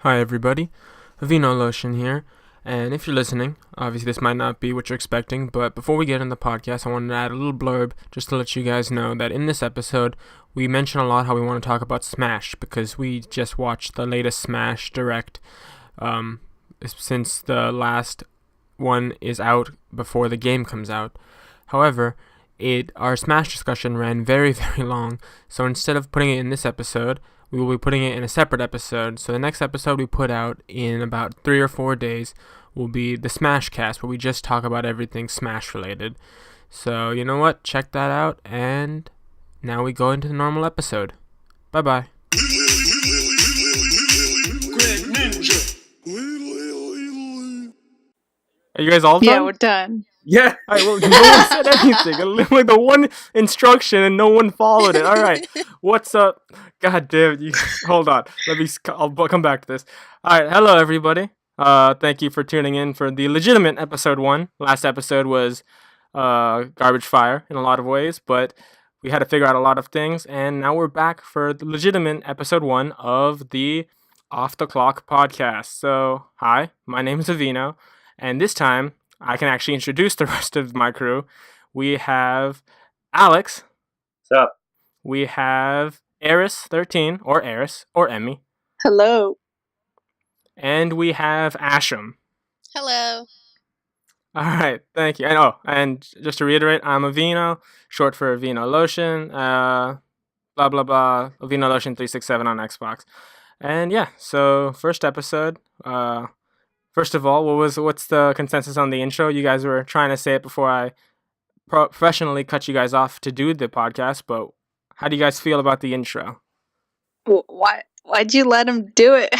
Hi everybody, Vino Lotion here, and if you're listening, obviously this might not be what you're expecting, but before we get in the podcast, I wanted to add a little blurb just to let you guys know that in this episode, we mention a lot how we want to talk about Smash, because we just watched the latest Smash Direct, since the last one is out before the game comes out. However, our Smash discussion ran very, very long, so instead of putting it in this episode, we will be putting it in a separate episode. So the next episode we put out in about 3 or 4 days will be the Smash Cast, where we just talk about everything Smash related. So you know what? Check that out, and now we go into the normal episode. Bye bye. Are you guys all done? Yeah, we're done. Yeah. All right, well, no one said anything. Literally the one instruction and no one followed it. All right, what's up? God damn it. Hold on. I'll come back to this. All right, hello, everybody. Thank you for tuning in for the legitimate episode 1. Last episode was garbage fire in a lot of ways, but we had to figure out a lot of things, and now we're back for the legitimate episode 1 of the Off the Clock podcast. So, hi, my name is Avino, and this time I can actually introduce the rest of my crew. We have Alex. What's up? We have Eris13, or Eris, or Emmy. Hello. And we have Asham. Hello. All right, thank you. And just to reiterate, I'm Avino, short for Avino Lotion, blah, blah, blah, Avino Lotion 367 on Xbox. And yeah, so first episode, first of all, what's the consensus on the intro? You guys were trying to say it before I professionally cut you guys off to do the podcast, but how do you guys feel about the intro? Why'd you let him do it?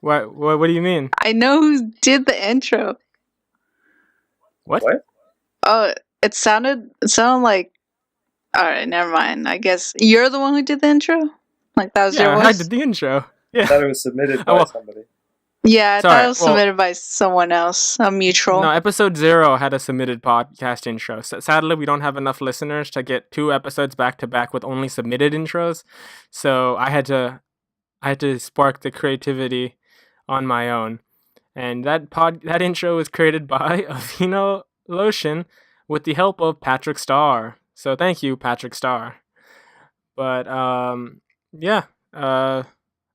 What do you mean? I know who did the intro. What? Oh, it sounded like. All right, never mind. I guess you're the one who did the intro. Like that was your voice. I did the intro. Yeah, I thought it was submitted by somebody. Yeah, I thought it was submitted by someone else, a mutual. No, episode 0 had a submitted podcast intro. Sadly, we don't have enough listeners to get 2 episodes back to back with only submitted intros. So I had to spark the creativity on my own. And that intro was created by Avino Lotion with the help of Patrick Starr. So thank you, Patrick Starr. But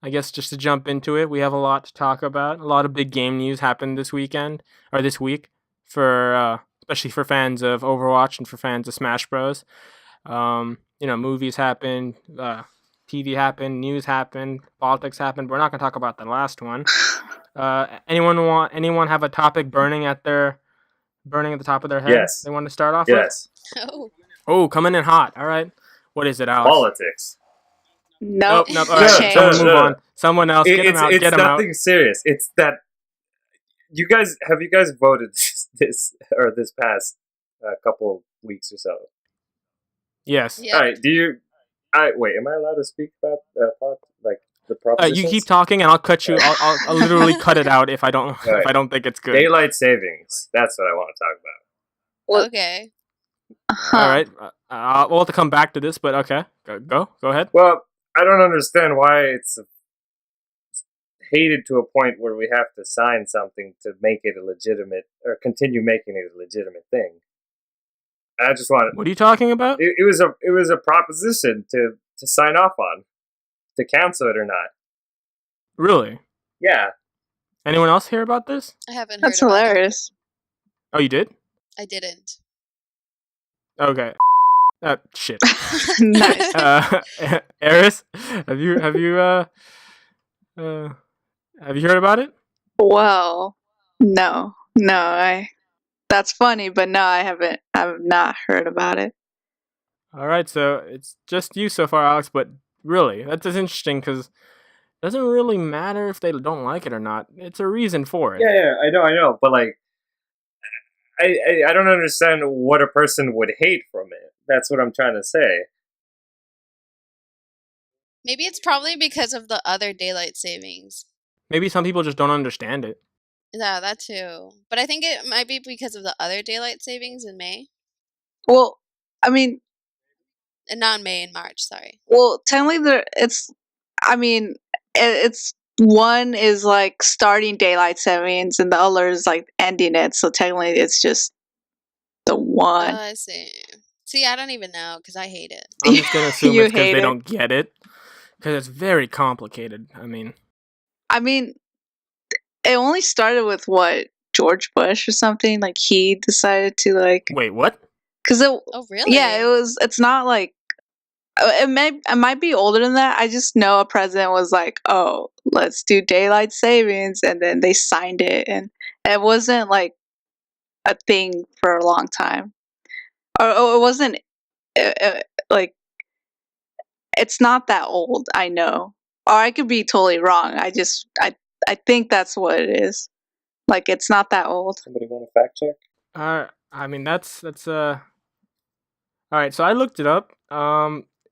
I guess just to jump into it, we have a lot to talk about. A lot of big game news happened this week, for especially for fans of Overwatch and for fans of Smash Bros. Movies happened, TV happened, news happened, politics happened. We're not going to talk about the last one. Anyone have a topic burning at the top of their head? Yes. They want to start off with? Yes. Oh, coming in hot. All right. What is it, Alex? Politics. Nope. All right, someone move on. Someone else. Get him out. It's Get him out. nothing serious. It's that you guys voted this past couple of weeks or so? Yes. Yeah. All right. Wait. Am I allowed to speak about the propositions? You keep talking, and I'll cut you. I'll literally cut it out if I don't Right. if I don't think it's good. Daylight savings. That's what I want to talk about. Okay. All right. We'll have to come back to this, but okay. Go ahead. Well, I don't understand why it's hated to a point where we have to sign something to make it a legitimate, or continue making it a legitimate thing. I just wanted. What are you talking about? It was a proposition to sign off on, to cancel it or not. Really? Yeah. Anyone else hear about this? I haven't That's heard about hilarious. Oh, you did? it. I didn't. Okay. Shit. Nice. Eris, have you heard about it? Well, no. That's funny, but no, I haven't. I've not heard about it. All right, so it's just you so far, Alex. But really, that's interesting because it doesn't really matter if they don't like it or not. It's a reason for it. Yeah, I know, but I don't understand what a person would hate from it. That's what I'm trying to say. Maybe it's probably because of the other daylight savings. Maybe some people just don't understand it. Yeah, that too. But I think it might be because of the other daylight savings in May. Well, I mean, And not in May, in March, sorry. well, technically, it's. I mean, it's one is like starting daylight savings and the other is like ending it. So technically, it's just the one. I see. See, I don't even know because I hate it. I'm just gonna assume You it's because hate they it. don't get it, because it's very complicated. I mean, It only started with what, George Bush or something. Like he decided to like, wait, what? because it. Oh, really? Yeah, it was. It's not like it might be older than that. I just know a president was like, "Oh, let's do daylight savings," and then they signed it, and it wasn't like a thing for a long time, or it wasn't like it's not that old. I know, or I could be totally wrong. I think that's what it is. Like it's not that old. Somebody want to fact check? I mean that's all right. So I looked it up.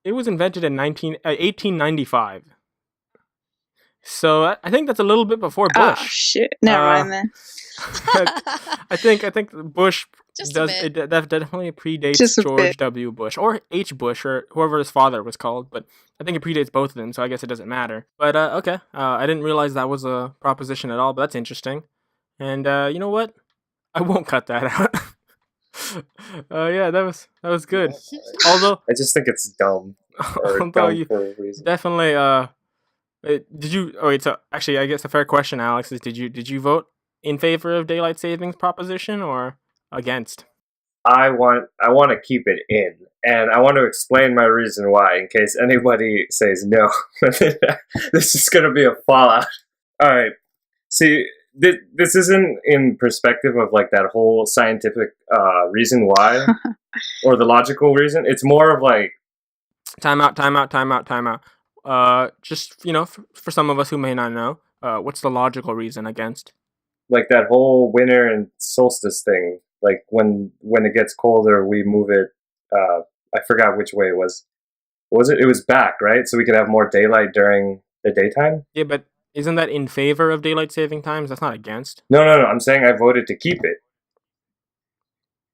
It was invented in 1895. So I think that's a little bit before Oh Bush. shit! Never mind then. I think Bush Just a does bit. it definitely predates Just a George bit. W. Bush or H. Bush or whoever his father was called, but I think it predates both of them, so I guess it doesn't matter. But okay, I didn't realize that was a proposition at all, but that's interesting. And you know what? I won't cut that out. Yeah, that was good. Although I just think it's dumb. Or although dumb you for a reason. definitely did you? Oh wait, so actually, I guess the fair question, Alex, is did you vote in favor of daylight savings proposition or against? I want to keep it in, and I want to explain my reason why, in case anybody says no. This is going to be a fallout. All right. See, this isn't in perspective of like that whole scientific reason why, or the logical reason. It's more of like Time out. Just for some of us who may not know, what's the logical reason against? like that whole winter and solstice thing. Like when it gets colder, we move it. I forgot which way it was. What was it? It was back, right? So we could have more daylight during the daytime. Yeah, but isn't that in favor of daylight saving times? That's not against. No. I'm saying I voted to keep it.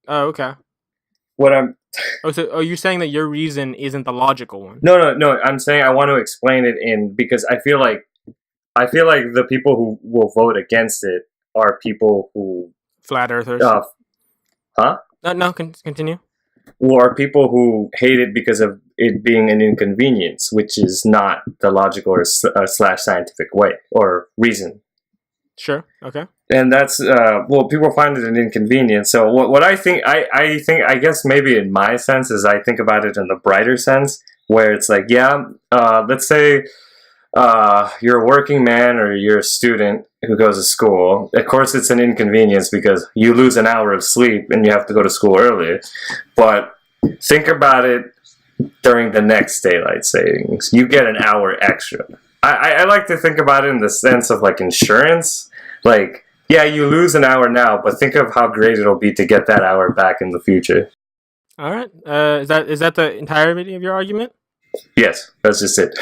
Oh, okay. What I'm You're saying that your reason isn't the logical one? no. I'm saying I want to explain it in because I feel like the people who will vote against it are people who Flat earthers. huh? No, continue. Or people who hate it because of it being an inconvenience, which is not the logical or slash scientific way or reason. Sure. Okay. And that's people find it an inconvenience. So what I think I guess maybe in my sense is I think about it in the brighter sense where it's like let's say you're a working man or you're a student who goes to school. Of course, it's an inconvenience because you lose an hour of sleep and you have to go to school earlier. But think about it during the next daylight savings. You get an hour extra. I like to think about it in the sense of like insurance. Like, yeah, you lose an hour now, but think of how great it'll be to get that hour back in the future. All right. Is that the entirety of your argument? Yes, that's just it.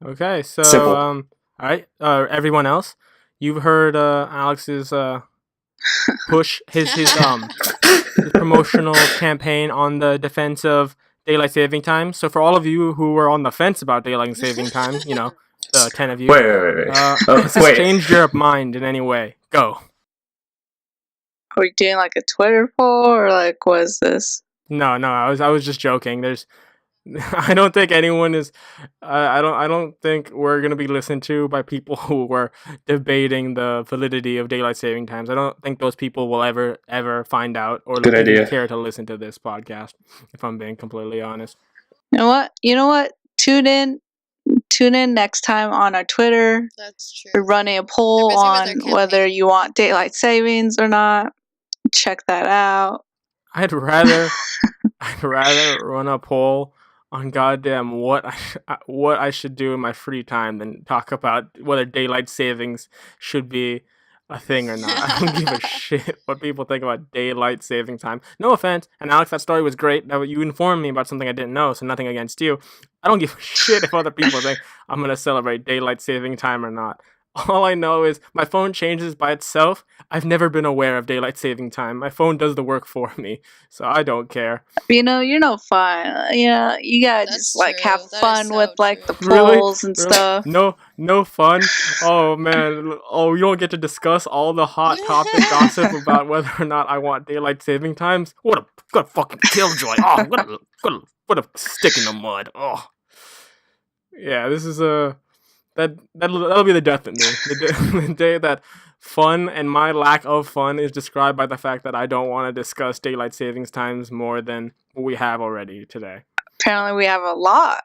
Okay. So Simple. all right. Everyone else, you've heard Alex's push his promotional campaign on the defense of daylight saving time. So for all of you who were on the fence about daylight saving time, the 10 of you. Wait. Has this changed your mind in any way? Go. Are we doing like a Twitter poll or like what is this? No, I was just joking. I don't think anyone is. I don't think we're gonna be listened to by people who were debating the validity of daylight saving times. I don't think those people will ever find out or even care to listen to this podcast. If I'm being completely honest. You know what? Tune in next time on our Twitter. That's true. We're running a poll on whether you want daylight savings or not. Check that out. I'd rather run a poll on goddamn what I should do in my free time than talk about whether daylight savings should be a thing or not. I don't give a shit what people think about daylight saving time. No offense, and Alex, that story was great. That you informed me about something I didn't know, so nothing against you. I don't give a shit if other people think I'm gonna celebrate daylight saving time or not. All I know is my phone changes by itself. I've never been aware of daylight saving time. My phone does the work for me, so I don't care. You're no fun. You gotta just That's like have true. That is fun with so like the true. Really? polls and Really? stuff. No, no fun. Oh man. Oh, you don't get to discuss all the hot topic gossip about whether or not I want daylight saving times. What a fucking killjoy. Oh, what a stick in the mud. Oh, yeah. This is a that'll be the death of me. The day that fun and my lack of fun is described by the fact that I don't want to discuss daylight savings times more than what we have already today. Apparently, we have a lot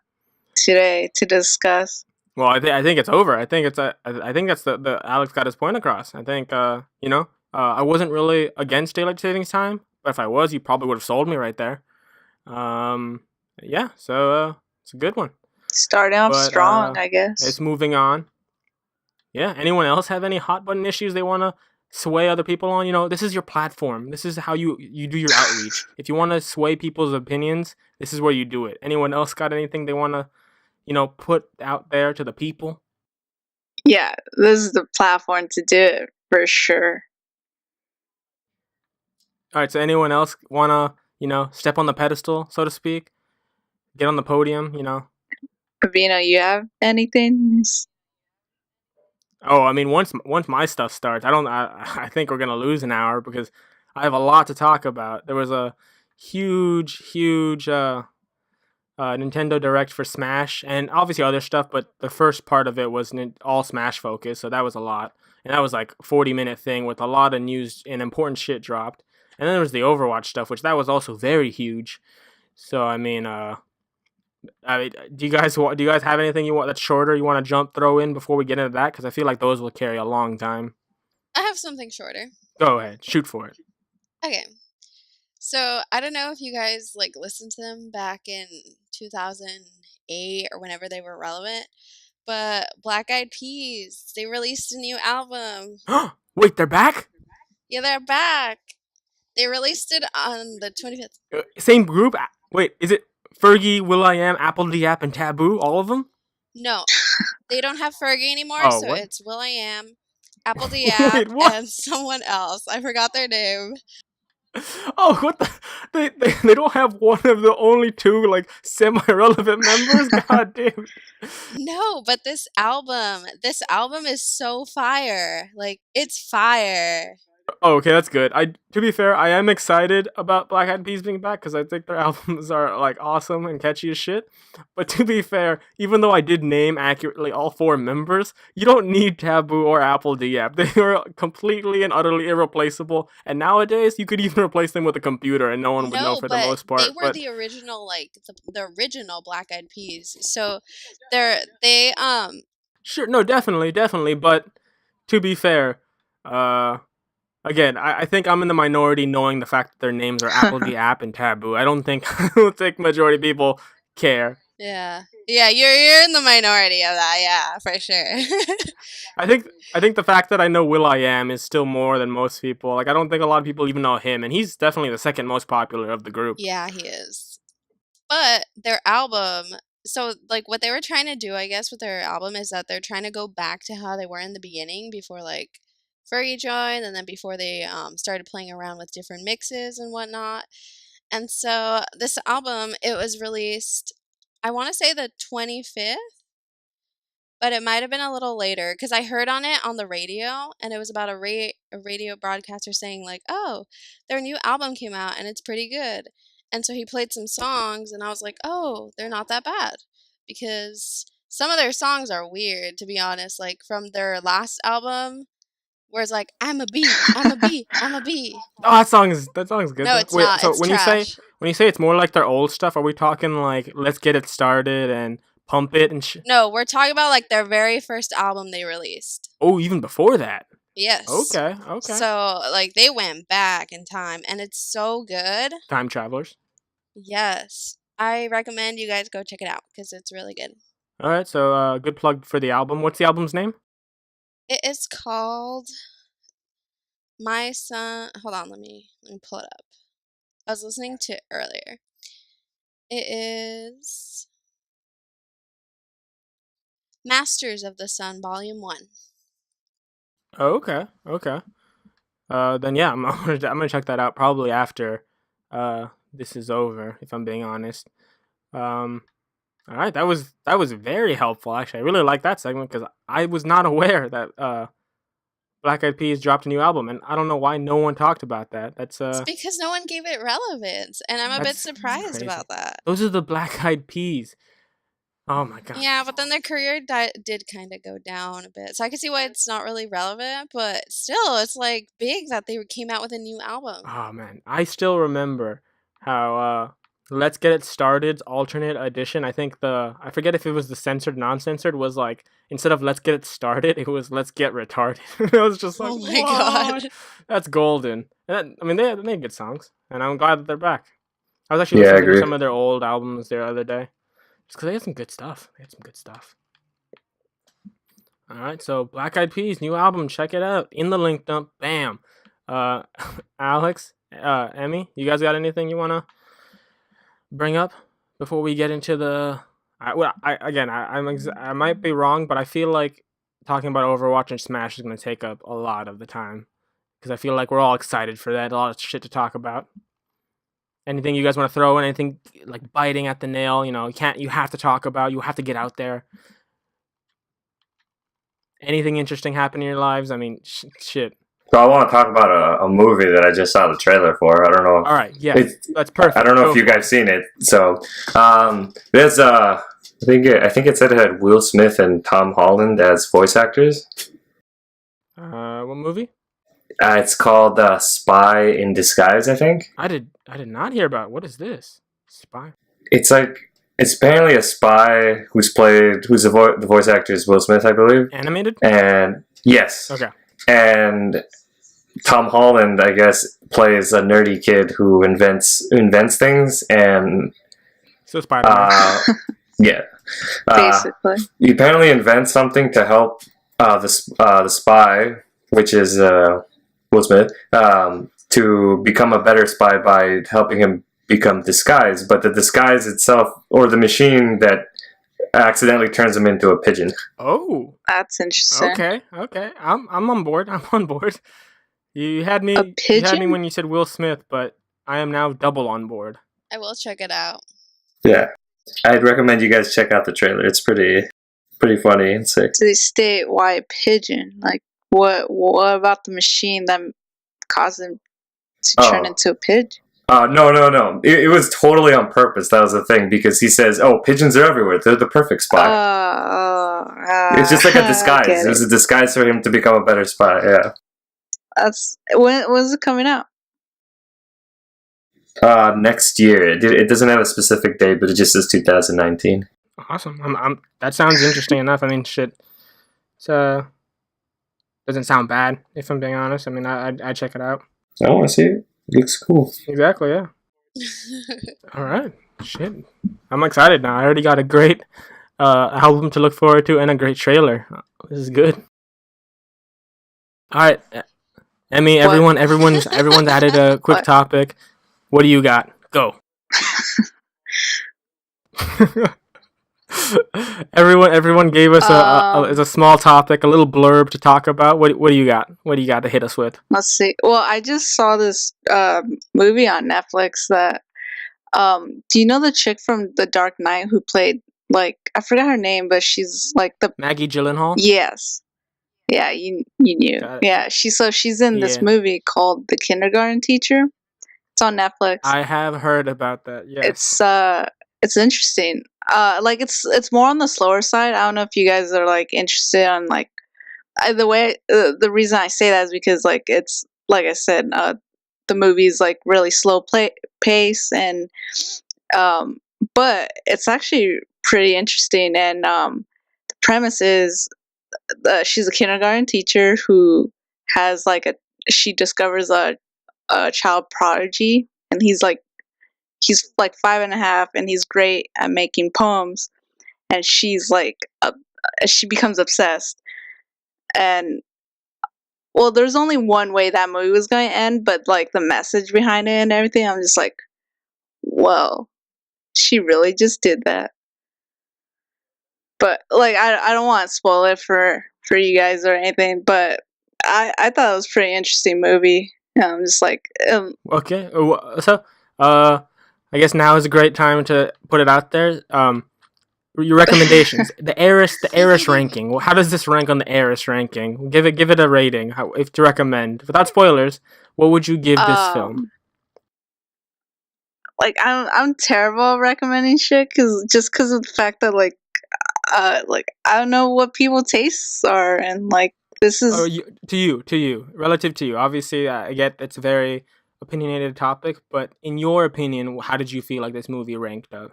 today to discuss. Well, I think it's over. I think that's the Alex got his point across. I think I wasn't really against daylight savings time, but if I was, you probably would have sold me right there. Um, yeah, so it's a good one. Starting off But strong, I guess. it's moving on. Yeah. Anyone else have any hot button issues they want to sway other people on? This is your platform. This is how you do your outreach. If you want to sway people's opinions, this is where you do it. Anyone else got anything they want to put out there to the people? Yeah, this is the platform to do it for sure. All right, so anyone else wanna, step on the pedestal, so to speak, get on the podium? Avina, you have anything? Oh, I mean, once my stuff starts, I think we're gonna lose an hour because I have a lot to talk about. There was a huge Nintendo Direct for Smash, and obviously other stuff, but the first part of it was all Smash focused, so that was a lot, and that was like 40-minute thing with a lot of news and important shit dropped. And then there was the Overwatch stuff, which that was also very huge. So do you guys have anything you want that's shorter you want to throw in before we get into that? Because I feel like those will carry a long time. I have something shorter. Go ahead, shoot for it. Okay. So I don't know if you guys like listened to them back in 2008 or whenever they were relevant, but Black Eyed Peas, they released a new album. Wait, they're back? Yeah, they're back. They released it on the 25th. Same group? Wait, is it Fergie, Will.I.Am, Apple D App, and Taboo? All of them? No, they don't have Fergie anymore, Oh, so what? it's Will.I.Am, Apple Diab, Wait, what? and someone else. I forgot their name. Oh, what the? They don't have one of the only two like semi-relevant members. God damn. No, but this album is so fire. Like, it's fire. Oh, okay, that's good. To be fair, I am excited about Black Eyed Peas being back because I think their albums are like awesome and catchy as shit. But to be fair, even though I did name accurately all four members, you don't need Taboo or Apple Diab. They are completely and utterly irreplaceable. And nowadays, you could even replace them with a computer, and no one would know No, for the but most they part. were But the original, like the original Black Eyed Peas. So they sure, no, definitely. But to be fair, uh, again, I think I'm in the minority knowing the fact that their names are Apple the App and Taboo. I don't think majority of people care. yeah, you're in the minority of that, yeah, for sure. I think the fact that I know Will.I.Am is still more than most people. Like I don't think a lot of people even know him, and he's definitely the second most popular of the group. Yeah, he is. But their album, so like what they were trying to do, I guess, with their album is that they're trying to go back to how they were in the beginning before like Fergie joined, and then before they started playing around with different mixes and whatnot. And so this album, it was released, I want to say the 25th, but it might have been a little later because I heard on it on the radio, and it was about a radio broadcaster saying like, "Oh, their new album came out and it's pretty good." And so he played some songs, and I was like, "Oh, they're not that bad," because some of their songs are weird, to be honest. Like from their last album, where it's like, "I'm a bee, I'm a bee, I'm a bee." Oh, that song is good No, though. it's Wait, not. so It's trash. when you say it's more like their old stuff, are we talking like Let's Get It Started and Pump It and No, we're talking about like their very first album they released. Oh, even before that. Yes. Okay. So, like, they went back in time and it's so good. Time Travelers. Yes. I recommend you guys go check it out because it's really good. All right, so good plug for the album. What's the album's name? It is called My Son. Hold on, let me pull it up. I was listening to it earlier. It is Masters of the Sun, Volume 1. Oh, okay, okay. Then yeah, I'm gonna check that out probably after this is over. If I'm being honest. Um, all right, that was very helpful. Actually, I really like that segment because I was not aware that Black Eyed Peas dropped a new album, and I don't know why no one talked about that. It's because no one gave it relevance, and I'm a bit That's surprised crazy. about that. Those are the Black Eyed Peas. Oh my god. Yeah, but then their career did kind of go down a bit. So I can see why it's not really relevant, but still, it's like big that they came out with a new album. Oh man, I still remember how Let's Get It Started's alternate edition. I forget if it was the censored, non-censored, was like instead of Let's Get It Started, it was Let's Get Retarded. It was just like Oh my what? god. That's golden. I mean, they made good songs, and I'm glad that they're back. I was actually Yeah, I listening to agree. some of their old albums the other day, just because they had some good stuff. They had some good stuff. All right, so Black Eyed Peas new album, check it out in the link dump. Bam. Uh, Alex, Emmy, you guys got anything you wanna bring up before we get into the? I might be wrong, but I feel like talking about Overwatch and Smash is gonna take up a lot of the time because I feel like we're all excited for that. A lot of shit to talk about. Anything you guys want to throw in? Anything like biting at the nail? You have to talk about. You have to get out there. Anything interesting happen in your lives? I mean, shit. So I want to talk about a movie that I just saw the trailer for. I don't know. All right, yeah, that's perfect. I don't know Go if you for it. guys seen it. So there's I think it said it had Will Smith and Tom Holland as voice actors. What movie? It's called Spy in Disguise, I think. I did not hear about. What is this? Spy. It's apparently a spy the voice actor is Will Smith, I believe. Animated? And yes. Okay. And Tom Holland, I guess, plays a nerdy kid who invents things, and So Spider-Man. yeah, Basically. he apparently invents something to help the spy, which is Will Smith, to become a better spy by helping him become disguised. But the disguise itself, or the machine that accidentally turns him into a pigeon. Oh. That's interesting. Okay. I'm on board. I'm on board. You had me. A You had me pigeon? when you said Will Smith, but I am now double on board. I will check it out. Yeah, I'd recommend you guys check out the trailer. It's pretty funny and sick. So they state why pigeon? Like, what about the machine that caused him to turn into a pigeon? No. It was totally on purpose. That was the thing, because he says, "Oh, pigeons are everywhere. They're the perfect spy." It's just like a disguise. It was a disguise for him to become a better spy. Yeah. That's when's it coming out? Next year. It doesn't have a specific date, but it just says 2019. Awesome. That sounds interesting enough. I mean, shit. It's doesn't sound bad if I'm being honest. I mean, I'd check it out. I want to see it. It looks cool. Exactly. Yeah. All right. Shit. I'm excited now. I already got a great album to look forward to and a great trailer. This is good. All right, Emmy. What? Everyone's added a quick What? topic. What do you got? Go. Everyone gave us a small topic, a little blurb to talk about. What do you got? What do you got to hit us with? Let's see. Well, I just saw this movie on Netflix that do you know the chick from The Dark Knight who played, like, I forgot her name, but she's like the Maggie Gyllenhaal. Yes. Yeah, you knew. Got it. Yeah, she's in this Yeah. movie called The Kindergarten Teacher. It's on Netflix. I have heard about that. Yes. It's interesting. Like it's more on the slower side. I don't know if you guys are like interested on like the reason I say that is because like it's like I said, the movie's like really slow pace and but it's actually pretty interesting and the premise is she's a kindergarten teacher who has like she discovers a child prodigy and he's like 5.5 and he's great at making poems and she's like she becomes obsessed and well there's only one way that movie was going to end but like the message behind it and everything I'm just like well she really just did that but like I don't want to spoil it for you guys or anything but I thought it was a pretty interesting movie. Just like Okay, so I guess now is a great time to put it out there. Your recommendations, the Heiress ranking. How does this rank on the Heiress ranking? Give it a rating. How, if to recommend, without spoilers, what would you give this film? like I'm terrible at recommending shit because of the fact that like I don't know what people tastes are, and like this is To you, relative to you. Obviously, I get it's a very opinionated topic, but in your opinion, how did you feel like this movie ranked out?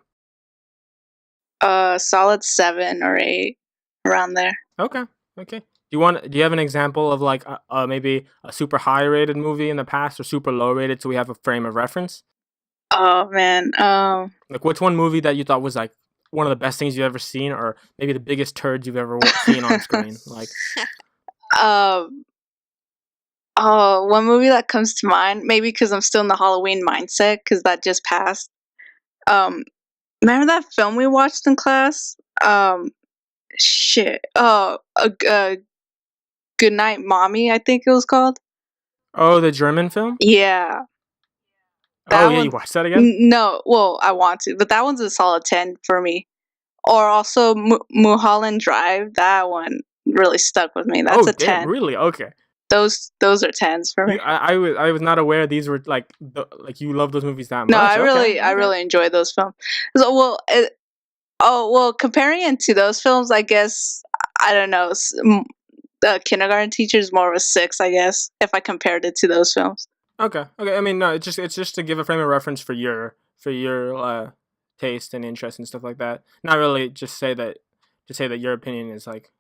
solid 7 or 8 around there. Okay. Do you have an example of like maybe a super high rated movie in the past or super low rated, so we have a frame of reference? Oh man, Like, what's one movie that you thought was like one of the best things you've ever seen, or maybe the biggest turds you've ever seen on screen? Like, um, oh, one movie that comes to mind, maybe because I'm still in the Halloween mindset because that just passed. Um, remember that film we watched in class? Shit. Good Night, Mommy. I think it was called. oh, the German film. Yeah, Oh that yeah, one. you watched that again? No, well, I want to, but that one's a solid 10 for me. Or also Mulholland Drive. That one really stuck with me. That's Oh a damn, 10. really? Okay. Those are 10s for me. I was not aware these were like like you love those movies that No, much. I really enjoy those films. So, comparing it to those films, I guess I don't know. The Kindergarten Teacher is more of a 6, I guess, if I compared it to those films. Okay. I mean, no, it's just to give a frame of reference for your taste and interest and stuff like that. Not really just say that your opinion is like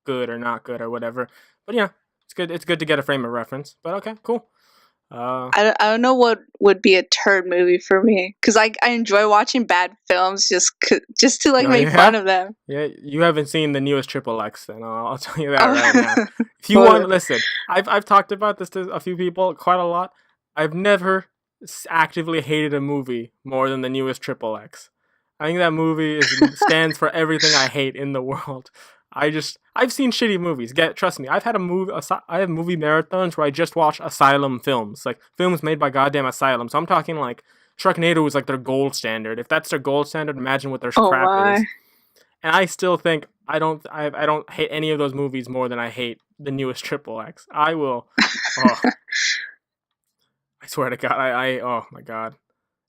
good or not good or whatever. But yeah, it's good. It's good to get a frame of reference. But okay, cool. I don't know what would be a turd movie for me because I enjoy watching bad films just to like Oh, make yeah? fun of them. Yeah, you haven't seen the newest Triple X, then I'll tell you that Oh. right now. If you want, listen, I've talked about this to a few people quite a lot. I've never actively hated a movie more than the newest Triple X. I think that movie stands for everything I hate in the world. I've seen shitty movies. Trust me. I have movie marathons where I just watch Asylum films, like films made by goddamn Asylum. So I'm talking like Sharknado is like their gold standard. If that's their gold standard, imagine what their Oh crap my. is. And I still think I don't hate any of those movies more than I hate the newest Triple X. I will. Oh, I swear to God, oh my God,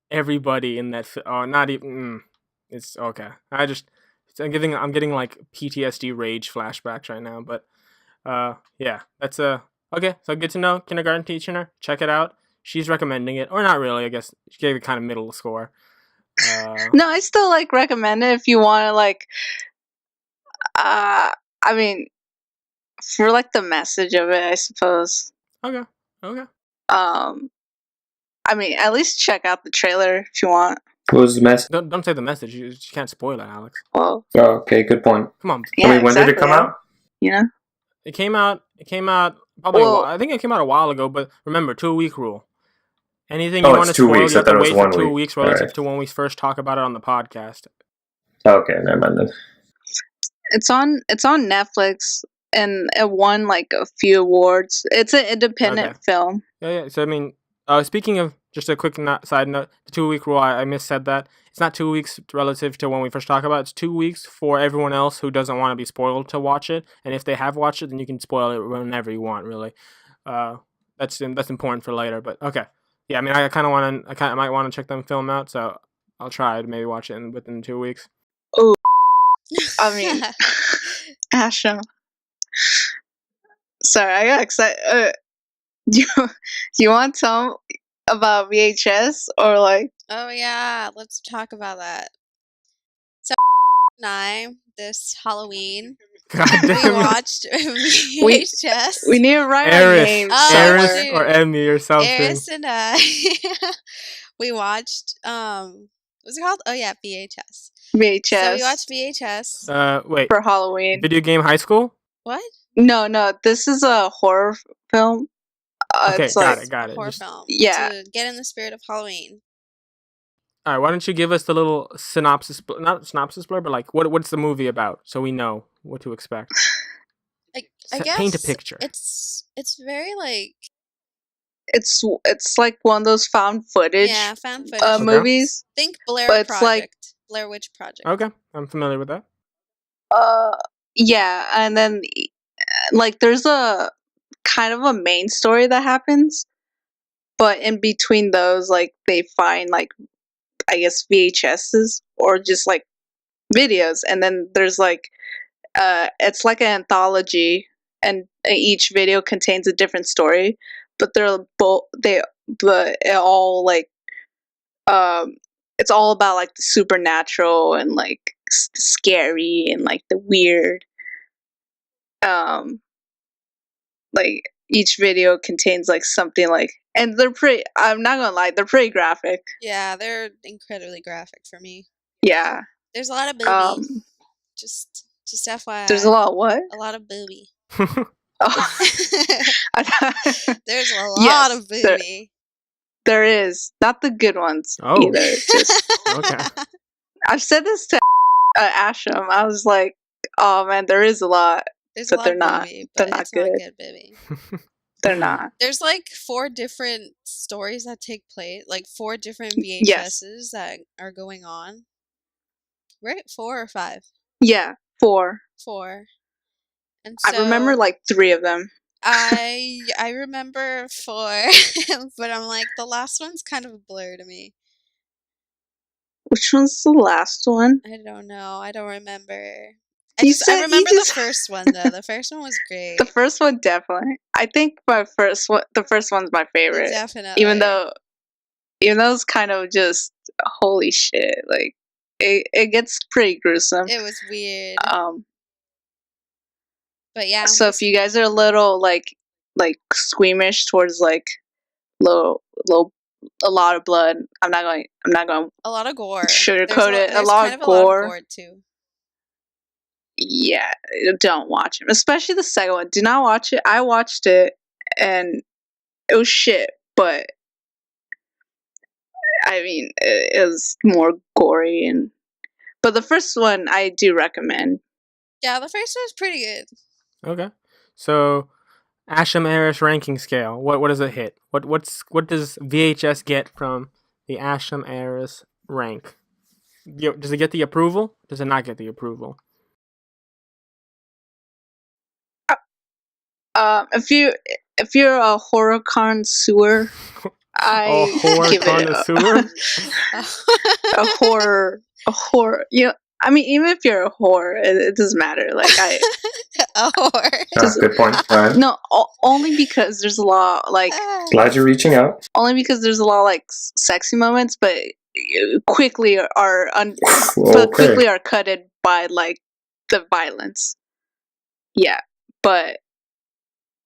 everybody in that. Oh, not even. It's okay. I'm getting like PTSD rage flashbacks right now. But yeah, that's okay. So good to know. Kindergarten Teacher, check it out. She's recommending it, or not really. I guess she gave it kind of middle score. No, I still like recommend it if you want to like. I mean, for like the message of it, I suppose. Okay. I mean, at least check out the trailer if you want. What was the message? Don't say the message. You can't spoil it, Alex. Well, Oh, okay, good point. Come on. yeah, I mean, when did it exactly, come out? You know. It came out probably Well- I think it came out a while ago, but remember, 2-week rule. Anything Oh, you it's want to 2 spoil, weeks. you I have to thought it was wait for 1 2 week. weeks relative Alright. to when we first talk about it on the podcast. Okay, never mind then. It's on Netflix and it won like a few awards. It's an independent Okay. film. Yeah. So I mean, speaking of just a quick side note, the 2-week rule, I missaid that. It's not 2 weeks relative to when we first talk about it. It's 2 weeks for everyone else who doesn't want to be spoiled to watch it. And if they have watched it, then you can spoil it whenever you want, really. That's important for later. But okay. Yeah, I mean, I might want to check them film out, so I'll try to maybe watch it within 2 weeks. I mean, Asham. Sorry, I got excited. Do you want to tell about VHS or like? Oh yeah, let's talk about that. So and I this Halloween God we damn it. watched VHS. We need to write our Eris, names Oh, Eris somewhere. dude. or Emmy or something. Eris and I we watched what's it called? Oh yeah, VHS. VHS. So we watched VHS. Wait. for Halloween. Video Game High School? What? No, this is a horror film. Okay, It's got like, it. Horror Just- film. yeah. To get in the spirit of Halloween. All right, why don't you give us the little synopsis, not synopsis blur, but like what's the movie about, so we know what to expect. I Paint a guess picture. it's very like It's like one of those found footage found footage movies. Think Blair But it's like- Project, Blair Witch Project. Okay, I'm familiar with that. Yeah, and then like there's a kind of a main story that happens, but in between those, like they find like I guess VHSs or just like videos, and then there's like it's like an anthology, and each video contains a different story, but but it all like it's all about like the supernatural and like scary and like the weird. Like each video contains like something like, and they're pretty. I'm not gonna lie, they're pretty graphic. Yeah, they're incredibly graphic for me. Yeah. There's a lot of booby. Just FYI. There's a lot of what? A lot of booby. Oh. There's a lot Yes, of booby. There is, not the good ones Oh. either. Just Okay. I've said this to Asham. I was like, oh man, there is a lot. There's But a lot they're of not- booby, they're but not it's not good. good booby. They're not. There's like 4 different stories that take place, like 4 different Yes. VHSs that are going on. Right? 4 or 5? Yeah, 4. 4. And I remember like 3 of them. I remember 4, but I'm like the last one's kind of a blur to me. Which one's the last one? I don't know. I don't remember. You I said- you remember just- the first one though. The first one was great. The first one definitely. I think the first one's my favorite. Definitely. Even though it's kind of just holy shit, like it gets pretty gruesome. it was weird. But yeah. So if you guys are a little like squeamish towards like low a lot of blood, I'm not going a lot of gore. sugarcoat it. There's A lot kind of of a lot gore. of gore too. Yeah, don't watch them, especially the second one. Do not watch it. I watched it and it was shit, but I mean it was more gory but the first one I do recommend. Yeah, the first one was pretty good. Okay. So, Asham Harris ranking scale. What does it hit? What does VHS get from the Asham Harris rank? Does it get the approval? Does it not get the approval? If you're a horror connoisseur, I horror give connoisseur? a horror. Yeah, I mean, even if you're a whore, it doesn't matter. Like A whore. That's a good point. Right. no, only because there's a lot like Glad you're reaching out. only because there's a lot like sexy moments, but quickly are quickly are cutted by like the violence. Yeah, but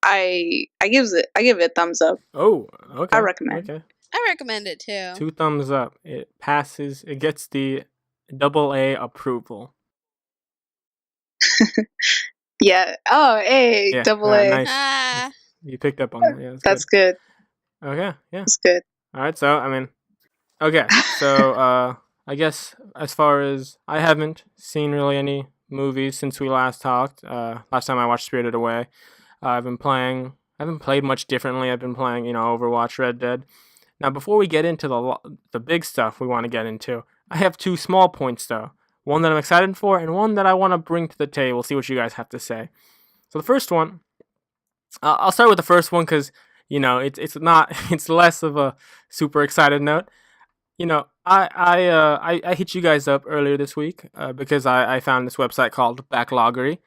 I give it a thumbs up. Oh, okay. I recommend. Okay. I recommend it too. 2 thumbs up. It passes. It gets the AA approval. Yeah. Oh, hey, Yeah, double A. nice. Ah, You picked up on that. Yeah, That's good. good. Okay, yeah. That's good. All right, so I mean, okay, so I guess as far as I haven't seen really any movies since we last talked. Last time I watched Spirited Away. I haven't played much differently. I've been playing, Overwatch, Red Dead. Now, before we get into the big stuff we want to get into, I have 2 small points though. One that I'm excited for, and one that I want to bring to the table. See what you guys have to say. So the first one, I'll start with the first one because it's less of a super excited note. I hit you guys up earlier this week because I found this website called Backloggery,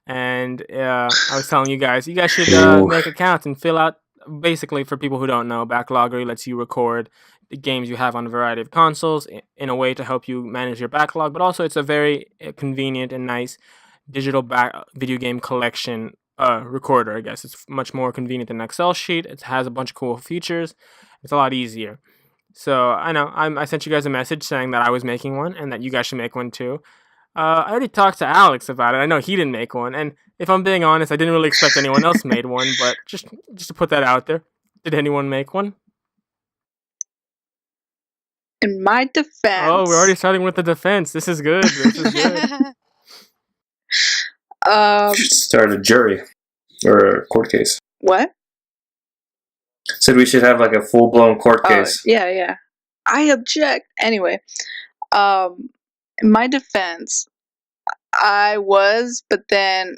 and I was telling you guys should make accounts and fill out. Basically, for people who don't know, Backloggery lets you record the games you have on a variety of consoles in a way to help you manage your backlog, but also it's a very convenient and nice digital video game collection recorder. I guess it's much more convenient than an Excel sheet. It has a bunch of cool features. It's a lot easier. So I know I sent you guys a message saying that I was making one and that you guys should make one too. I already talked to Alex about it. I know he didn't make one, and if I'm being honest, I didn't really expect anyone else made one. But just to put that out there, did anyone make one? In my defense. Oh, we're already starting with the defense. This is good. This is good. Start a jury. or a court case. What? Said we should have like a full blown court Oh, case. yeah. I object. Anyway, in my defense, I was, but then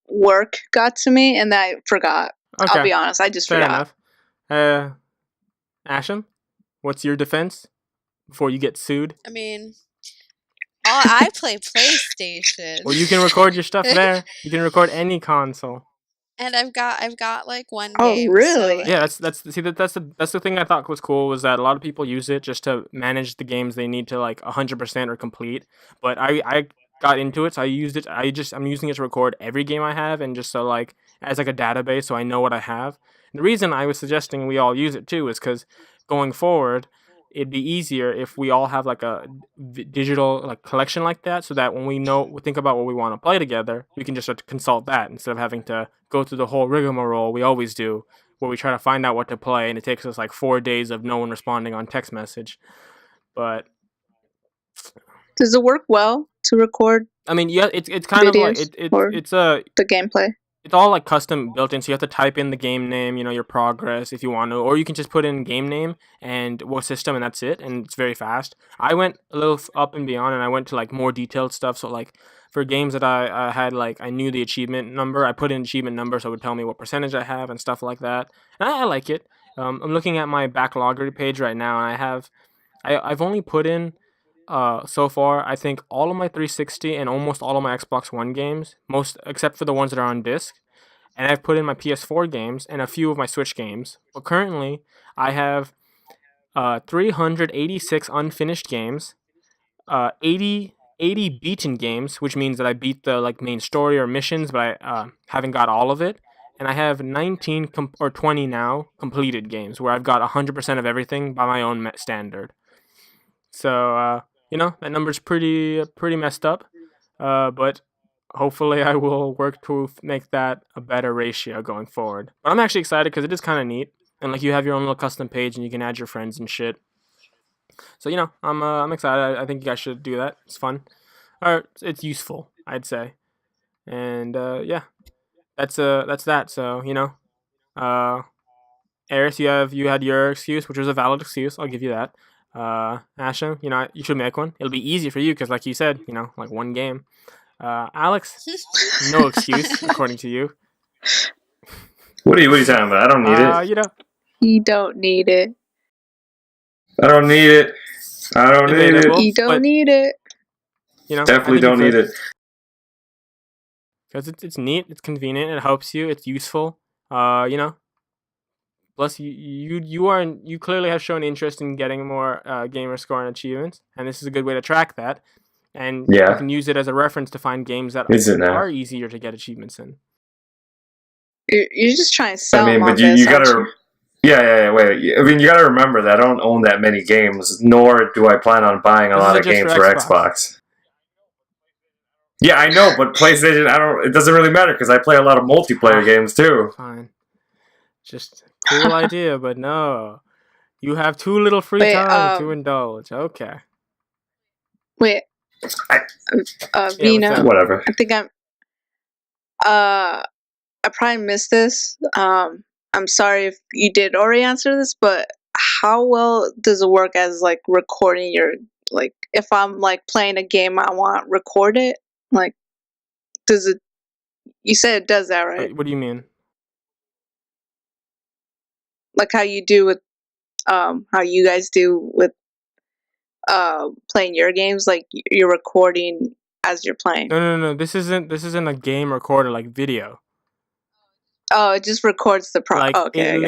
work got to me and I forgot. Okay. I'll be honest, I just Fair forgot. enough. Asham, what's your defense before you get sued? I mean, I play PlayStation. Well, you can record your stuff there. You can record any console. And I've got like one Oh, game. really? So Yeah, that's the thing I thought was cool was that a lot of people use it just to manage the games they need to like 100% or complete. But I got into it, so I used it. I'm using it to record every game I have and just so like as like a database, so I know what I have. And the reason I was suggesting we all use it too is because going forward, it'd be easier if we all have like a digital like collection like that, so that when we think about what we want to play together, we can just start to consult that instead of having to go through the whole rigmarole we always do, where we try to find out what to play, and it takes us like 4 days of no one responding on text message. But Does it work well to record I mean, yeah, it's kind of like videos or it's the gameplay? it's all like custom built in, so you have to type in the game name, your progress if you want to, or you can just put in game name and what system, and that's it, and it's very fast. I went a little up and beyond, and I went to like more detailed stuff. So like for games that I had, like I knew the achievement number, I put in achievement number, so it would tell me what percentage I have and stuff like that. And I like it. I'm looking at my backloggery page right now, and I've only put in so far, I think all of my 360 and almost all of my Xbox One games, most except for the ones that are on disc, and I've put in my PS4 games and a few of my Switch games. But currently, I have 386 unfinished games, 80 beaten games, which means that I beat the like main story or missions, but I haven't got all of it. And I have 19 or 20 now completed games where I've got 100% of everything by my own standard. So that number's pretty messed up, but hopefully I will work to make that a better ratio going forward. But I'm actually excited because it is kind of neat, and like you have your own little custom page and you can add your friends and shit. So I'm excited. I think you guys should do that. It's fun, or it's useful, I'd say. And yeah, that's that. So Eris, you had your excuse, which was a valid excuse. I'll give you that. Asha, you should make one. It'll be easy for you because, like you said, like one game. Alex, no excuse according to you. What are you talking about? I don't need it. You don't need it. I don't need it. I don't need it. You don't need it. Definitely don't need it. Because it's neat, it's convenient, it helps you, it's useful. Plus, you clearly have shown interest in getting more gamer score and achievements, and this is a good way to track that. And you can use it as a reference to find games that are easier to get achievements in. You're just trying to sell them but you gotta... Yeah, wait. I mean, you gotta remember that I don't own that many games, nor do I plan on buying a lot of games for Xbox. Yeah, I know, but PlayStation, it doesn't really matter, because I play a lot of multiplayer games, too. Fine. Just cool idea, but no. You have too little free time to indulge. Okay. Wait. Vino. Whatever. I think I probably missed this. I'm sorry if you did already answer this, but how well does it work as like recording your, like if I'm like playing a game I want record it? Like, does it, you said it does that, right? Wait, what do you mean? Like how you do with how you guys do with playing your games, like you're recording as you're playing. No. This isn't a game recorder like video. Oh, it just records the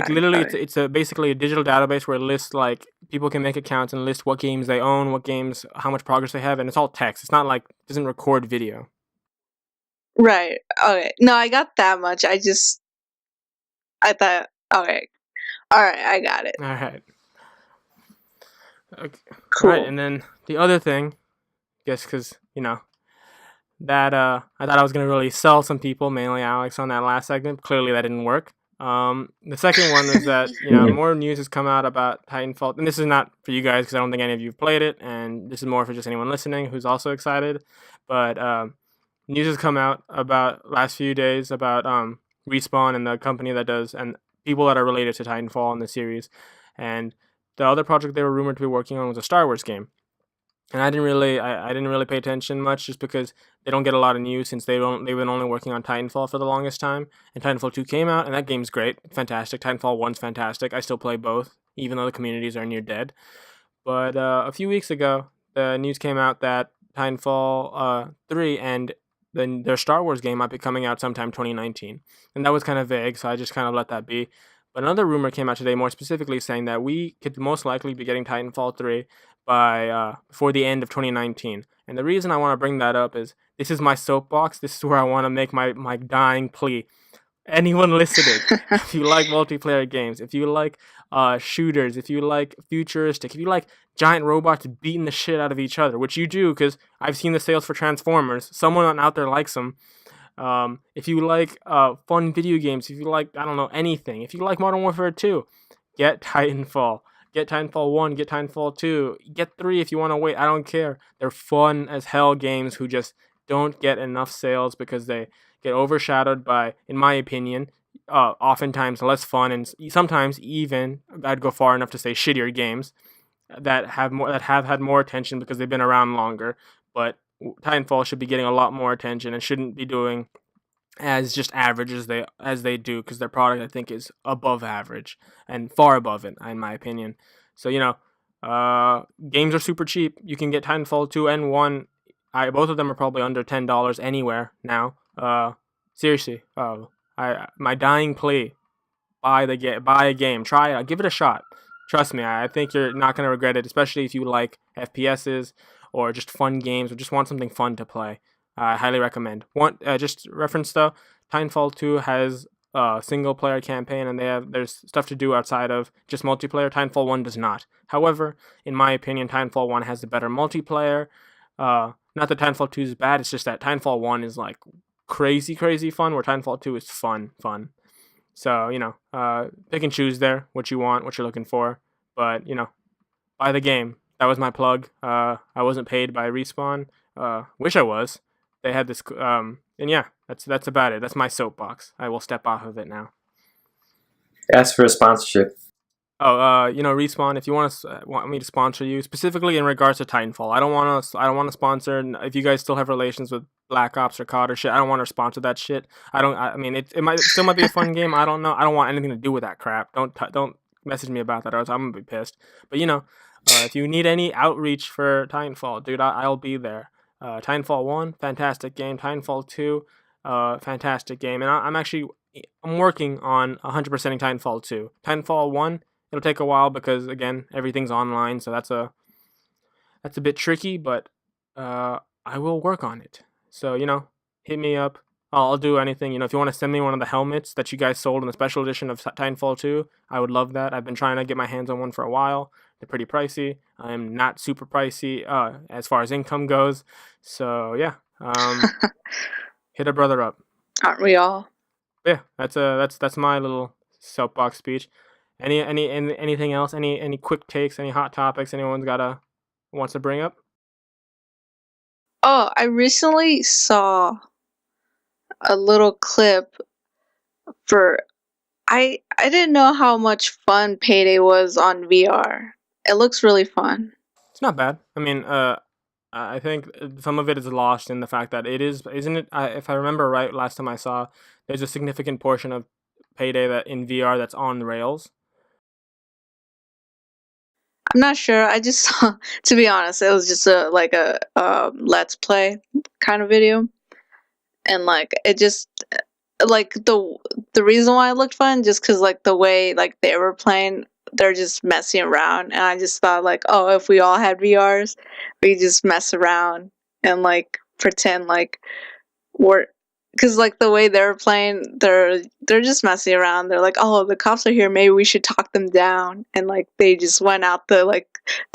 literally, it's basically a digital database where it lists like people can make accounts and list what games they own, what games, how much progress they have, and it's all text. It's not like it doesn't record video. Right. Okay. No, I got that much. I thought. Okay. All right. I got it. All right. Okay. Cool. All right, and then the other thing, I guess, because that I thought I was gonna really sell some people, mainly Alex, on that last segment. Clearly, that didn't work. The second one was that more news has come out about Titanfall, and this is not for you guys because I don't think any of you have played it, and this is more for just anyone listening who's also excited. But news has come out about last few days about Respawn and the company that does, and people that are related to Titanfall in the series. And the other project they were rumored to be working on was a Star Wars game. And I didn't really pay attention much, just because they don't get a lot of news since they've been only working on Titanfall for the longest time. And Titanfall 2 came out, and that game's great, fantastic. Titanfall 1's fantastic. I still play both, even though the communities are near dead. But a few weeks ago, the news came out that Titanfall 3 and then their Star Wars game might be coming out sometime 2019. And that was kind of vague, so I just kind of let that be. But another rumor came out today, more specifically saying that we could most likely be getting Titanfall 3 by before the end of 2019. And the reason I want to bring that up is this is my soapbox. This is where I want to make my dying plea. Anyone listening, if you like multiplayer games, if you like shooters, if you like futuristic, if you like giant robots beating the shit out of each other, which you do because I've seen the sales for Transformers. Someone out there likes them. If you like fun video games, if you like, I don't know, anything, if you like Modern Warfare 2, get Titanfall. Get Titanfall 1, get Titanfall 2, get 3 if you want to wait. I don't care. They're fun as hell games who just don't get enough sales because they get overshadowed by, in my opinion, oftentimes less fun and sometimes even, I'd go far enough to say, shittier games that have had more attention because they've been around longer. But Titanfall should be getting a lot more attention and shouldn't be doing as just average as they do, because their product, I think, is above average and far above it, in my opinion. So games are super cheap. You can get Titanfall 2 and 1. Both of them are probably under $10 anywhere now. Seriously, my dying plea: buy a game, try it, give it a shot. Trust me, I think you're not gonna regret it, especially if you like FPSs or just fun games or just want something fun to play. I highly recommend. Just reference though, Titanfall 2 has a single player campaign, and there's stuff to do outside of just multiplayer. Titanfall 1 does not. However, in my opinion, Titanfall 1 has the better multiplayer. Not that Titanfall 2 is bad, it's just that Titanfall 1 is like crazy fun, where Titanfall 2 is fun. So, pick and choose there what you want, what you're looking for. But, buy the game. That was my plug. I wasn't paid by Respawn. Wish I was. They had this, and yeah, that's about it. That's my soapbox. I will step off of it now. Ask for a sponsorship. Oh, Respawn, if you want me to sponsor you, specifically in regards to Titanfall, I don't want to sponsor. If you guys still have relations with Black Ops or COD or shit, I don't want to sponsor that shit. I mean, it might be a fun game. I don't know. I don't want anything to do with that crap. Don't message me about that, or else I'm gonna be pissed. But if you need any outreach for Titanfall, dude, I'll be there. Titanfall 1, fantastic game. Titanfall 2, fantastic game. And I'm working on 100%ing Titanfall 2. Titanfall 1, it'll take a while because, again, everything's online, so that's a bit tricky, but I will work on it. So, hit me up. I'll do anything. If you want to send me one of the helmets that you guys sold in the special edition of Titanfall 2, I would love that. I've been trying to get my hands on one for a while. They're pretty pricey. I'm not super pricey as far as income goes. So, yeah. Hit a brother up. Aren't we all? Yeah, that's my little soapbox speech. Anything else? Any quick takes? Any hot topics anyone wants to bring up? Oh, I recently saw a little clip for. I didn't know how much fun Payday was on VR. It looks really fun. It's not bad. I mean, I think some of it is lost in the fact that isn't it? If I remember right, last time I saw, there's a significant portion of Payday that in VR that's on the rails. I'm not sure. I just saw, to be honest, it was just a let's play kind of video, and it just the reason why it looked fun just because the way they were playing, they're just messing around, and I just thought oh, if we all had VRs, we could just mess around and pretend we're, because the way they're playing, they're just messing around. They're oh, the cops are here, maybe we should talk them down, and they just went out the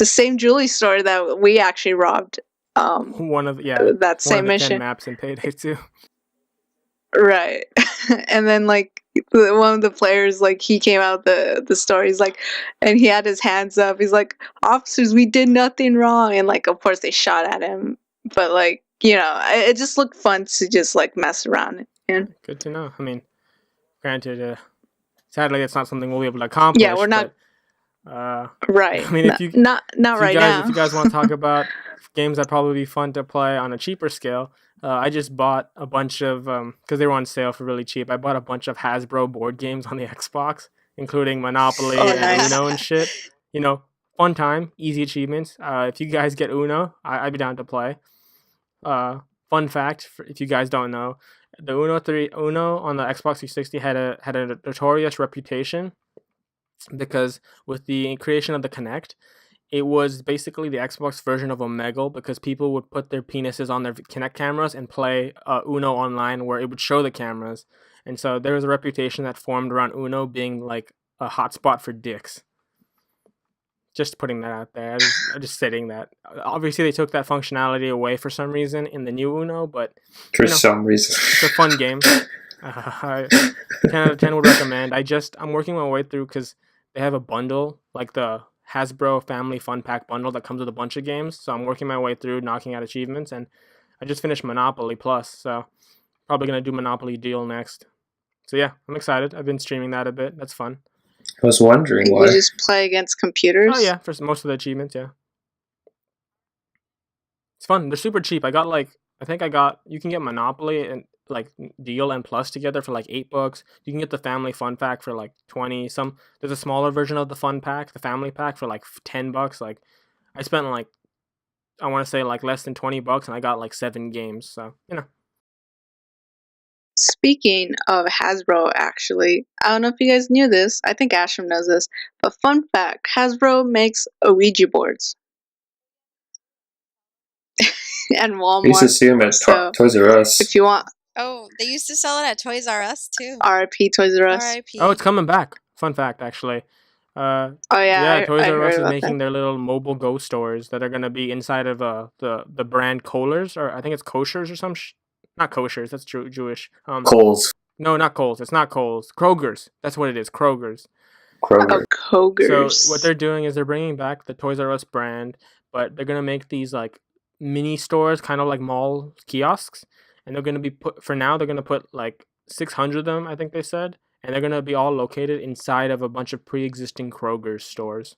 same jewelry store that we actually robbed. One of that same one of the mission 10 maps in Payday 2. Right. And then one of the players, he came out the store, he's and he had his hands up, he's officers, we did nothing wrong, and of course they shot at him, but it just looked fun to just like mess around in. Good to know. I mean, granted, sadly, it's not something we'll be able to accomplish. Yeah, we're not right. I mean, not right if now. you guys want to talk about games that probably be fun to play on a cheaper scale, I just bought a bunch of because they were on sale for really cheap. I bought a bunch of Hasbro board games on the Xbox, including Monopoly Oh, and nice. Uno and shit. Fun time, easy achievements. If you guys get Uno, I'd be down to play. Fun fact, if you guys don't know, the Uno on the Xbox 360 had a notorious reputation because with the creation of the Kinect, it was basically the Xbox version of Omegle because people would put their penises on their Kinect cameras and play Uno online where it would show the cameras. And so there was a reputation that formed around Uno being like a hotspot for dicks. Just putting that out there. I'm just stating that. Obviously, they took that functionality away for some reason in the new Uno, but For some reason. it's a fun game. 10 out of 10 would recommend. I'm working my way through because they have a bundle, like the Hasbro Family Fun Pack bundle that comes with a bunch of games. So I'm working my way through, knocking out achievements, and I just finished Monopoly Plus, so probably gonna do Monopoly Deal next. So yeah, I'm excited. I've been streaming that a bit. That's fun. I was wondering You why. just play against computers? Oh yeah, for most of the achievements, yeah. It's fun. They're super cheap. You can get Monopoly and like Deal and Plus together for like $8. You can get the Family Fun Pack for like 20. There's a smaller version of the Fun Pack, the Family Pack for like $10. Like I spent like I want to say like less than $20 and I got like 7 games. So, Speaking of Hasbro, actually, I don't know if you guys knew this. I think Ashram knows this. But fun fact, Hasbro makes Ouija boards. And Walmart. We used to see them at Toys R Us. If you want. Oh, they used to sell it at Toys R Us too. R.I.P. Toys R Us. R.I.P. Oh, it's coming back. Fun fact, actually. Oh yeah, Toys R Us is about making that. their little mobile ghost stores that are gonna be inside of the brand Kohlers, or I think it's Koshers or some not Koshers. That's Jewish. Kohl's. No, not Kohl's. It's not Kohl's. Kroger's. That's what it is. Kroger's. Kroger. Oh, Kroger's. So what they're doing is they're bringing back the Toys R Us brand, but they're gonna make these like mini stores, kind of like mall kiosks, and they're gonna be they're gonna put like 600 of them, I think they said, and they're gonna be all located inside of a bunch of pre-existing Kroger's stores.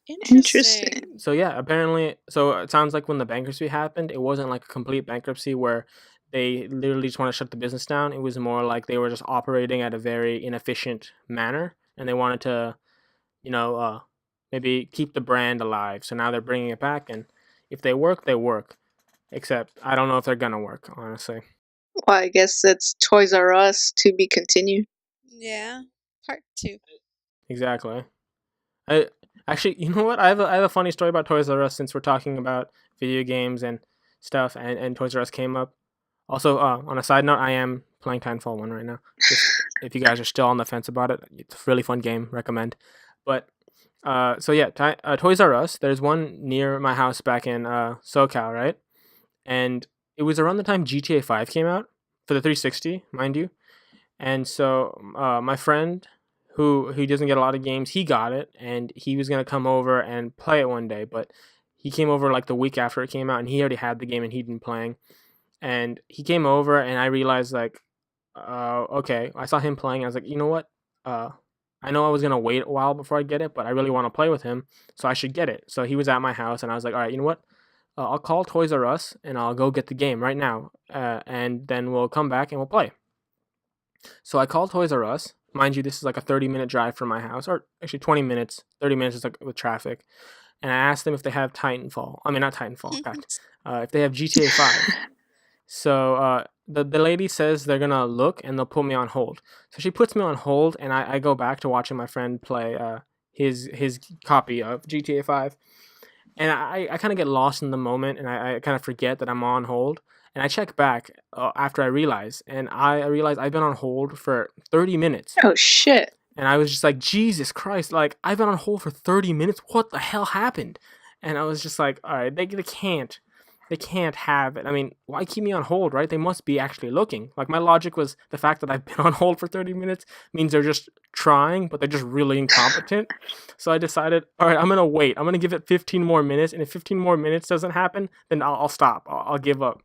Interesting. So yeah, apparently, so it sounds like when the bankruptcy happened, it wasn't like a complete bankruptcy where they literally just want to shut the business down. It was more like they were just operating at a very inefficient manner, and they wanted to, maybe keep the brand alive. So now they're bringing it back, and if they work, they work. Except I don't know if they're gonna work, honestly. Well, I guess it's Toys R Us to be continued. Yeah, part 2. Exactly. Actually, you know what? I have a funny story about Toys R Us since we're talking about video games and stuff, and Toys R Us came up. Also, on a side note, I am playing Titanfall 1 right now. Just, if you guys are still on the fence about it, it's a really fun game. Recommend. But, so yeah, Toys R Us, there's one near my house back in SoCal, right? And it was around the time GTA 5 came out for the 360, mind you. And so my friend, who doesn't get a lot of games, he got it, and he was going to come over and play it one day. But he came over like the week after it came out, and he already had the game, and he'd been playing. And he came over, and I realized, like, okay, I saw him playing. I was like, you know what? I know I was going to wait a while before I get it, but I really want to play with him, so I should get it. So he was at my house, and I was like, all right, you know what? I'll call Toys R Us, and I'll go get the game right now, and then we'll come back, and we'll play. So I called Toys R Us. Mind you, this is like a 30-minute drive from my house, or actually 20 minutes. 30 minutes is like with traffic. And I asked them if they have Titanfall. I mean, not Titanfall, God. If they have GTA 5. So the lady says they're going to look and they'll put me on hold. So she puts me on hold, and I go back to watching my friend play his copy of GTA 5. And I kind of get lost in the moment, and I kind of forget that I'm on hold. And I check back after I realize, and I realize I've been on hold for 30 minutes. Oh, shit. And I was just like, Jesus Christ, like, I've been on hold for 30 minutes? What the hell happened? And I was just like, all right, they can't. they can't have it. I mean, why keep me on hold, right? They must be actually looking. Like, my logic was the fact that I've been on hold for 30 minutes means they're just trying, but they're just really incompetent. So I decided, all right, I'm going to wait. I'm going to give it 15 more minutes. And if 15 more minutes doesn't happen, then I'll stop. I'll give up.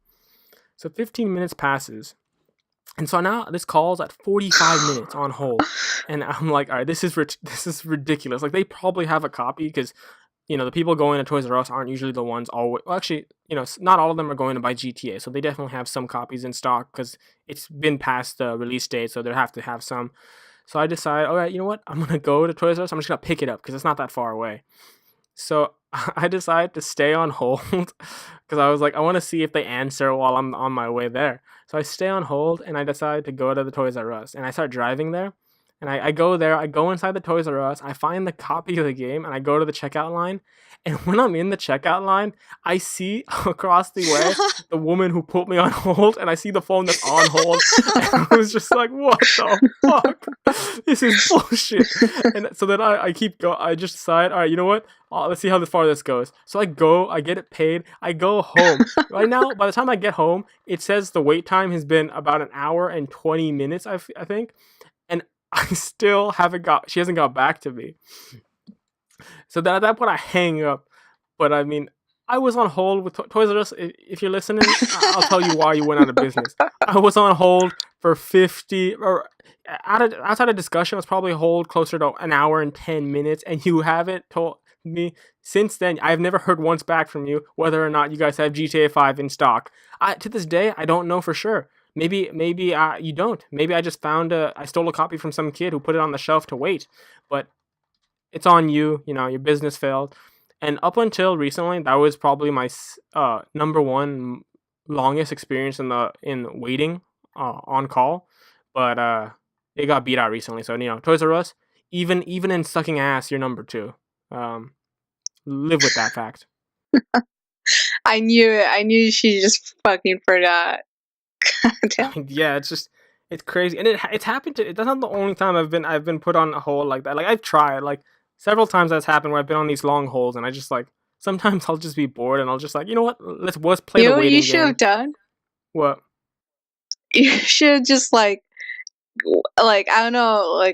So 15 minutes passes. And so now this call's at 45 minutes on hold. And I'm like, all right, this is ridiculous. Like, they probably have a copy because, the people going to Toys R Us aren't usually the ones always. Well, actually, not all of them are going to buy GTA, so they definitely have some copies in stock because it's been past the release date, so they have to have some. So I decide, all right, you know what? I'm gonna go to Toys R Us. I'm just gonna pick it up because it's not that far away. So I decide to stay on hold because I was like, I want to see if they answer while I'm on my way there. So I stay on hold and I decide to go to the Toys R Us and I start driving there. And I go there, I go inside the Toys R Us, I find the copy of the game, and I go to the checkout line. And when I'm in the checkout line, I see across the way the woman who put me on hold, and I see the phone that's on hold. And I was just like, what the fuck? This is bullshit. And so then I keep going. I just decide, all right, you know what? Let's see how far this goes. So I go, I get it paid, I go home. Right now, by the time I get home, it says the wait time has been about an hour and 20 minutes, I think. And I still she hasn't got back to me. So at that point, I hang up. But I mean, I was on hold with Toys R Us. If you're listening, I'll tell you why you went out of business. I was on hold for 50, or outside of discussion, I was probably hold closer to an hour and 10 minutes. And you haven't told me since then. I've never heard once back from you whether or not you guys have GTA 5 in stock. To this day, I don't know for sure. Maybe you don't. Maybe I just I stole a copy from some kid who put it on the shelf to wait. But it's on you. Your business failed. And up until recently, that was probably my number one longest experience in waiting on call. But it got beat out recently. So Toys R Us, even in sucking ass, you're number two. Live with that fact. I knew it. I knew she just fucking forgot. Yeah, it's crazy, and it's happened to. That's not the only time I've been put on a hold like that. Like, I've tried like several times that's happened where I've been on these long holds, and I just like sometimes I'll just be bored and I'll just like, you know what, let's play the waiting game. You should have done. What? You should just like I don't know,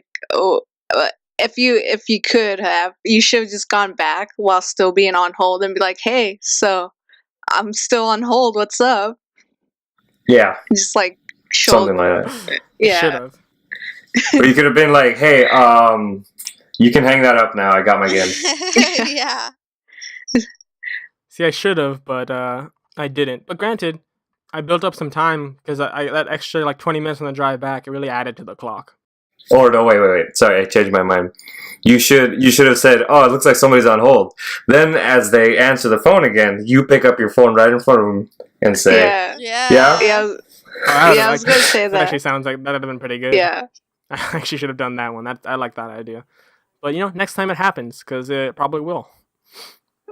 if you could have, you should have just gone back while still being on hold and be like, hey, so I'm still on hold. What's up? Yeah. Just like something like that. Yeah. Should have. Or you could have been like, hey, you can hang that up now. I got my game. Yeah. See, I should have, but I didn't. But granted, I built up some time because I that extra like 20 minutes on the drive back, it really added to the clock. Or no, wait. Sorry, I changed my mind. You should have said, "Oh, it looks like somebody's on hold." Then, as they answer the phone again, you pick up your phone right in front of them and say, "Yeah." I was gonna say that. That actually sounds like that'd have been pretty good. Yeah, I actually should have done that one. I like that idea. But next time it happens, because it probably will.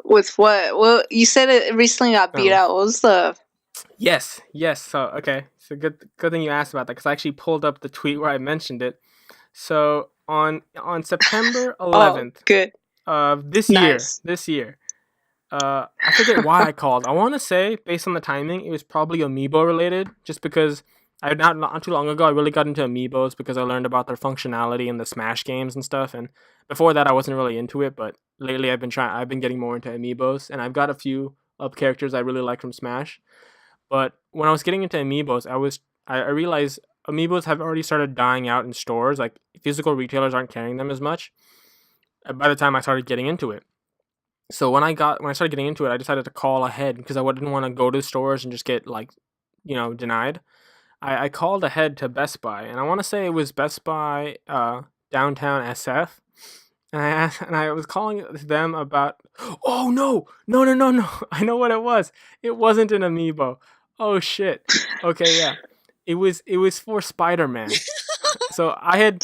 With what? Well, you said it recently got beat out. What was the? Yes. So okay, so good thing you asked about that because I actually pulled up the tweet where I mentioned it. So on September 11th, good. This year, I forget why I called. I want to say based on the timing, it was probably Amiibo related, just because not too long ago I really got into Amiibos because I learned about their functionality in the Smash games and stuff. And before that, I wasn't really into it, but lately I've been getting more into Amiibos, and I've got a few of characters I really like from Smash. But when I was getting into Amiibos, I realized Amiibos have already started dying out in stores. Like, physical retailers aren't carrying them as much. By the time I started getting into it, so when I started getting into it, I decided to call ahead because I didn't want to go to stores and just get denied. I called ahead to Best Buy, and I want to say it was Best Buy downtown SF. And I was calling them about. Oh no! I know what it was. It wasn't an Amiibo. Oh shit. Okay, yeah. It was for Spider-Man. So I had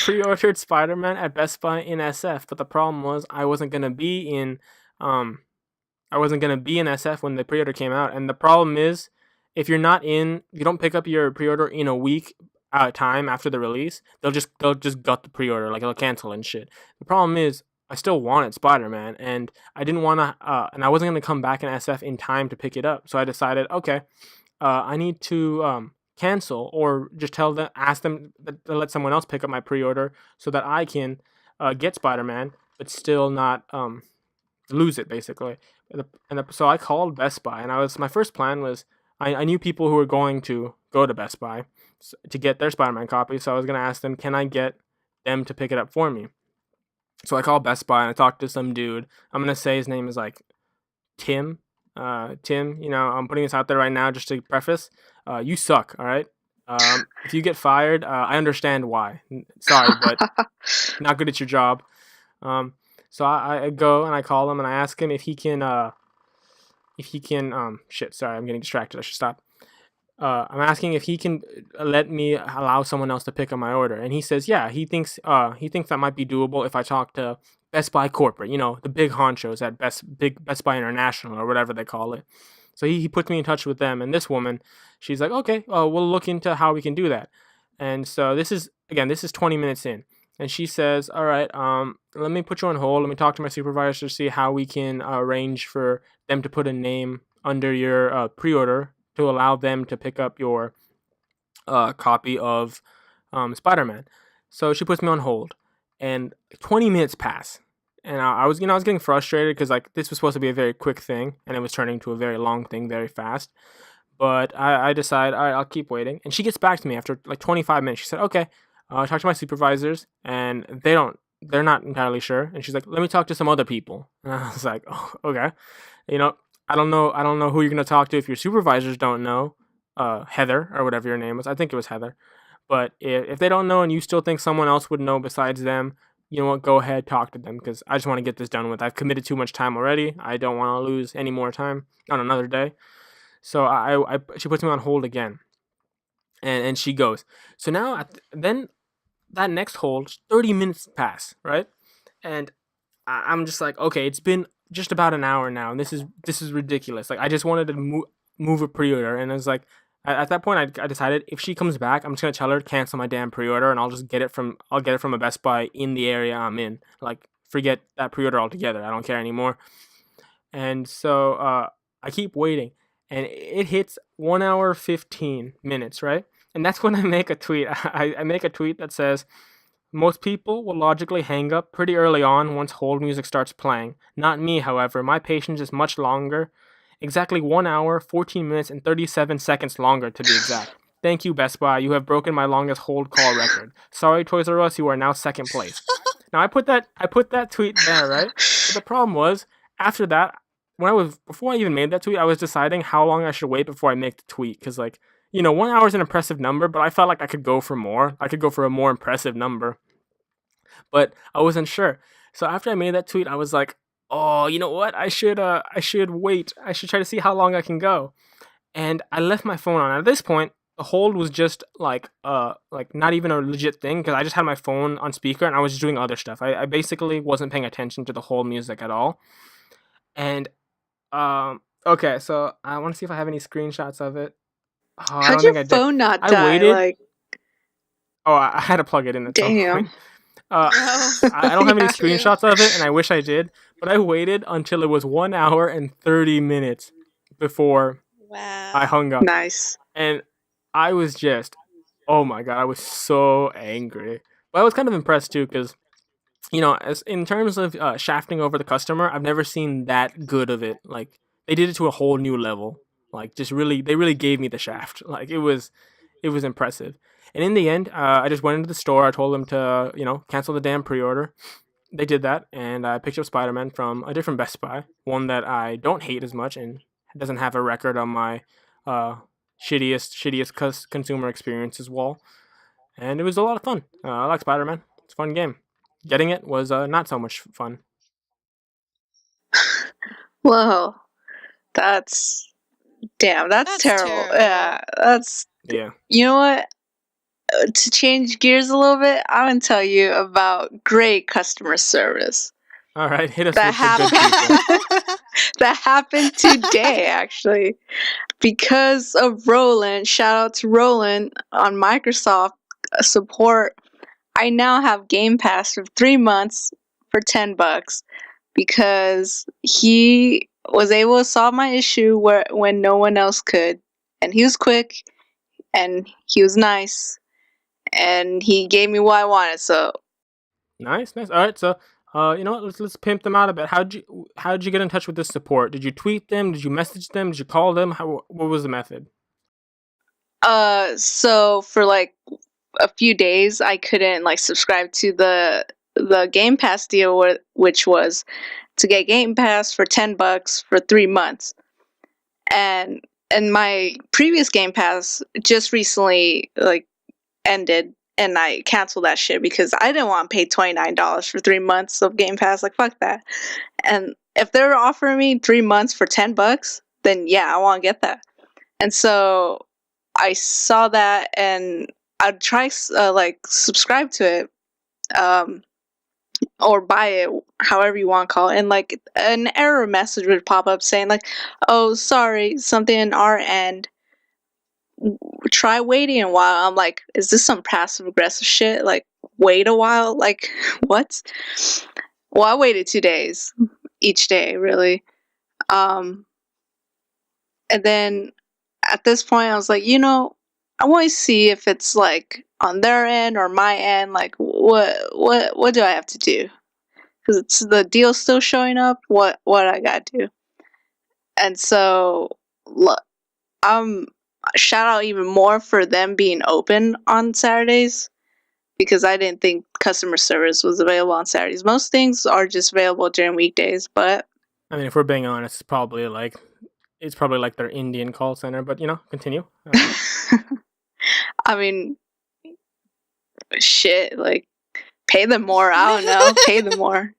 pre-ordered Spider-Man at Best Buy in SF, but the problem was I wasn't gonna be in SF when the pre-order came out. And the problem is, if you don't pick up your pre-order in a week time after the release, they'll just gut the pre-order, like they'll cancel and shit. The problem is I still wanted Spider-Man, and I didn't want to, and I wasn't going to come back in SF in time to pick it up. So I decided, okay, I need to cancel or just ask them to let someone else pick up my pre-order so that I can get Spider-Man, but still not lose it basically. So I called Best Buy, and my first plan was I knew people who were going to go to Best Buy to get their Spider-Man copy, so I was gonna ask them, can I get them to pick it up for me? So I called Best Buy and I talked to some dude. I'm gonna say his name is like Tim. Tim, I'm putting this out there right now just to preface. You suck, all right? If you get fired, I understand why. Sorry, but not good at your job. So I go and I call him and I ask him if he can shit, sorry, I'm getting distracted. I should stop. I'm asking if he can let me allow someone else to pick up my order, and he says, yeah, he thinks that might be doable if I talk to Best Buy corporate, the big honchos at Best Buy International or whatever they call it. So he puts me in touch with them, and this woman, she's like, okay, we'll look into how we can do that. And so this is 20 minutes in, and she says, all right, let me put you on hold. Let me talk to my supervisor to see how we can arrange for them to put a name under your pre-order to allow them to pick up your copy of Spider-Man. So she puts me on hold, and 20 minutes pass, and I was getting frustrated because like this was supposed to be a very quick thing, and it was turning into a very long thing very fast. But I decide, all right, I'll keep waiting, and she gets back to me after like 25 minutes. She said, okay, I'll talk to my supervisors, and they're not entirely sure, and she's like, let me talk to some other people, and I was like, oh, okay, I don't know who you're gonna talk to if your supervisors don't know. Heather or whatever your name was. I think it was Heather. But if they don't know and you still think someone else would know besides them, you know what? Go ahead, talk to them because I just want to get this done with. I've committed too much time already. I don't want to lose any more time on another day. So she puts me on hold again, and she goes. So now then that next hold, 30 minutes pass, right? And I'm just like, okay, it's been just about an hour now, and this is ridiculous. Like I just wanted to move a pre-order, and it was like at that point I decided if she comes back, I'm just gonna tell her to cancel my damn pre-order, and I'll get it from a Best Buy in the area I'm in. Like forget that pre-order altogether. I don't care anymore. And so I keep waiting, and it hits 1 hour 15 minutes, right? And that's when I make a tweet. I make a tweet that says, most people will logically hang up pretty early on once hold music starts playing. Not me, however. My patience is much longer. Exactly 1 hour, 14 minutes, and 37 seconds longer to be exact. Thank you, Best Buy. You have broken my longest hold call record. Sorry, Toys R Us, you are now second place. Now I put that tweet there, right? But the problem was, after that, before I even made that tweet, I was deciding how long I should wait before I make the tweet. Because 1 hour is an impressive number, but I felt like I could go for more. I could go for a more impressive number. But I wasn't sure. So after I made that tweet, I was like, oh, you know what? I should wait. I should try to see how long I can go. And I left my phone on. At this point, the hold was just like not even a legit thing because I just had my phone on speaker and I was just doing other stuff. I basically wasn't paying attention to the hold music at all. And okay, so I want to see if I have any screenshots of it. Oh, I don't think I did. How'd your phone not die? I waited. I had to plug it in at some point. I don't have any screenshots of it, and I wish I did. But I waited until it was 1 hour and 30 minutes before I hung up. Nice. And I was just, oh my god, I was so angry. But I was kind of impressed too, because as in terms of shafting over the customer, I've never seen that good of it. Like they did it to a whole new level. Like they really gave me the shaft. Like it was impressive. And in the end, I just went into the store. I told them to cancel the damn pre-order. They did that, and I picked up Spider-Man from a different Best Buy, one that I don't hate as much and doesn't have a record on my shittiest consumer experiences wall. And it was a lot of fun. I like Spider-Man. It's a fun game. Getting it was not so much fun. Whoa, that's terrible. Yeah, yeah. You know what? To change gears a little bit, I'm gonna tell you about great customer service. All right, hit us with the good people. That happened today, actually, because of Roland. Shout out to Roland on Microsoft support. I now have Game Pass for 3 months for $10 because he was able to solve my issue when no one else could. And he was quick and he was nice and he gave me what I wanted. So Nice. All right, so you know what? Let's pimp them out a bit. How'd you get in touch with this support? Did you tweet them? Did you message them? Did you call them? What was the method? so for like a few days I couldn't like subscribe to the Game Pass deal, which was to get Game Pass for $10 for 3 months. And my previous Game Pass just recently like ended, and I canceled that shit because I didn't want to pay $29 for 3 months of Game Pass. Like fuck that. And if they were offering me 3 months for $10, then yeah, I want to get that. And so I saw that, and I'd try like subscribe to it, or buy it, however you want to call it, and like an error message would pop up saying like, "Oh, sorry, something in our end. Try waiting a while." I'm like, "Is this some passive aggressive shit? Like, wait a while? Like, what?" Well, I waited 2 days each day, really. And then at this point, I was like, I want to see if it's like on their end or my end. Like, what do I have to do? Because it's the deal still showing up. What I gotta do? And so, shout out even more for them being open on Saturdays, because I didn't think customer service was available on Saturdays. Most things are just available during weekdays, but I mean, if we're being honest, it's probably like their Indian call center. But continue. I mean, shit, like pay them more. I don't know, pay them more.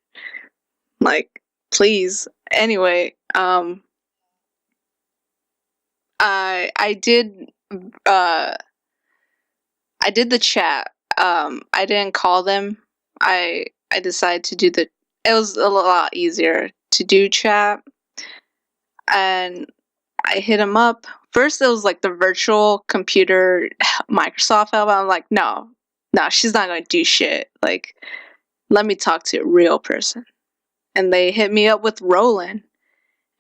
Like, please. Anyway, I did the chat. I didn't call them. I decided to do it was a lot easier to do chat, and I hit him up. First it was like the virtual computer Microsoft help. I'm like, no, she's not gonna do shit. Like, let me talk to a real person. And they hit me up with Roland.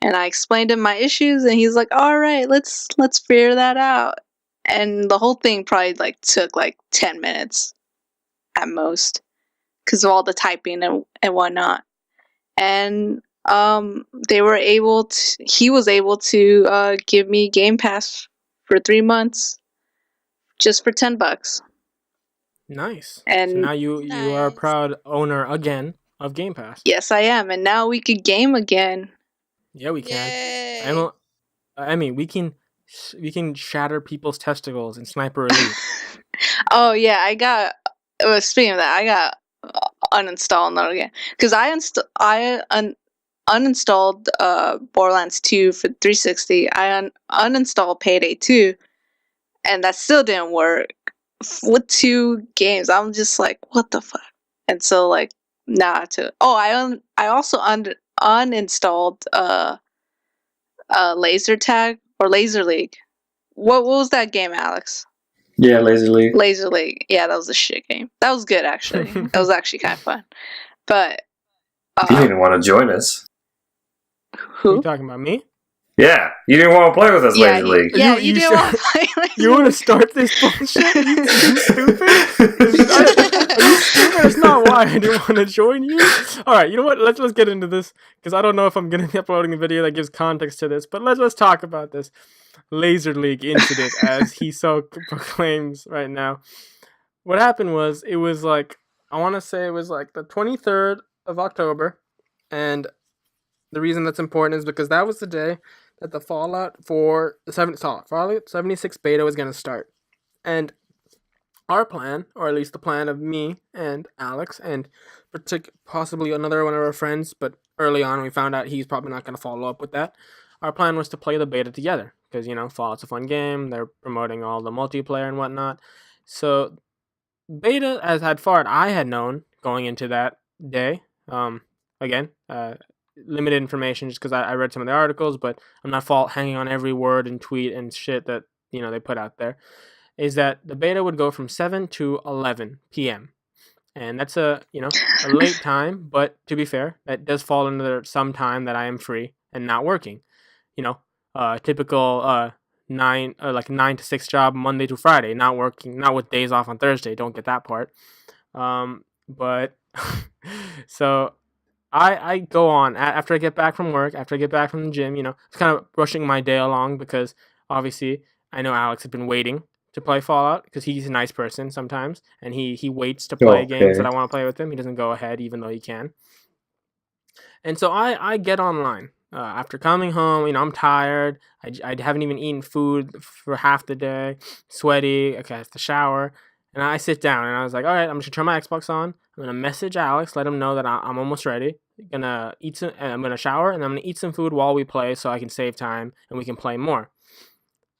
And I explained him my issues, and he's like, all right, let's figure that out. And the whole thing probably like took like 10 minutes at most, because of all the typing and whatnot. And he was able to give me Game Pass for 3 months just for $10. Nice. And so now you are a Nice. proud owner again of Game Pass. yes, I am. And now we could game again. Yeah, we can. Yay. I mean, we can shatter people's testicles in Sniper Elite. Oh yeah, I got. Speaking of that, I got uninstalled Note again, because I uninstalled Borderlands 2 for 360. I uninstalled Payday 2, and that still didn't work with 2 games. I'm just like, what the fuck? And so like, nah. I also uninstalled Laser Tag or Laser League. What was that game, Alex? Yeah, Laser League. Laser League. Yeah, that was a shit game. That was good, actually. That was actually kind of fun. But You didn't want to join us. Who are you who? talking about, me? Yeah, you didn't want to play with us, Yeah, Laser League. Yeah, You- you you didn't want to play Laser You want to League. start this bullshit? You stupid? Are you stupid? It's not why I didn't want to join you. All right, you know what? Let's get into this, because I don't know if I'm gonna be uploading a video that gives context to this. But let's talk about this Laser League incident, as he so proclaims right now. What happened was, it was like, I want to say it was like the 23rd of October, and the reason that's important is because that was the day that the Fallout 76 beta was going to start. And our plan, or at least the plan of me and Alex, and possibly another one of our friends, but early on we found out he's probably not going to follow up with that. Our plan was to play the beta together, because, Fallout's a fun game, they're promoting all the multiplayer and whatnot. So, beta, as far as I had known going into that day, again, limited information just because I read some of the articles, but I'm not hanging on every word and tweet and shit that they put out there, is that the beta would go from 7 to 11 p.m. and that's a late time. But to be fair, that does fall into some time that I am free and not working. Typical 9 to 6 job Monday to Friday, not working, not with days off on Thursday. Don't get that part. But so I go on after I get back from work, after I get back from the gym. It's kind of rushing my day along because obviously I know Alex had been waiting to play Fallout because he's a nice person sometimes, and he waits to play games that I want to play with him. He doesn't go ahead even though he can. And so I get online. After coming home, I'm tired. I haven't even eaten food for half the day, sweaty. Okay, I have to shower. And I sit down and I was like, all right, I'm just gonna turn my Xbox on. I'm gonna message Alex, let him know that I'm almost ready. I'm gonna shower and I'm gonna eat some food while we play so I can save time and we can play more.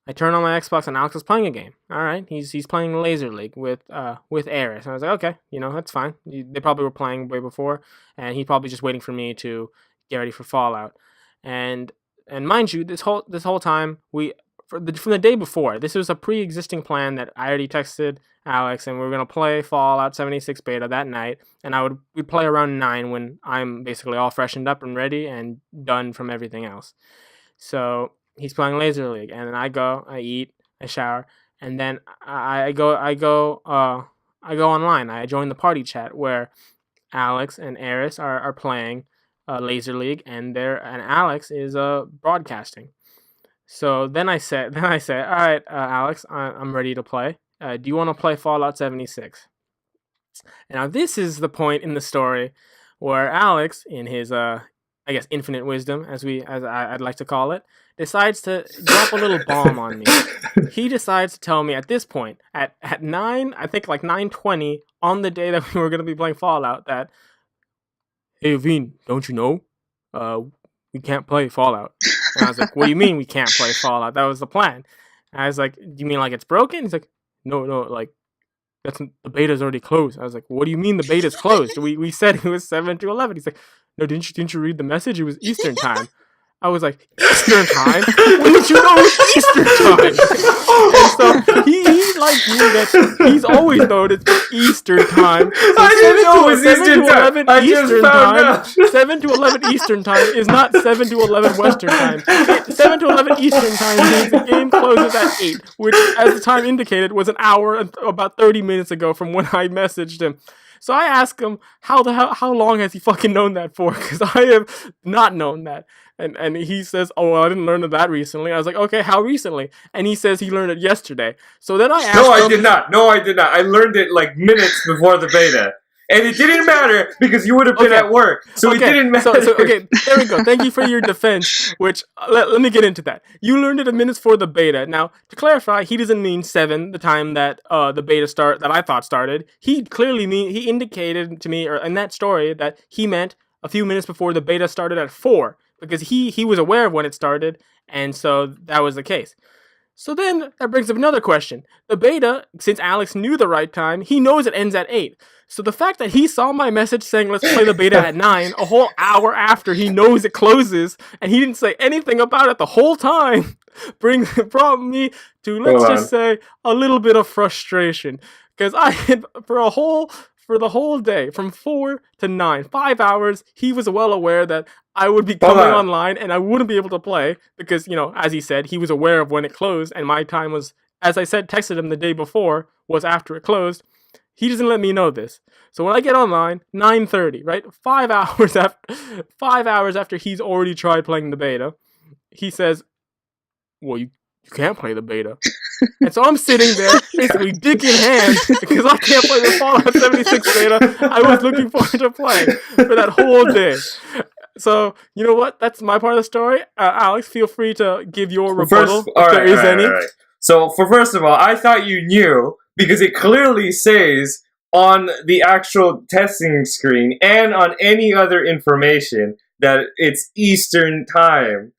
I turn on my Xbox and Alex is playing a game. All right, he's playing Laser League with Eris, and I was like, okay, that's fine. They probably were playing way before, and he's probably just waiting for me to get ready for Fallout. And mind you, this whole time from the day before, this was a pre-existing plan that I already texted Alex, and we were gonna play Fallout 76 beta that night, and we'd play around 9 when I'm basically all freshened up and ready and done from everything else. So he's playing Laser League, and then I go, I eat, I shower, and then I go online. I join the party chat where Alex and Eris are playing Laser League, and Alex is broadcasting. So then I say, all right, Alex, I'm ready to play. Do you want to play Fallout 76? Now this is the point in the story where Alex, in his I guess infinite wisdom, I'd like to call it, decides to drop a little bomb on me. He decides to tell me at this point, at 9, I think like 9:20 on the day that we were going to be playing Fallout, that, hey Vin, don't you know? We can't play Fallout. And I was like, what do you mean we can't play Fallout? That was the plan. And I was like, do you mean like it's broken? He's like, no, like the beta's already closed. I was like, what do you mean the beta's closed? We said it was 7 to 11. He's like, no, didn't you read the message? It was Eastern time. I was like, Eastern time? When did you know it was Eastern time? And so he like knew that he's always known it's Eastern time. So I didn't know it was Eastern time. I just found out. 7 to 11 Eastern time is not 7 to 11 Western time. 7 to 11 Eastern time means the game closes at 8, which, as the time indicated, was an hour and about 30 minutes ago from when I messaged him. So I asked him, how long has he fucking known that for? Because I have not known that. And he says, oh, well, I didn't learn of that recently. I was like, okay, how recently? And he says he learned it yesterday. So then I asked him... No, I did not. I learned it like minutes before the beta. And it didn't matter because you would have been at work. So it didn't matter. Okay, there we go. Thank you for your defense, which, let me get into that. You learned it a minute for the beta. Now, to clarify, he doesn't mean 7, the time that the beta that I thought started. He indicated to me in that story that he meant a few minutes before the beta started at 4, because he was aware of when it started, and so that was the case. So then that brings up another question. The beta, since Alex knew the right time, he knows it ends at 8. So the fact that he saw my message saying let's play the beta at 9, a whole hour after he knows it closes, and he didn't say anything about it the whole time, brought me to, let's just say, a little bit of frustration. Because I had, for the whole day, from 4 to 9, 5 hours, he was well aware that I would be coming online and I wouldn't be able to play because, as he said, he was aware of when it closed, and my time was, as I said, texted him the day before, was after it closed. He doesn't let me know this. So when I get online, 9:30, right? 5 hours after he's already tried playing the beta, he says, well, you can't play the beta. And so I'm sitting there, basically dick in hand, because I can't play the Fallout 76 beta I was looking forward to playing for that whole day. So, you know what? That's my part of the story. Alex, feel free to give your rebuttal if there is any. Right. So, first of all, I thought you knew, because it clearly says on the actual testing screen and on any other information that it's Eastern time.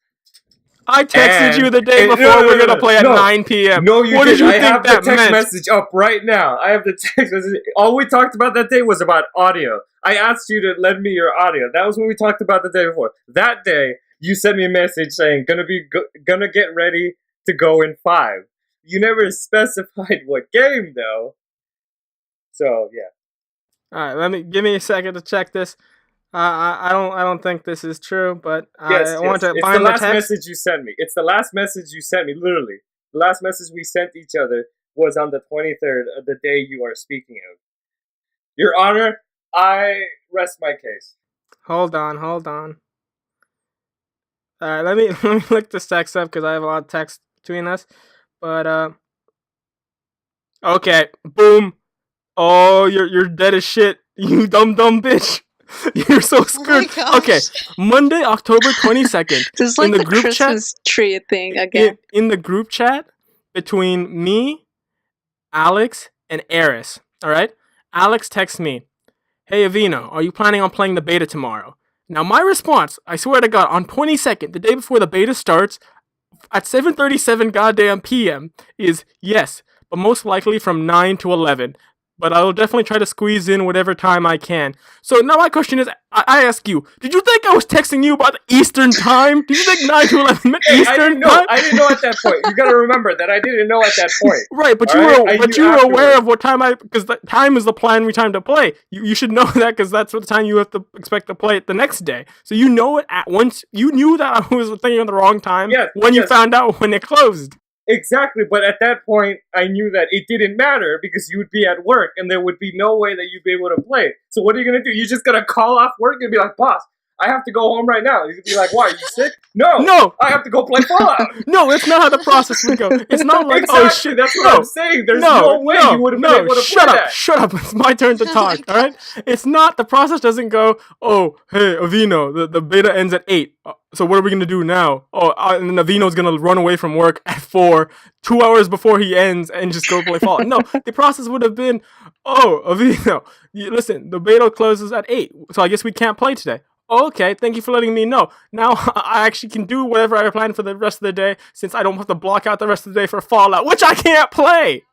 I texted you the day before we're going to play at 9 p.m. No, you didn't. I have the text message up right now. I have the text message. All we talked about that day was about audio. I asked you to lend me your audio. That was when we talked about the day before. That day, you sent me a message saying, gonna get ready to go in 5. You never specified what game, though. So, yeah. All right, give me a second to check this. I don't think this is true, but Yes, I want yes. to It's the find the last text. message you sent me. It's the last message you sent me, literally. The last message we sent each other was on the 23rd of the day you are speaking of. Your Honor, I rest my case. Hold on. All right, let me let me look this text up because I have a lot of text between us. But okay, boom. Oh, you're dead as shit. You dumb bitch. You're so Oh my screwed. gosh. Okay, Monday, October 22nd. This is in like the the group chat, Christmas tree thing again. in the group chat between me, Alex, and Eris. All right. Alex texts me, "Hey Avino, are you planning on playing the beta tomorrow?" Now my response, I swear to God, on 22nd, the day before the beta starts, at 7:37 goddamn p.m. is yes, but most likely from 9 to 11. But I will definitely try to squeeze in whatever time I can. So now my question is, I ask you, did you think I was texting you about Eastern time? Did you think 9 to 11 meant Hey, Eastern time? I didn't know at that point. You gotta remember that I didn't know at that point. Right, but Alright? you were aware of what time because the time is the primary time to play. You should know that because that's what the time you have to expect to play it the next day. So you know it at once. You knew that I was thinking of the wrong time when you found out when it closed. Exactly, but at that point, I knew that it didn't matter because you would be at work and there would be no way that you'd be able to play. So what are you gonna do? You're just gonna call off work and be like, "Boss, I have to go home right now." He's gonna be like, "Why? Are you sick?" No, I have to go play Fallout. No, that's not how the process would go. It's not like, exactly, oh shit. That's what I'm saying. There's no way you would have been able to play that. Shut up. It's my turn to Oh talk. my All right. It's not. The process doesn't go. Oh, hey, Avino, the beta ends at 8. So what are we gonna do now? Oh, and then Avino's gonna run away from work at 4, 2 hours before he ends, and just go play Fallout. No, the process would have been, oh, Avino, listen, the beta closes at 8, so I guess we can't play today. Okay, thank you for letting me know. Now I actually can do whatever I planned for the rest of the day, since I don't have to block out the rest of the day for Fallout, which I can't play.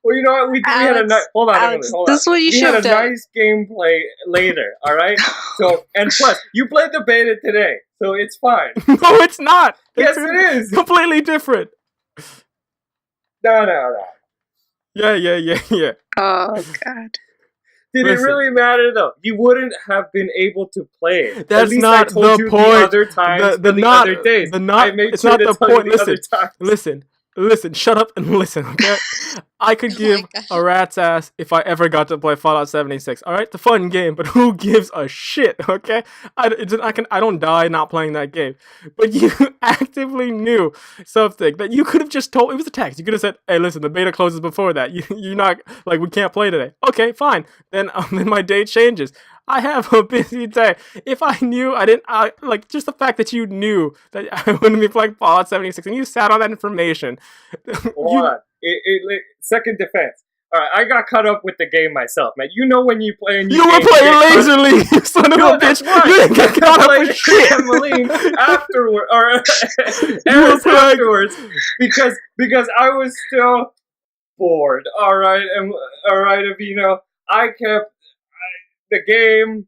Well, you know what? We had a nice. Hold on, Alex, Emily. Hold this is on. what you We should had have a done. nice gameplay later. All right. So and plus, you played the beta today, so it's fine. No, it's not. Yes, it is. Completely different. No. Yeah. Oh God. Did it really matter though? You wouldn't have been able to play it. That's At least not I told the you point. the other times, the other days. I made It's sure not to the tell point. you the other times. Listen, shut up and listen, okay? I could give a rat's ass if I ever got to play Fallout 76. All right, it's a fun game, but who gives a shit, okay? I don't die not playing that game. But you actively knew something that you could have just told. It was a text. You could have said, "Hey, listen, the beta closes before that. You're not like we can't play today." Okay, fine. Then my day changes. I have a busy day. If I knew, like just the fact that you knew that I wouldn't be playing Fallout 76 and you sat on that information. Hold on. Second defense. All right, I got caught up with the game myself, man. You know when you play a new You were game, playing Laser League, you son of a bitch. Why. You didn't get caught up with shit. Afterward, or Eris afterwards, because I was still bored. All right, Avino. I kept the game.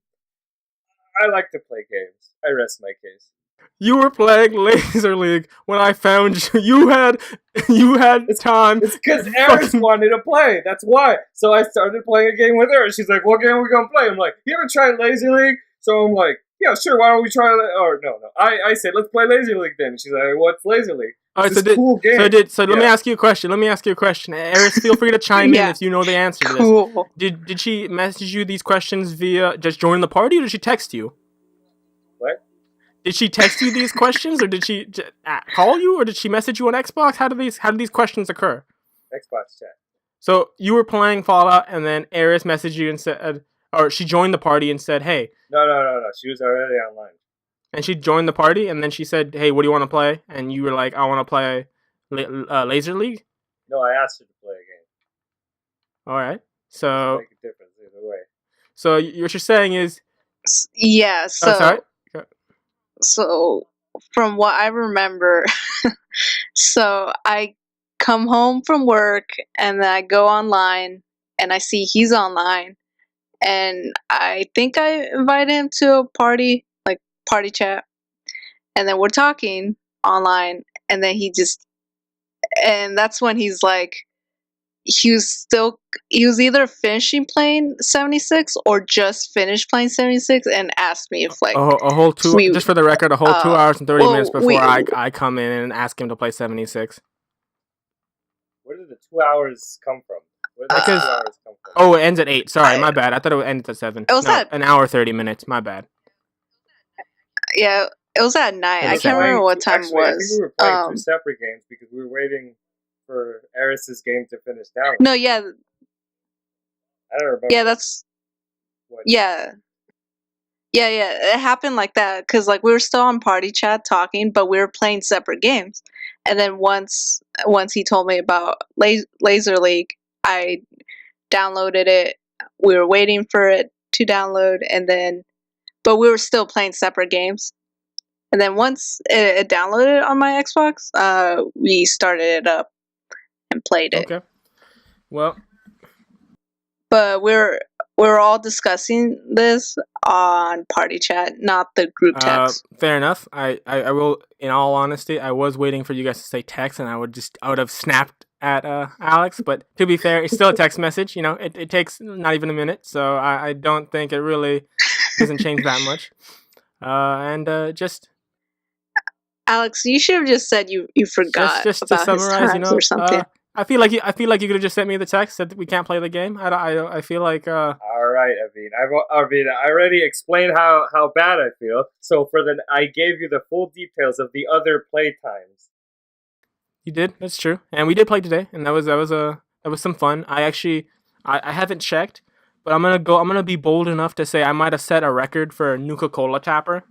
I like to play games. I rest my case. You were playing Laser League when I found you. You had time. It's because Eris wanted to play. That's why. So I started playing a game with her. She's like, "What game are we gonna play?" I'm like, "You ever tried Laser League?" So I'm like, "Yeah, sure. Why don't we try?" Or no. I said, "Let's play Laser League then." She's like, "What's Laser League?" All right, it's a cool game. Let me ask you a question. Eris, feel free to chime in if you know the answer to this. Did she message you these questions via just join the party, or did she text you? What? Did she text you these questions, or did she call you, or did she message you on Xbox? How did these questions occur? Xbox chat. So you were playing Fallout, and then Eris messaged you and said, or she joined the party and said, "Hey." No. She was already online. And she joined the party, and then she said, "Hey, what do you want to play?" And you were like, "I want to play Laser League." No, I asked her to play a game. All right. So make a difference either way. So what you're saying is, yeah. So sorry. So from what I remember, so I come home from work and then I go online and I see he's online, and I think I invited him to a party, like party chat, and then we're talking online, and then and that's when he's like, he was either finishing playing 76 or just finished playing 76 and asked me if like a whole two. we Just for the record, a whole 2 hours and 30 minutes before we I come in and ask him to play 76. Where did the 2 hours come from? Where did the Because 2 hours come from? oh, it ends at 8. Sorry, I- my bad. I thought it would end at 7. It was No, at- an hour 30 minutes. My bad. yeah, it was at night. It I was can't remember what time Actually, it I think was. we were playing two separate games because we were waiting for Eris's game to finish down. No, yeah, I don't remember. yeah, that's what. yeah. Yeah, it happened like that because like we were still on party chat talking, but we were playing separate games. And then once he told me about Laser League, I downloaded it. We were waiting for it to download, but we were still playing separate games. And then once it downloaded on my Xbox, we started it up and played it. Okay. Well, but we're all discussing this on party chat, not the group text. Fair enough. I will, in all honesty, I was waiting for you guys to say text, and I would have snapped at Alex. But to be fair, it's still a text message. It takes not even a minute, so I don't think it really doesn't change that much. Just Alex, you should have just said you forgot just about to summarize, his times or something. I feel like you could have just sent me the text that we can't play the game. I feel like All right, Aveen. I already explained how bad I feel. So I gave you the full details of the other play times. You did. That's true. And we did play today, and that was some fun. I haven't checked, but I'm gonna be bold enough to say I might have set a record for Nuka-Cola Tapper.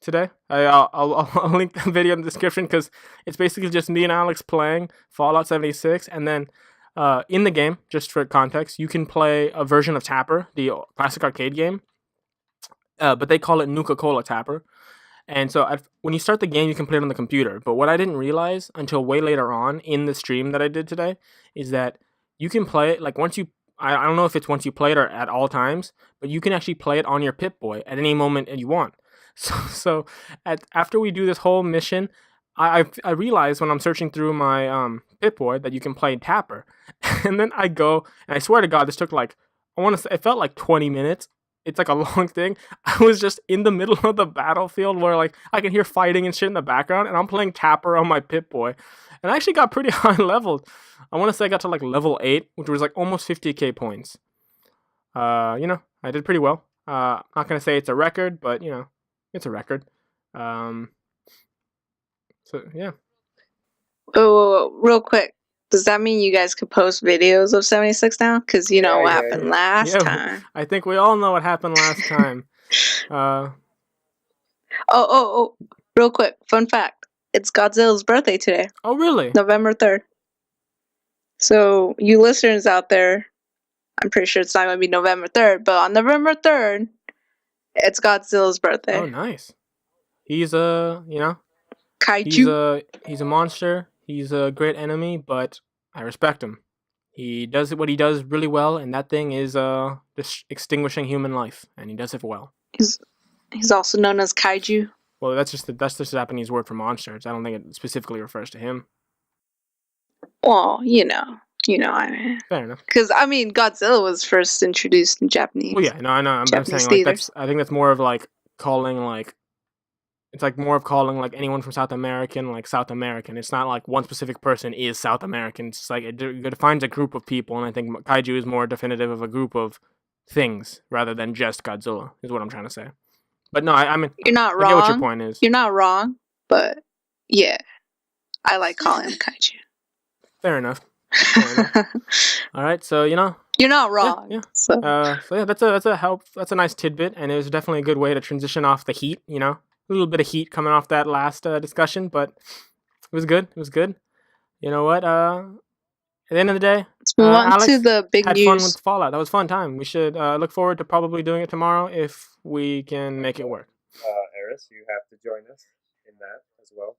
Today. I'll link the video in the description because it's basically just me and Alex playing Fallout 76, and then in the game, just for context, you can play a version of Tapper, the classic arcade game, but they call it Nuka-Cola Tapper. And so when you start the game, you can play it on the computer. But what I didn't realize until way later on in the stream that I did today is that you can play it like once you. I don't know if it's once you play it or at all times, but you can actually play it on your Pip-Boy at any moment you want. So after we do this whole mission, I realize when I'm searching through my Pip-Boy that you can play Tapper, and then I go and I swear to God, this took like it felt like 20 minutes. It's like a long thing. I was just in the middle of the battlefield where like I can hear fighting and shit in the background, and I'm playing Tapper on my Pip-Boy, and I actually got pretty high leveled. I want to say I got to like level 8, which was like almost 50k points. I did pretty well. Not gonna say it's a record, but it's a record. So yeah. Oh, real quick. Does that mean you guys could post videos of 76 now? Because you know what happened last time. I think we all know what happened last time. Oh, real quick. Fun fact. It's Godzilla's birthday today. Oh, really? November 3rd. So, you listeners out there, I'm pretty sure it's not going to be November 3rd, but on November 3rd, it's Godzilla's birthday. Oh, nice. He's kaiju. He's a monster. He's a great enemy, but I respect him. He does what he does really well, and that thing is just extinguishing human life, and he does it well. He's also known as kaiju. Well, that's just the Japanese word for monsters. I don't think it specifically refers to him. Well, I mean. Fair enough. Because Godzilla was first introduced in Japanese. Well, yeah, no, I know. I'm saying like I think that's more of like calling like. It's like more of calling like anyone from South American like South American. It's not like one specific person is South American. It's like it defines a group of people, and I think kaiju is more definitive of a group of things rather than just Godzilla. Is what I'm trying to say. But no, I mean you're not wrong. I get what your point is. You're not wrong, but yeah, I like calling him kaiju. Fair enough. All right, so you're not wrong. Yeah. So yeah, that's a nice tidbit, and it was definitely a good way to transition off the heat. A little bit of heat coming off that last discussion, but it was good. It was good. You know what? At the end of the day, let's move on Alex to the big had news. fun with Fallout. That was a fun time. We should look forward to probably doing it tomorrow if we can make it work. Eris, you have to join us in that as well.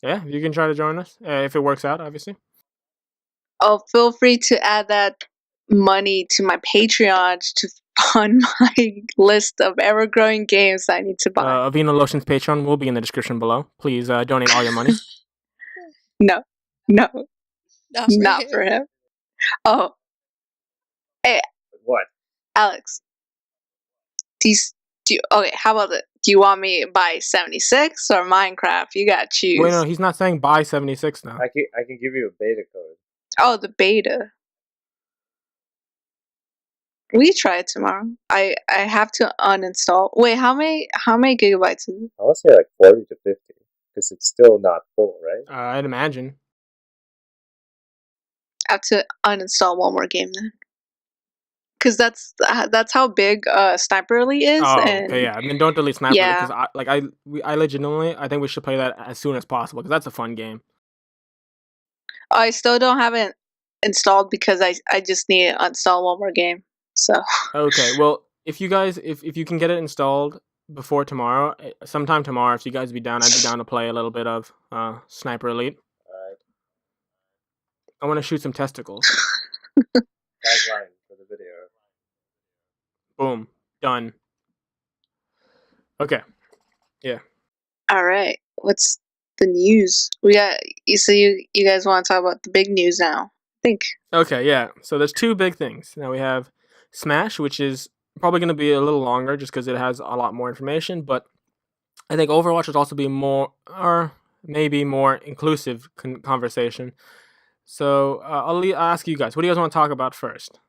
Yeah, you can try to join us if it works out, obviously. Oh, feel free to add that money to my Patreon to fund my list of ever-growing games I need to buy. Avena Lotion's Patreon will be in the description below. Please donate all your money. No. Not for Not him. for him. Oh, hey, What? Alex. Do you, okay, how about it? Do you want me to buy 76 or Minecraft? You gotta choose. Wait, no, he's not saying buy 76 now. I can give you a beta code. Oh, the beta. We try it tomorrow. I have to uninstall. Wait, how many gigabytes is it? I want to say like 40 to 50 because it's still not full, right? I'd imagine. I have to uninstall one more game then. Because that's how big Sniper Elite is. Oh, and okay, yeah. I mean, don't delete Sniper yeah. because I legitimately I think we should play that as soon as possible because that's a fun game. I still don't have it installed because I just need to uninstall one more game. So Okay, well, if you guys if you can get it installed before tomorrow, sometime tomorrow, if you guys be down, I'd be down to play a little bit of Sniper Elite. Alright. I want to shoot some testicles. Tagline for the video. Boom, done. Okay, yeah. all right, what's the news? We got you guys want to talk about the big news now? I think. Okay, yeah. So there's two big things. Now we have Smash, which is probably going to be a little longer just because it has a lot more information, but I think Overwatch would also be more, or maybe more inclusive conversation. So I'll ask you guys, what do you guys want to talk about first?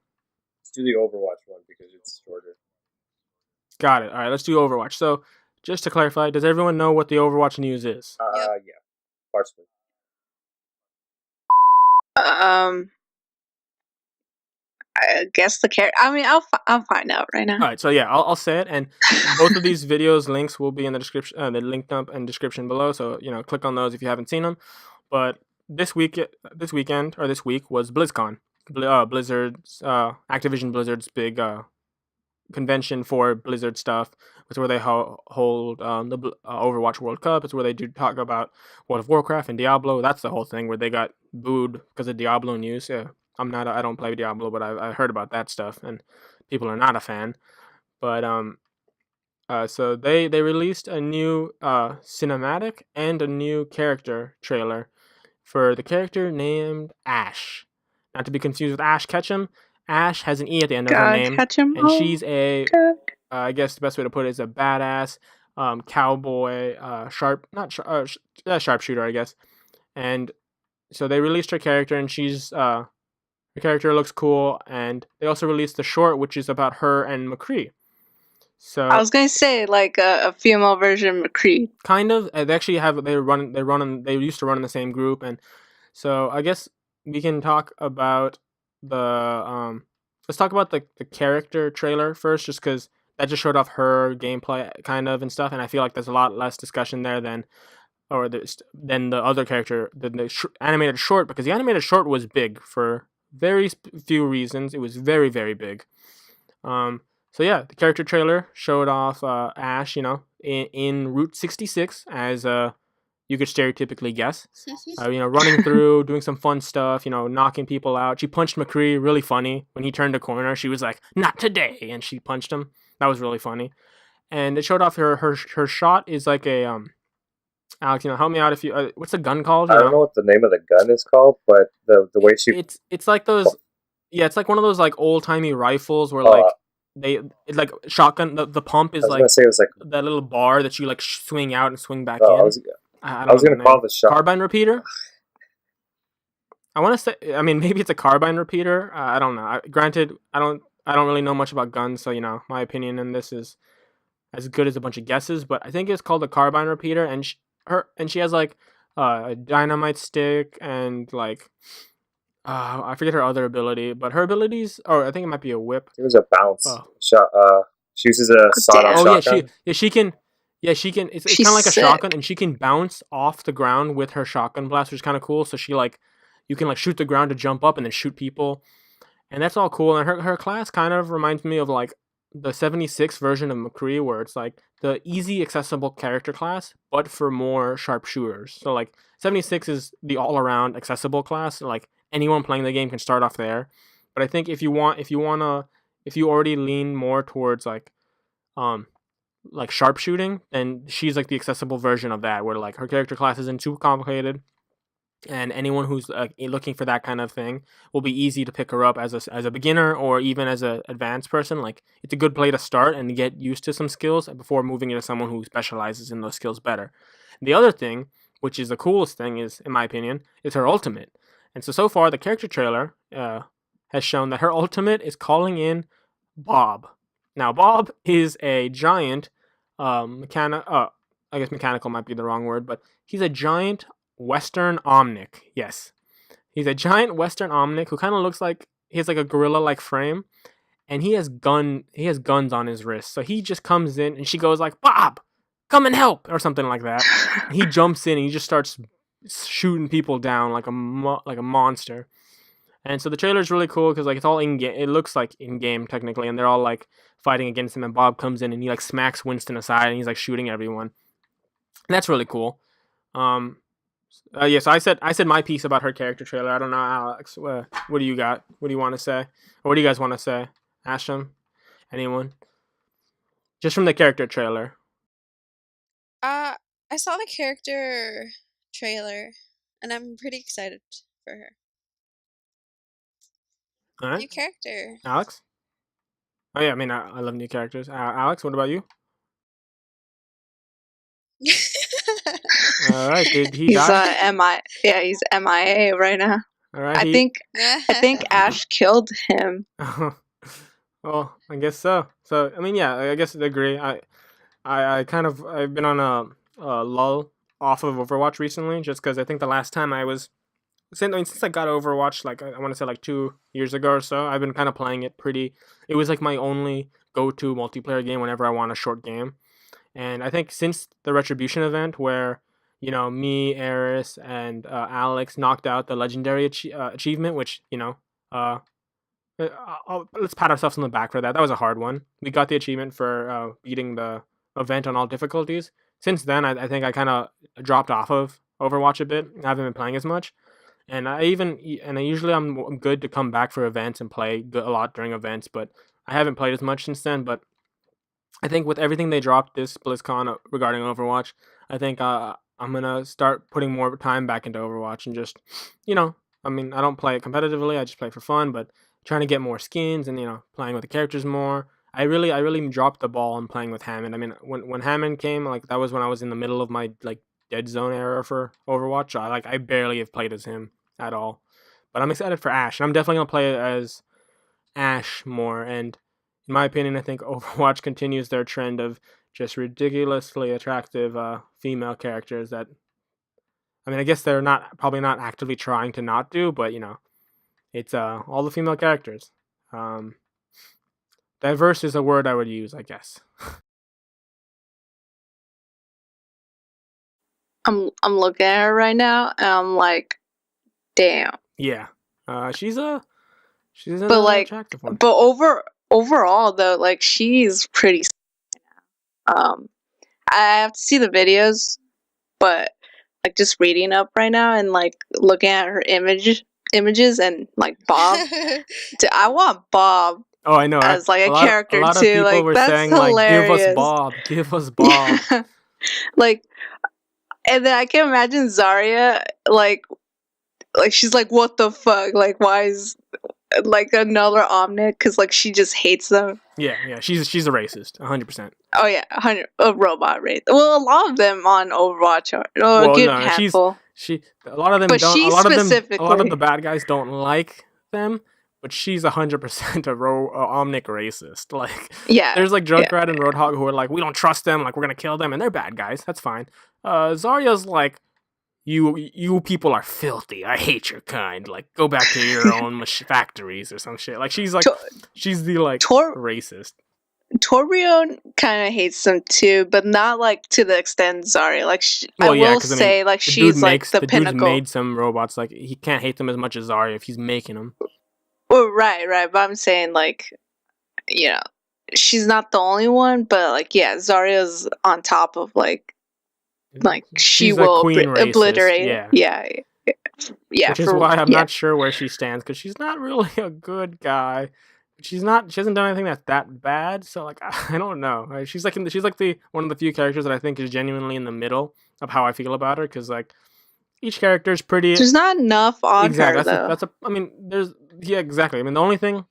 Let's do the Overwatch one because it's shorter. Got it. All right, let's do Overwatch. So just to clarify, does everyone know what the Overwatch news is? Yep. Yeah. Partially. I guess the character. I mean, I'll find out right now. All right, so yeah, I'll say it, and both of these videos links will be in the description, the linked up and description below. So click on those if you haven't seen them. But this week was BlizzCon, Blizzard's Activision Blizzard's big convention for Blizzard stuff. It's where they hold the Overwatch World Cup. It's where they do talk about World of Warcraft and Diablo. That's the whole thing where they got booed because of Diablo news. Yeah, I don't play Diablo, but I heard about that stuff, and people are not a fan. But so they released a new cinematic and a new character trailer for the character named Ash. Not to be confused with Ash Ketchum. Ash has an E at the end of her God, name, catch 'em and all. she's a God. I guess the best way to put it is a badass cowboy, sharpshooter, I guess. And so they released her character, and she's her character looks cool. And they also released the short, which is about her and McCree. So I was gonna say like a female version of McCree. kind of. They actually have they used to run in the same group, and so I guess we can talk about the let's talk about the character trailer first, just because that just showed off her gameplay kind of and stuff, and I feel like there's a lot less discussion there than the other character, the animated short, because the animated short was big for very few reasons. It was very, very big. So yeah, the character trailer showed off Ash, in Route 66, as you could stereotypically guess. Running through, doing some fun stuff, knocking people out. She punched McCree, really funny. When he turned a corner, she was like, "Not today," and she punched him. That was really funny. And it showed off her shot is like a Alex, help me out if you. What's the gun called? I don't know what the name of the gun is called, but the way she it's like those. Yeah, it's like one of those like old timey rifles where like it's like shotgun. The pump is I was gonna say it was like that little bar that you like swing out and swing back I in. was gonna call the shot carbine repeater. I want to say. I mean, maybe it's a carbine repeater. I don't know. Granted, I don't really know much about guns, so my opinion in this is as good as a bunch of guesses. But I think it's called a carbine repeater, and she has like a dynamite stick and like. I forget her other ability, but her abilities, or I think it might be a whip. It was a bounce shot. She uses a sawed-off shotgun. She can. It's kind of like a shotgun, and she can bounce off the ground with her shotgun blast, which is kind of cool. So you can like shoot the ground to jump up and then shoot people, and that's all cool. And her class kind of reminds me of like the 76 version of McCree, where it's like the easy accessible character class, but for more sharpshooters. So like 76 is the all around accessible class, like anyone playing the game can start off there. But I think if you already lean more towards like sharpshooting, then she's like the accessible version of that, where like her character class isn't too complicated, and anyone who's looking for that kind of thing will be easy to pick her up as a beginner or even as a advanced person. Like, it's a good play to start and get used to some skills before moving into someone who specializes in those skills better. The other thing, which is the coolest thing, is in my opinion, is her ultimate. And so far the character trailer has shown that her ultimate is calling in Bob. Now Bob is a giant I guess mechanical might be the wrong word, but he's a giant Western Omnic. Yes. He's a giant Western Omnic who kind of looks like he has like a gorilla like frame, and he has guns on his wrist. So he just comes in and she goes like, "Bob, come and help," or something like that. And he jumps in and he just starts shooting people down like a monster. And so the trailer is really cool because like it's all in game. It looks like in game technically, and they're all like fighting against him. And Bob comes in and he like smacks Winston aside and he's like shooting everyone. And that's really cool. Yeah, so I said my piece about her character trailer. I don't know, Alex. What do you got? What do you want to say? Or what do you guys want to say? Asham? Anyone? Just from the character trailer. I saw the character trailer, and I'm pretty excited for her. All right. New character. Alex? Oh yeah, I mean I love new characters. Alex, what about you? All right, did he He's die? he's MIA right now. All right, I think Ash killed him. Well, I guess so. So I mean, yeah, I guess I agree. I've been on a lull off of Overwatch recently, just because I think the last time since I got Overwatch, like I want to say like 2 years ago or so, I've been kind of playing it pretty. It was like my only go-to multiplayer game whenever I want a short game, and I think since the Retribution event where me, Eris, and Alex knocked out the legendary achievement, which let's pat ourselves on the back for that. That was a hard one. We got the achievement for beating the event on all difficulties. Since then, I think I kind of dropped off of Overwatch a bit. I haven't been playing as much, and I usually I'm good to come back for events and play a lot during events, but I haven't played as much since then. But I think with everything they dropped this BlizzCon regarding Overwatch, I think I'm gonna start putting more time back into Overwatch and just, I mean, I don't play it competitively. I just play for fun, but trying to get more skins and playing with the characters more. I really dropped the ball on playing with Hammond. I mean, when Hammond came, like that was when I was in the middle of my like dead zone era for Overwatch. So I barely have played as him at all. But I'm excited for Ash, and I'm definitely gonna play as Ash more. And in my opinion, I think Overwatch continues their trend of just ridiculously attractive female characters that, I mean, I guess they're probably not actively trying to not do, but it's all the female characters. Diverse is a word I would use, I guess. I'm looking at her right now, and I'm like, damn. Yeah, she's an attractive one. But overall though, like she's pretty. I have to see the videos, but like just reading up right now and like looking at her images and like Bob. I want Bob. Oh, I know. As like a character a lot too. Of people were that's saying hilarious. like, give us Bob. Like, and then I can imagine Zarya like she's like, what the fuck? Like, why is like another Omnic? Because like she just hates them. Yeah. She's a racist, 100%. Oh yeah, a robot race. Well, a lot of them on Overwatch are. A good handful. A lot of them but don't. She a lot specifically, of them, a lot of the bad guys don't like them. But she's 100% a Omnic racist. Like, yeah, there's like Junkrat and Roadhog who are like, we don't trust them. Like, we're gonna kill them, and they're bad guys. That's fine. Zarya's like, you people are filthy. I hate your kind. Like, go back to your own factories or some shit. Like, she's like, she's the like racist. Torbjorn kind of hates them too, but not like to the extent Zarya. Like, I will say, like she's like the pinnacle. Dude made some robots. Like, he can't hate them as much as Zarya if he's making them. Well, right. But I'm saying, like, she's not the only one, but like, yeah, Zarya's on top of like she will obliterate. Yeah. Which is why I'm not sure where she stands, because she's not really a good guy. She hasn't done anything that's that bad. So like, I don't know. Right? She's like the one of the few characters that I think is genuinely in the middle of how I feel about her, because like, each character is pretty. There's not enough on Exactly. her though. I mean, exactly. I mean, the only thing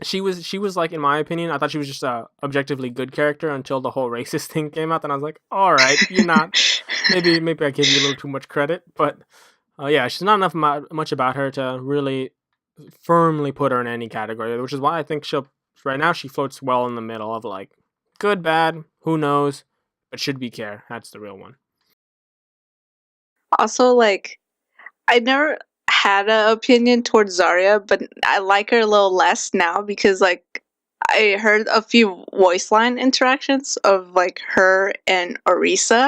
she was like, in my opinion, I thought she was just a objectively good character until the whole racist thing came out, and I was like, all right, you're not. Maybe I gave you a little too much credit, but yeah, she's not enough much about her to really firmly put her in any category, which is why I think right now she floats well in the middle of like good, bad, who knows, but should be care. That's the real one. Also, like, I never had an opinion towards Zarya, but I like her a little less now because, like, I heard a few voice line interactions of, like, her and Orisa,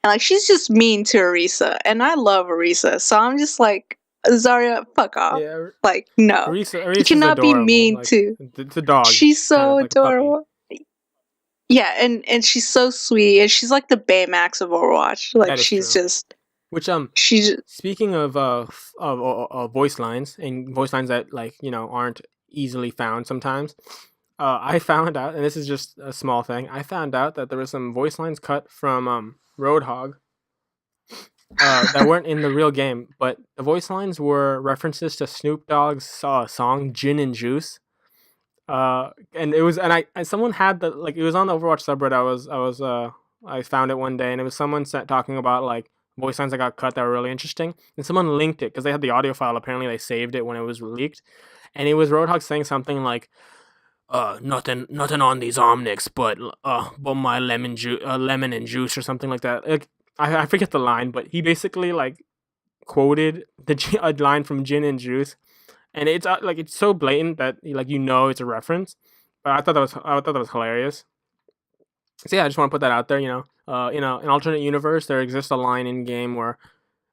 and, like, she's just mean to Orisa, and I love Orisa, so I'm just like, Zarya, fuck off. Yeah, like, no. Orisa's you cannot adorable. be mean like, to... It's a dog. She's so kind of like adorable. Yeah, and she's so sweet, and she's like the Baymax of Overwatch. Like, she's true. just... Which she's... Speaking of voice lines and voice lines that, like, you know, aren't easily found sometimes, I found out, and this is just a small thing, I found out that there were some voice lines cut from Roadhog that weren't in the real game, but the voice lines were references to Snoop Dogg's song Gin and Juice. And it was, and someone had it was on the Overwatch subreddit. I found it one day, and it was someone talking about like voice lines that got cut that were really interesting, and someone linked it because they had the audio file. Apparently, they saved it when it was leaked, and it was Roadhog saying something like, nothing on these Omnics, but my lemon and juice or something like that. Like, I forget the line, but he basically like quoted a line from Gin and Juice, and it's like it's so blatant that like it's a reference. But I thought that was hilarious. So yeah, I just want to put that out there. In an alternate universe, there exists a line in game where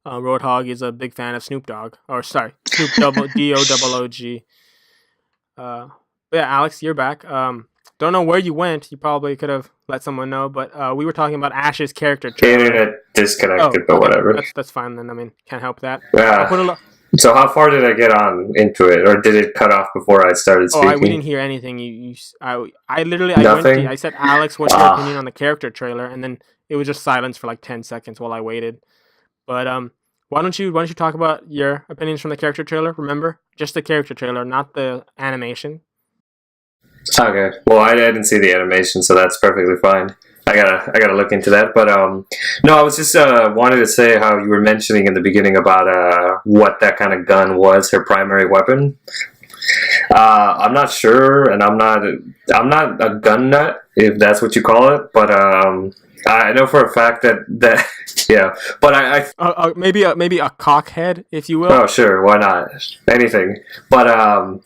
Roadhog is a big fan of Snoop Dogg, or sorry, Snoop DOOG. Yeah, Alex, you're back. Don't know where you went. You probably could have let someone know, but we were talking about Ash's character trailer. Internet disconnected, but whatever. That's fine then. I mean, can't help that. Yeah. So how far did I get on into it, or did it cut off before I started speaking? We didn't hear anything. I literally Nothing? I said, Alex, what's your opinion on the character trailer? And then it was just silence for like 10 seconds while I waited. But why don't you talk about your opinions from the character trailer? Remember, just the character trailer, not the animation. Okay. Well, I didn't see the animation, so that's perfectly fine. I gotta look into that. But no, I was just wanted to say how you were mentioning in the beginning about what that kind of gun was, her primary weapon. I'm not sure, and I'm not a gun nut, if that's what you call it. But I know for a fact that yeah. But I maybe a cockhead, if you will. Oh, sure, why not? Anything. But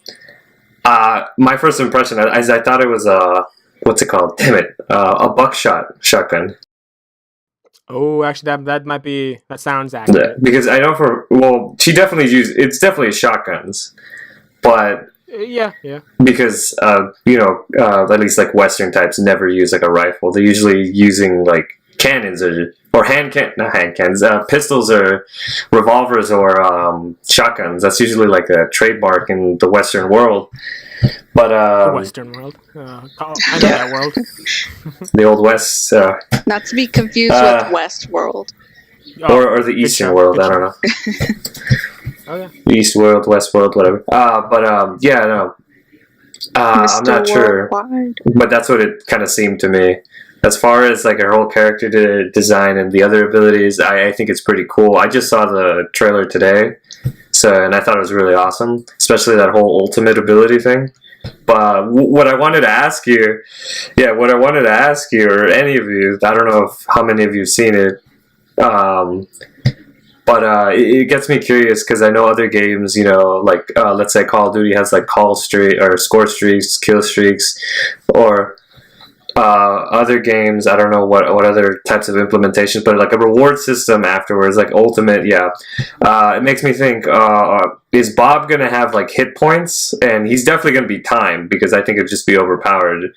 my first impression is I thought it was what's it called? Damn it, a buckshot shotgun. Oh, actually, that sounds accurate. Because I know she definitely it's definitely shotguns, but yeah. Because at least like Western types never use like a rifle. They're usually using like cannons or not hand cannons, pistols or revolvers or shotguns. That's usually like a trademark in the Western world. But the Western world, I know that world. The Old West, not to be confused with West World, or the Eastern world. I don't know. Okay. East world, West world, whatever. Yeah, no. I'm not sure, but that's what it kind of seemed to me. As far as like her whole character design and the other abilities, I think it's pretty cool. I just saw the trailer today, and I thought it was really awesome, especially that whole ultimate ability thing. But what I wanted to ask you, or any of you, I don't know how many of you have seen it, but it gets me curious because I know other games, like let's say Call of Duty has like call streak or score streaks, kill streaks, or other games, I don't know what other types of implementations, but like a reward system afterwards, like ultimate, yeah. It makes me think, is Bob gonna have like hit points? And he's definitely gonna be timed because I think it'd just be overpowered.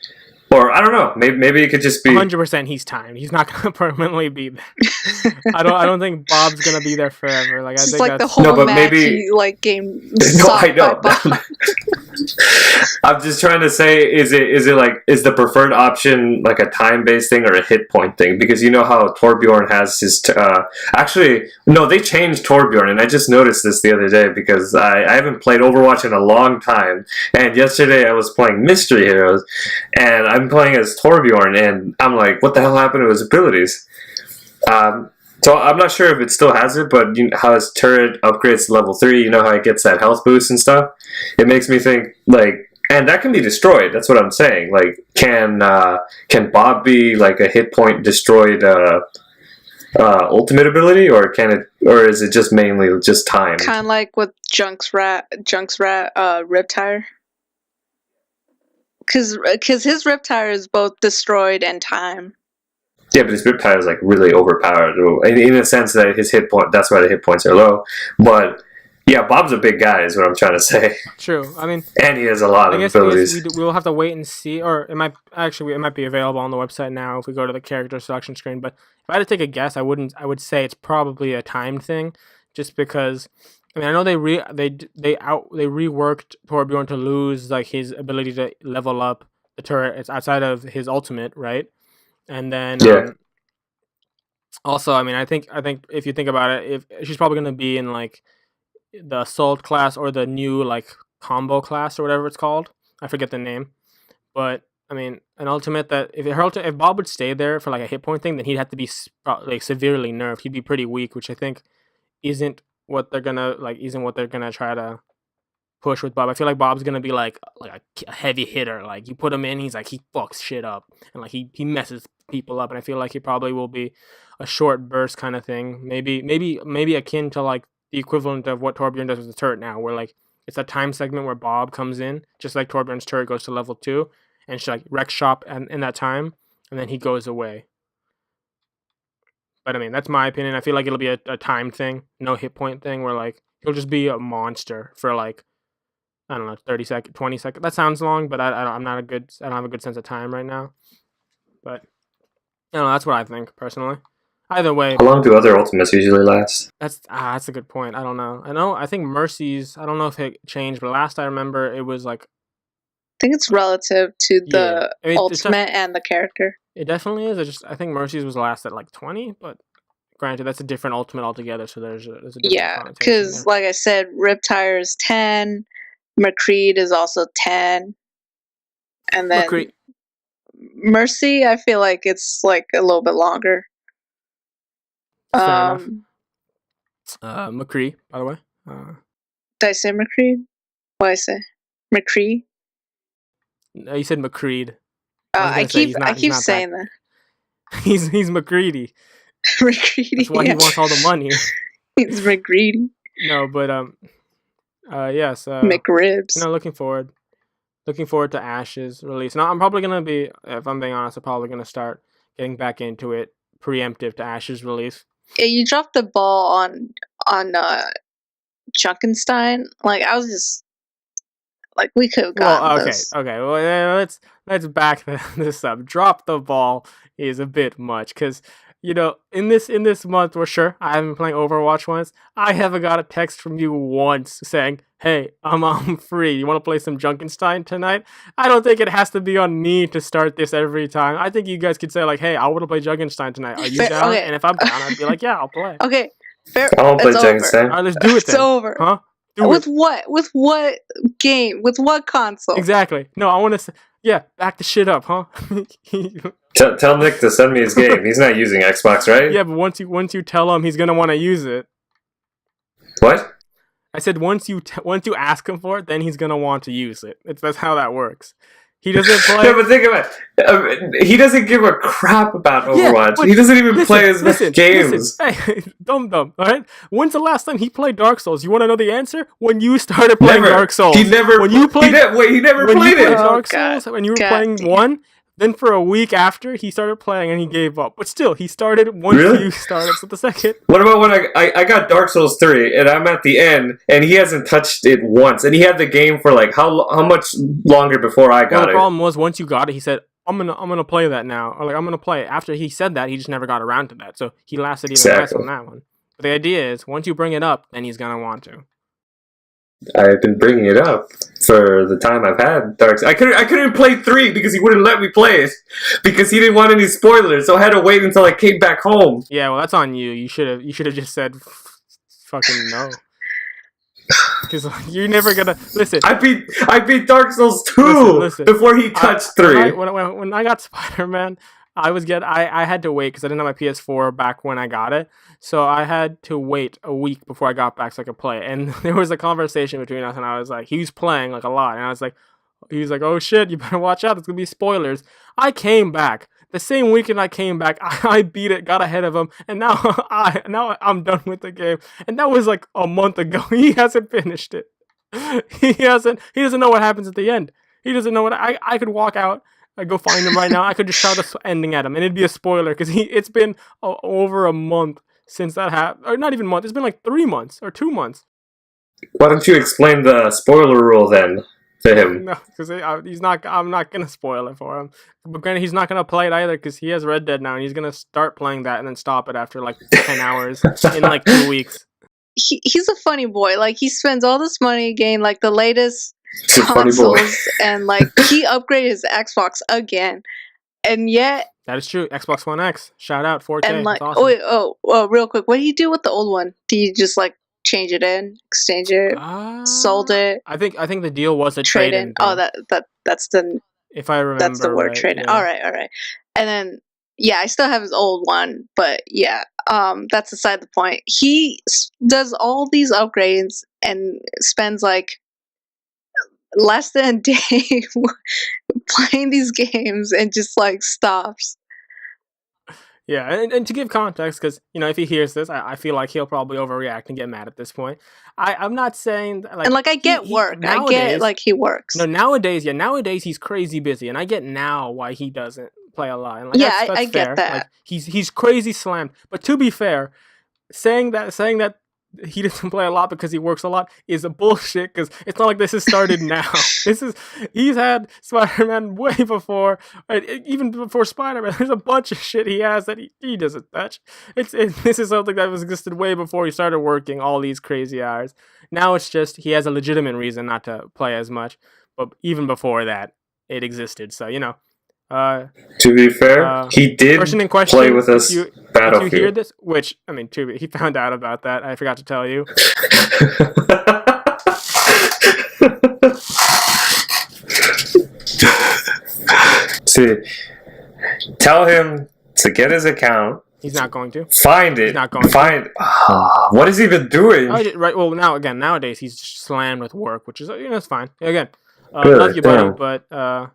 Or I don't know, maybe it could just be 100%. He's timed. He's not gonna permanently be there. I don't think Bob's gonna be there forever. Like I think like the whole match, game. No, I know. I'm just trying to say, is the preferred option like a time-based thing or a hit point thing? Because you know how Torbjorn has his... actually, no, they changed Torbjorn, and I just noticed this the other day because I haven't played Overwatch in a long time, and yesterday I was playing Mystery Heroes, and I'm playing as Torbjorn, and I'm like, what the hell happened to his abilities? So I'm not sure if it still has it, but you know how his turret upgrades to level 3, you know how it gets that health boost and stuff? It makes me think, like, and that can be destroyed, that's what I'm saying. Like, can Bob be, like, a hit point destroyed ultimate ability, or is it just mainly just time? Kind of like with Junk's Rat Riptire. Because his Riptire is both destroyed and time. Yeah, but his Riptire is like really overpowered in a sense that his hit point. That's why the hit points are low. But yeah, Bob's a big guy, is what I'm trying to say. True. I mean, and he has a lot of abilities. I guess we'll have to wait and see, or it might be available on the website now if we go to the character selection screen. But if I had to take a guess, I would say it's probably a timed thing, just because. I mean, I know they reworked Torbjorn to lose like his ability to level up the turret. It's outside of his ultimate, right? And then also, I mean, I think if you think about it, if she's probably going to be in like the assault class or the new like combo class or whatever it's called. I forget the name, but I mean, an ultimate that if Bob would stay there for like a hit point thing, then he'd have to be like severely nerfed. He'd be pretty weak, which I think isn't what they're gonna try to push with Bob. I feel like Bob's gonna be like a heavy hitter. Like you put him in, he fucks shit up and like he messes people up. And I feel like he probably will be a short burst kind of thing. Maybe akin to like the equivalent of what Torbjorn does with the turret now, where like it's a time segment where Bob comes in, just like Torbjorn's turret goes to level 2, and she like wreck shop and in that time, and then he goes away. But I mean, that's my opinion. I feel like it'll be a time thing, no hit point thing, where like he'll just be a monster for like, I don't know, 30 seconds, 20 seconds. That sounds long, but I don't have a good sense of time right now. But I don't know, that's what I think personally. Either way, how long do other ultimates usually last? That's a good point. I don't know. I think Mercy's. I don't know if it changed, but last I remember, it was like. I think it's relative to the ultimate and the character. It definitely is. I think Mercy's was last at like 20, but granted, that's a different ultimate altogether. So there's a different because like I said, Riptire is 10. McCreed is also 10, and then Mercy, I feel like it's like a little bit longer. Fair enough. McCree, by the way. Did I say McCreed? What did I say? McCree? No, you said McCreed. I keep saying that. He's McCreedy. McCreedy. That's why he wants all the money. He's McCreedy. No, but yes. McRibs. Looking forward to Ash's release. Now, I'm probably gonna be, if I'm being honest, I'm probably gonna start getting back into it, preemptive to Ash's release. Yeah, you dropped the ball on Junkenstein. Like I was just like we could have gotten this. Okay. Well, let's back this up. Drop the ball is a bit much because. In this month, we're sure I haven't been playing Overwatch once. I haven't got a text from you once saying, "Hey, I'm free. You want to play some Junkenstein tonight?" I don't think it has to be on me to start this every time. I think you guys could say like, "Hey, I want to play Junkenstein tonight. Are you down?" Okay. And if I'm down, I'd be like, "Yeah, I'll play." Okay, fair. I won't play Junkenstein. All right, let's do it then. It's over. Huh? With what? With what game? With what console? Exactly. No, I want to say, yeah, back the shit up, huh? Tell Nick to send me his game. He's not using Xbox, right? Yeah, but once you tell him, he's gonna want to use it. What? I said once you ask him for it, then he's gonna want to use it. That's how that works. He doesn't play. Yeah, but think about it. He doesn't give a crap about Overwatch. He doesn't even play his games. Hey, dumb. All right. When's the last time he played Dark Souls? You want to know the answer? When you started playing Dark Souls. He never. When you played. He never played it. Dark Souls. When you were playing 1. Then for a week after, he started playing and he gave up. But still, he started once you started. So the second. What about when I got Dark Souls 3 and I'm at the end and he hasn't touched it once and he had the game for like how much longer before I got it? The problem was once you got it, he said, I'm gonna play that now. Or like I'm gonna play it. After he said that, he just never got around to that. So he lasted even less on that one. But the idea is, once you bring it up, then he's gonna want to. I've been bringing it up. for the time I've had Dark Souls. I couldn't play 3 because he wouldn't let me play it because he didn't want any spoilers, so I had to wait until I came back home. Yeah, well, that's on you. You should have just said fucking no. Because you're never gonna listen. I beat Dark Souls 2 listen. before he touched 3. When I got Spider-Man, I had to wait because I didn't have my PS4 back when I got it, so I had to wait a week before I got back so I could play it. And there was a conversation between us, and I was like, he was playing like a lot, and I was like, he was like, oh shit, you better watch out, there's gonna be spoilers. I came back. The same weekend I came back, I beat it, got ahead of him, and now I'm done with the game. And that was like a month ago. He hasn't finished it. He doesn't know what happens at the end. He doesn't know what I could walk out, I go find him right now. I could just shout the ending at him, and it'd be a spoiler because it's been over a month since that happened, or not even a month. It's been like 3 months or 2 months. Why don't you explain the spoiler rule then to him? No, because he's not. I'm not gonna spoil it for him. But granted, he's not gonna play it either because he has Red Dead now, and he's gonna start playing that and then stop it after like 10 hours in like 2 weeks. He's a funny boy. Like, he spends all this money getting like the latest He's a funny boy. consoles, and like he upgraded his Xbox again, and yet That is true. Xbox One X. Shout out 4K. and like That's awesome. real quick, what did he do with the old one? Did you just like change it in, exchange it, sold it, I think the deal was a trade trade-in in? Oh, that's the if I remember. that's the word, right, trade in. yeah. All right. And then yeah, I still have his old one, but yeah, that's aside the point. He does all these upgrades and spends like less than a day playing these games and just like stops. Yeah, and to give context, because if he hears this, I feel like he'll probably overreact and get mad at this point. I'm not saying that, like, And like I get work. I get like he works. No, nowadays he's crazy busy, and I get now why he doesn't play a lot. And like, Yeah, that's I get fair. that. Like, he's crazy slammed. But to be fair, saying that he doesn't play a lot because he works a lot is a bullshit, because it's not like this has started now. He's had Spider-Man way before, even before Spider-Man. There's a bunch of shit he has that he doesn't touch. This is something that was existed way before he started working all these crazy hours. Now it's just he has a legitimate reason not to play as much, but even before that, it existed. So To be fair, he did person in question, play with us Battlefield. If you hear this, which, I mean, he found out about that. I forgot to tell you. To tell him to get his account. He's not going to. Find it. He's not going to. What has he been doing? Right. Well, nowadays he's slammed with work, which is it's fine. Again, Good, love you, buddy, damn. but I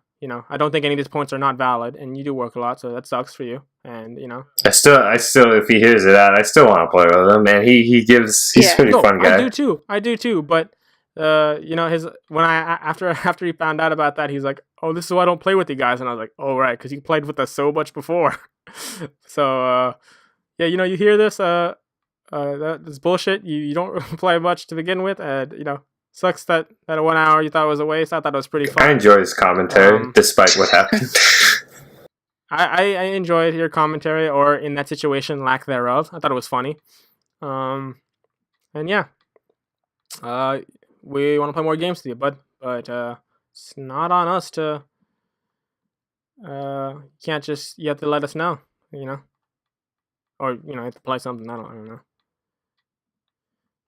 don't think any of these points are not valid, and you do work a lot, so that sucks for you. And I still, if he hears it out, I still want to play with him, man. He's a pretty fun guy. I do too. But after he found out about that, he's like, oh, this is why I don't play with you guys, and I was like, oh right, because you played with us so much before. So you hear this, that's bullshit. You don't play much to begin with, and sucks that 1 hour you thought was a waste. I thought it was pretty fun. I enjoy his commentary, despite what happened. I enjoyed your commentary, or in that situation, lack thereof. I thought it was funny. And yeah. We want to play more games with you, bud. But it's not on us to... you have to let us know, Or, you have to play something. I don't know.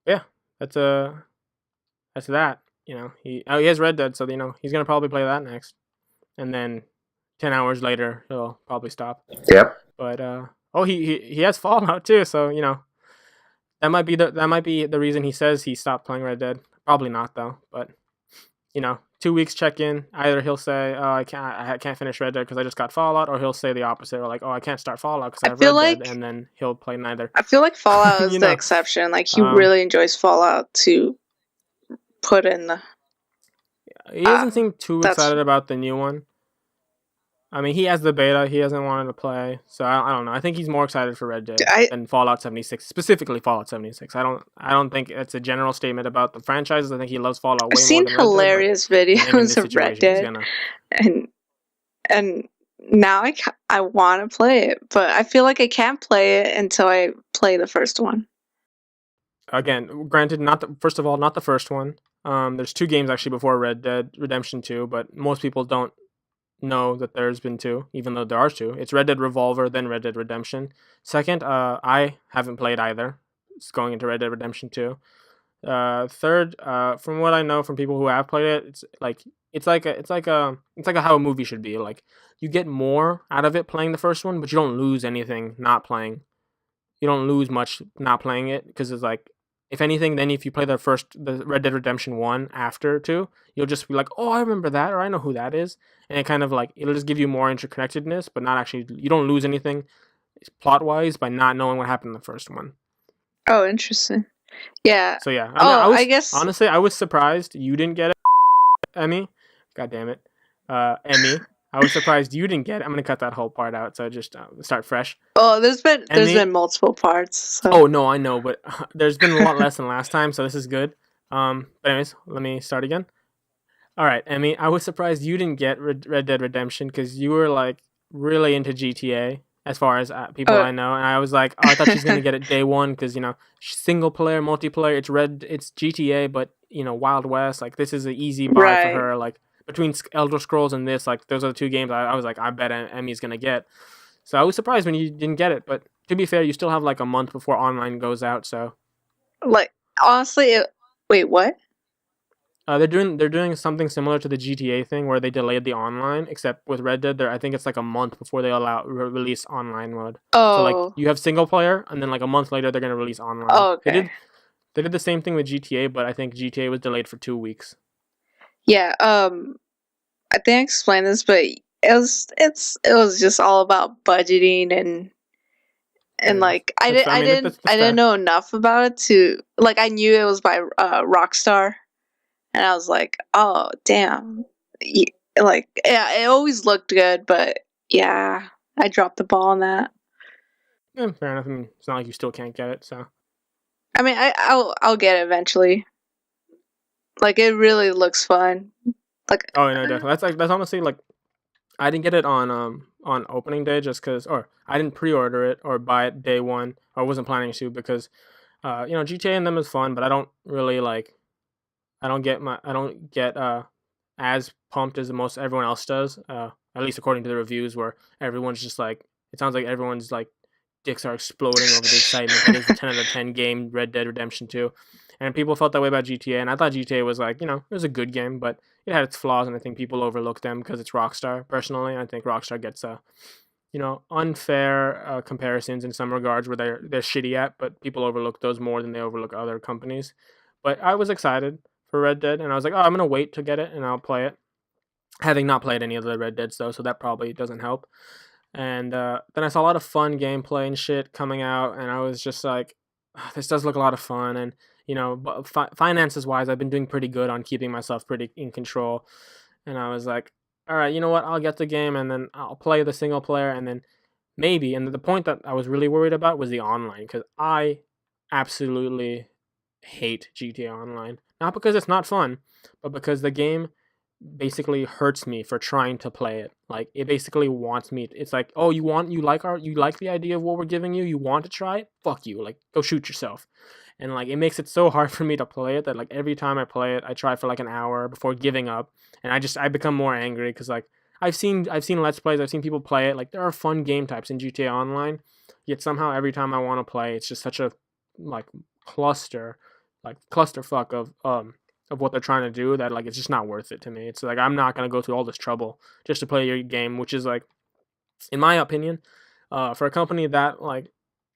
Yeah, that's that. He has Red Dead, so he's gonna probably play that next, and then 10 hours later he'll probably stop. Yep. But he has Fallout too, so that might be the reason he says he stopped playing Red Dead. Probably not though. But 2 weeks check in. Either he'll say, "Oh, I can't finish Red Dead because I just got Fallout," or he'll say the opposite, or like, "Oh, I can't start Fallout because I have Red Dead," and then he'll play neither. I feel like Fallout is the exception. Like, he really enjoys Fallout to put in the... He doesn't seem too excited about the new one. I mean, he has the beta. He hasn't wanted to play, so I don't know. I think he's more excited for Red Dead than Fallout 76, specifically Fallout 76. I don't think it's a general statement about the franchises. I think he loves Fallout way more than Red Dead. I've seen hilarious videos of Red Dead, and now I want to play it, but I feel like I can't play it until I play the first one. Again, granted, not the first one. There's 2 games actually before Red Dead Redemption 2, but most people don't know that there's been 2, even though there are 2. It's Red Dead Revolver, then Red Dead Redemption. Second, I haven't played either. It's going into Red Dead Redemption 2. Third, from what I know from people who have played it, it's like how a movie should be. Like you get more out of it playing the first one, but you don't lose anything not playing. You don't lose much not playing it because it's like, if anything, then if you play the Red Dead Redemption 1 after 2, you'll just be like, oh, I remember that, or I know who that is, and it kind of like it'll just give you more interconnectedness, but not actually. You don't lose anything plot wise by not knowing what happened in the first one. Oh, interesting. Yeah. So yeah, I mean, Oh, I guess. honestly, I was surprised you didn't get it, Emmy. God damn it, Emmy. I was surprised you didn't get it. I'm gonna cut that whole part out, so just start fresh. Oh, there's Emmy. been multiple parts. So. Oh no, I know, but there's been a lot less than last time, so this is good. But anyways, let me start again. All right, Emmy, I was surprised you didn't get Red Dead Redemption because you were like really into GTA, as far as people I know, and I was like, oh, I thought she's gonna get it day one because single player, multiplayer, it's GTA, but Wild West, like this is an easy buy for her. Like between Elder Scrolls and this, like those are the 2 games I was like, I bet Emmy's gonna get. So I was surprised when you didn't get it, but to be fair, you still have like a month before online goes out. So, like honestly, wait, what? they're doing something similar to the GTA thing where they delayed the online, except with Red Dead, I think it's like a month before they allow release online mode. Oh, so like you have single player, and then like a month later they're gonna release online. Oh, okay. They did the same thing with GTA, but I think GTA was delayed for 2 weeks. Yeah. I think I explained this, but it was just all about budgeting and like I didn't know enough about it to like I knew it was by Rockstar, and I was like, oh damn, like yeah, it always looked good, but yeah, I dropped the ball on that. Yeah, fair enough. I mean, it's not like you still can't get it, so. I mean, I'll get it eventually. Like it really looks fun. Like oh no, definitely. That's honestly like, I didn't get it on opening day or I didn't pre-order it or buy it day one. I wasn't planning to because, GTA and them is fun, but I don't really like. I don't get as pumped as most everyone else does. At least according to the reviews, where everyone's just like, it sounds like everyone's like dicks are exploding over the excitement that is the 10 out of 10 game Red Dead Redemption 2. And people felt that way about GTA, and I thought GTA was like, it was a good game, but it had its flaws, and I think people overlook them because it's Rockstar. Personally, I think Rockstar gets unfair comparisons in some regards where they're shitty at, but people overlook those more than they overlook other companies. But I was excited for Red Dead, and I was like, oh, I'm gonna wait to get it, and I'll play it. Having not played any of the Red Deads though, so that probably doesn't help. And then I saw a lot of fun gameplay and shit coming out, and I was just like, this does look a lot of fun. And finances wise, I've been doing pretty good on keeping myself pretty in control. And I was like, all right, you know what? I'll get the game, and then I'll play the single player, and then maybe. And the point that I was really worried about was the online, because I absolutely hate GTA Online. Not because it's not fun, but because the game basically hurts me for trying to play it. Like it basically wants me. It's like, oh, you like the idea of what we're giving you. You want to try it? Fuck you! Like go shoot yourself. And like it makes it so hard for me to play it that like every time I play it, I try for like an hour before giving up, and I become more angry because like I've seen Let's Plays, I've seen people play it. Like there are fun game types in GTA Online, yet somehow every time I want to play, it's just such a like clusterfuck of what they're trying to do that like it's just not worth it to me. It's like I'm not gonna go through all this trouble just to play your game, which is like, in my opinion, for a company that like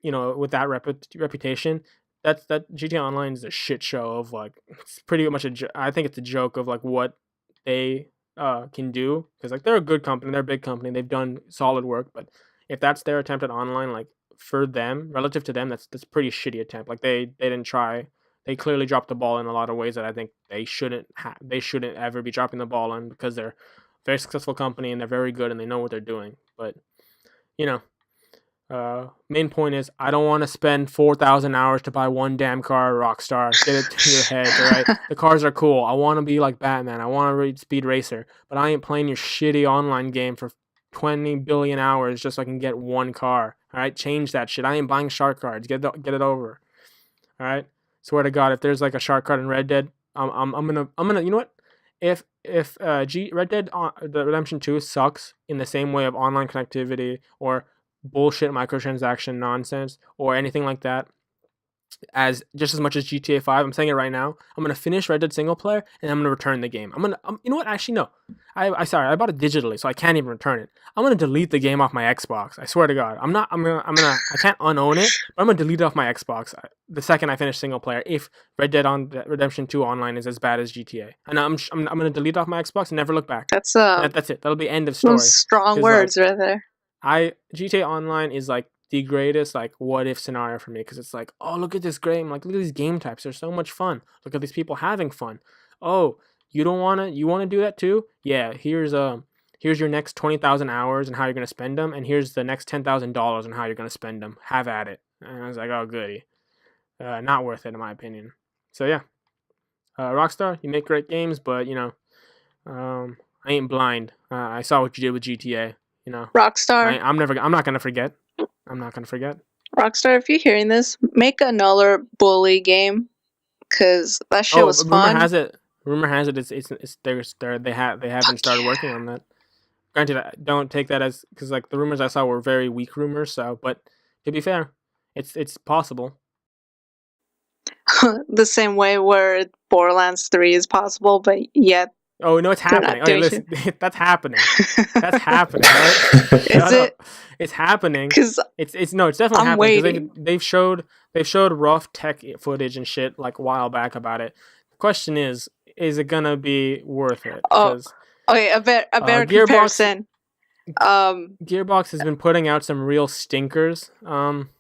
with that reputation, that GTA Online is a shit show of like, it's pretty much I think it's a joke of like what they can do, because like they're a good company, they're a big company, they've done solid work, but if that's their attempt at online, like for them, relative to them, that's pretty shitty attempt. Like they didn't try. They clearly dropped the ball in a lot of ways that I think they shouldn't ever be dropping the ball in, because they're a very successful company and they're very good and they know what they're doing. But main point is, I don't want to spend 4,000 hours to buy one damn car. Rockstar, get it to your head, all right? The cars are cool. I want to be like Batman. I want to read Speed Racer, but I ain't playing your shitty online game for 20 billion hours just so I can get one car. All right, change that shit. I ain't buying shark cards. Get it over. All right. Swear to God, if there's like a shark card in Red Dead, I'm gonna you know what? If Red Dead the Redemption 2 sucks in the same way of online connectivity or bullshit microtransaction nonsense or anything like that, as just as much as GTA 5. I'm saying it right now. I'm gonna finish Red Dead single player and I'm gonna return the game. You know what? Actually, no. I bought it digitally, so I can't even return it. I'm gonna delete the game off my Xbox. I swear to God. I can't unown it, but I'm gonna delete it off my Xbox the second I finish single player. If Red Dead on Redemption 2 online is as bad as GTA, and I'm gonna delete it off my Xbox and never look back. That's That's it. That'll be end of some story. strong 'Cause, words right there. GTA Online is like the greatest like what if scenario for me because it's like, oh, look at this game, like look at these game types, they're so much fun. Look at these people having fun. Oh, you wanna do that too? Yeah, here's your next 20,000 hours and how you're gonna spend them, and here's the next $10,000 and how you're gonna spend them. Have at it. And I was like, oh goody, not worth it in my opinion. So yeah, Rockstar, you make great games, but I ain't blind. I saw what you did with GTA. Rockstar, I'm not gonna forget. I'm not gonna forget. Rockstar, if you're hearing this, make another bully game, cause that shit was Rumor fun. has it. Rumor has it. They haven't started working on that. Granted, I don't take that as because like the rumors I saw were very weak rumors. So, but to be fair, it's possible. The same way where Borderlands 3 is possible, but yet Oh no, it's they're not happening. Oh, doing listen, that's happening. That's happening, right? Is Shut it? up. It's happening. Because It's definitely I'm happening waiting. because they've showed rough tech footage and shit like a while back about it. The question is it gonna be worth it? Oh, Because okay, a better Gearbox comparison. Um, Gearbox has been putting out some real stinkers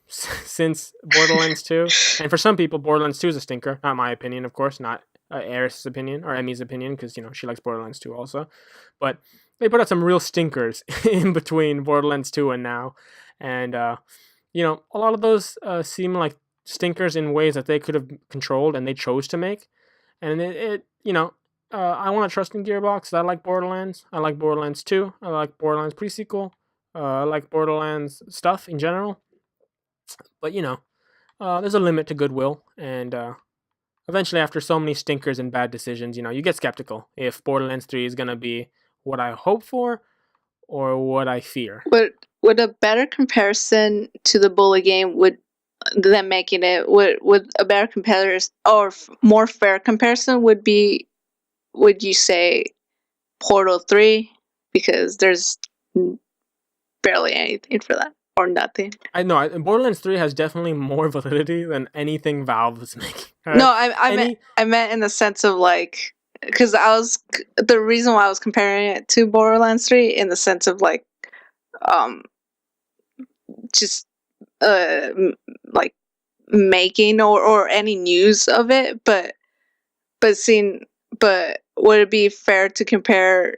since Borderlands 2, and for some people Borderlands 2 is a stinker. Not my opinion, of course, not Eris's opinion or Emmy's opinion, because she likes Borderlands 2 also. But they put out some real stinkers in between Borderlands 2 and now, and a lot of those seem like stinkers in ways that they could have controlled and they chose to make, and I want to trust in Gearbox. I like Borderlands. I like Borderlands 2. I like Borderlands pre-sequel. I like Borderlands stuff in general. But there's a limit to goodwill, and eventually, after so many stinkers and bad decisions, you get skeptical if Borderlands 3 is gonna be what I hope for or what I fear. would a better comparison to the bully game than making it would a better comparison or more fair comparison would you say Portal 3, because there's barely anything for that or nothing. I know Borderlands 3 has definitely more validity than anything Valve is making. Right? No, I meant in the sense of like, because the reason why I was comparing it to Borderlands 3 in the sense of like, just like making or any news of it, but would it be fair to compare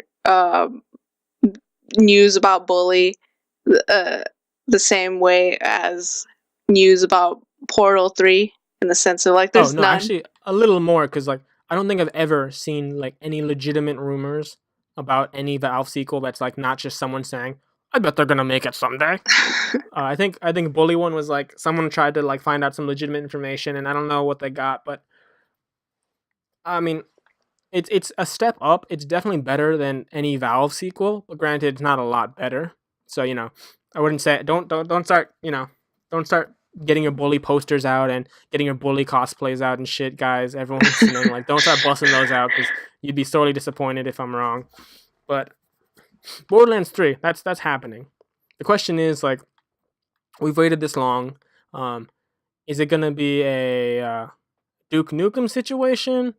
news about Bully the same way as news about Portal 3, in the sense of like there's no, none? Actually a little more, because like I don't think I've ever seen like any legitimate rumors about any Valve sequel that's like not just someone saying, I bet they're gonna make it someday. I think Bully one was like someone tried to like find out some legitimate information, and I don't know what they got, but I mean, it's a step up. It's definitely better than any Valve sequel, but granted, it's not a lot better. So I wouldn't say don't start don't start getting your Bully posters out and getting your Bully cosplays out and shit, guys. Everyone listening, like don't start busting those out because you'd be sorely disappointed if I'm wrong. But Borderlands 3, that's happening. The question is like, we've waited this long. Is it gonna be a Duke Nukem situation,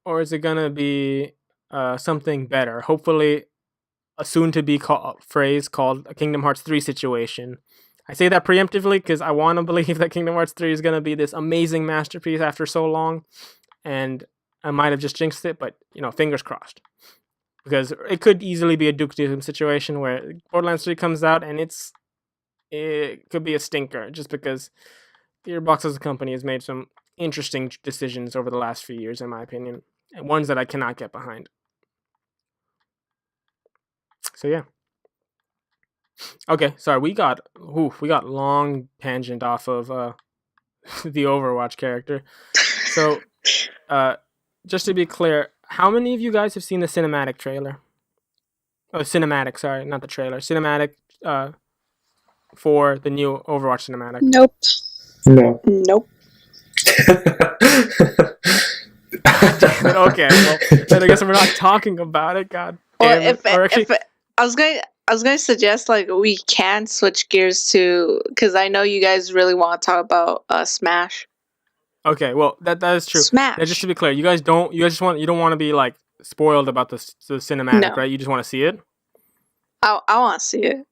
or is it gonna be something better? Hopefully, a soon-to-be phrase called a Kingdom Hearts 3 situation. I say that preemptively because I want to believe that Kingdom Hearts 3 is gonna be this amazing masterpiece after so long, and I might have just jinxed it, but fingers crossed. Because it could easily be a Duke Nukem situation where Borderlands 3 comes out and it could be a stinker, just because Gearbox as a company has made some interesting decisions over the last few years, in my opinion, and ones that I cannot get behind. So yeah. Okay, sorry, we got long tangent off of the Overwatch character. So just to be clear, how many of you guys have seen the cinematic trailer? Oh, cinematic, sorry, not the trailer. Cinematic for the new Overwatch cinematic. Nope. No. Nope. God damn it. Okay, well, then I guess we're not talking about it. God Well, damn it. Or actually, I was going to suggest like we can switch gears to, because I know you guys really want to talk about Smash. okay, well, that is true. Smash. Now, just to be clear, you don't want to be like spoiled about the cinematic, No. right? You just want to see it. I want to see it.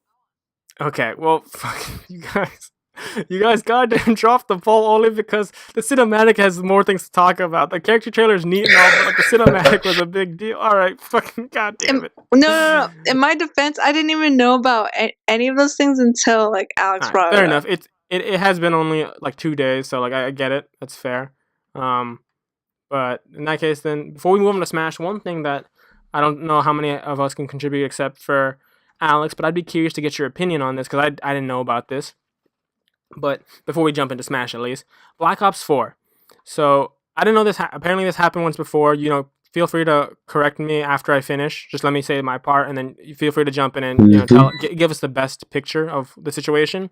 Okay, well, fuck you guys goddamn dropped the ball only because the cinematic has more things to talk about. The character trailer is neat and all, but like the cinematic was a big deal. All right, fucking goddamn it. No. In my defense, I didn't even know about any of those things until like Alex brought it up. Fair enough. It has been only like 2 days, so like I get it. That's fair. But in that case, then before we move on to Smash, one thing that I don't know how many of us can contribute except for Alex, but I'd be curious to get your opinion on this because I didn't know about this. But before we jump into Smash, at least Black Ops 4. So I didn't know this. Apparently, this happened once before. You know, feel free to correct me after I finish. Just let me say my part, and then feel free to jump in and give us the best picture of the situation.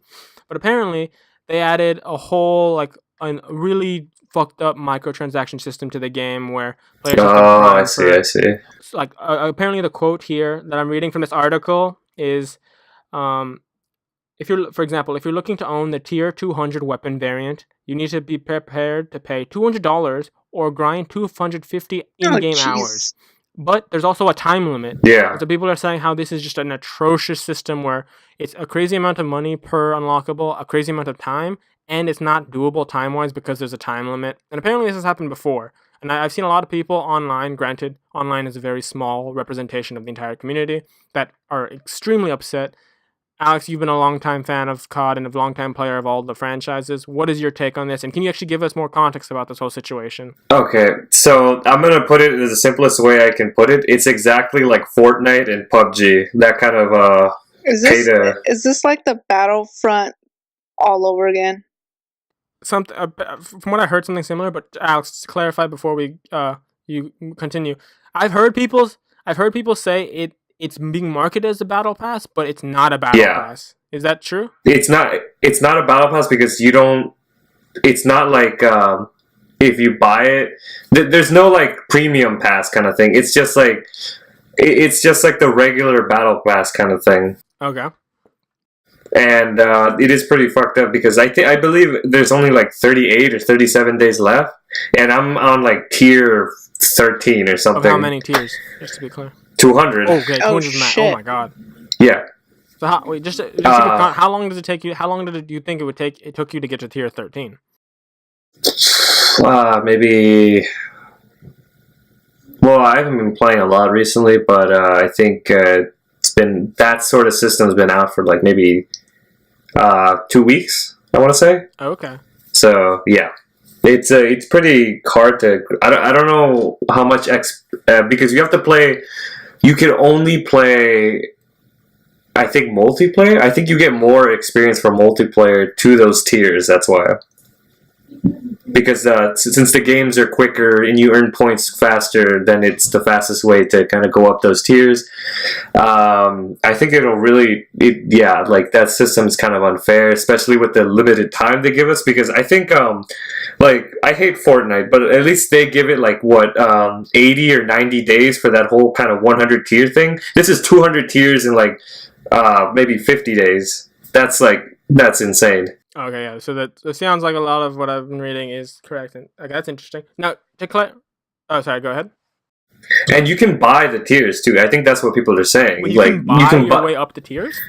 But apparently, they added a whole like a really fucked up microtransaction system to the game where players have to grind I see. Like apparently, the quote here that I'm reading from this article is, if you're, for example, if you're looking to own the tier 200 weapon variant, you need to be prepared to pay $200 or grind 250 in-game hours. But there's also a time limit. Yeah. So people are saying how this is just an atrocious system where it's a crazy amount of money per unlockable, a crazy amount of time, and it's not doable time-wise because there's a time limit. And apparently this has happened before. And I've seen a lot of people online, granted, online is a very small representation of the entire community, that are extremely upset. Alex, you've been a long-time fan of COD and a long-time player of all the franchises. What is your take on this? And can you actually give us more context about this whole situation? Okay, so I'm going to put it in the simplest way I can put it. It's exactly like Fortnite and PUBG. That kind of Is this like the Battlefront all over again? Something from what I heard, something similar. But Alex, to clarify before we you continue, I've heard people say it's being marketed as a battle pass, but it's not a battle pass. Is that true? It's not a battle pass because you don't. It's not like if you buy it, there's no like premium pass kind of thing. It's just like the regular battle pass kind of thing. Okay. And it is pretty fucked up because I believe there's only like 38 or 37 days left, and I'm on like tier 13 or something. Of how many tiers? Just to be clear. 200. Okay, 200 Oh my god. Yeah. So how long does it take you? How long do you think it took you to get to tier 13? Maybe. Well, I haven't been playing a lot recently, but I think it's been that sort of system's been out for like maybe 2 weeks. I want to say. Okay. So yeah. It's pretty hard to. I don't know how much because you have to play. You can only play, I think, multiplayer. I think you get more experience for multiplayer to those tiers. That's why. Because since the games are quicker and you earn points faster, then it's the fastest way to kind of go up those tiers. I think it'll really, like that system's kind of unfair, especially with the limited time they give us. Because I think, like, I hate Fortnite, but at least they give it like 80 or 90 days for that whole kind of 100 tier thing. This is 200 tiers in like maybe 50 days. That's insane. Okay, yeah. So that sounds like a lot of what I've been reading is correct. And okay, that's interesting. Now, oh, sorry. Go ahead. And you can buy the tiers too. I think that's what people are saying. Well, you can buy your way up the tiers.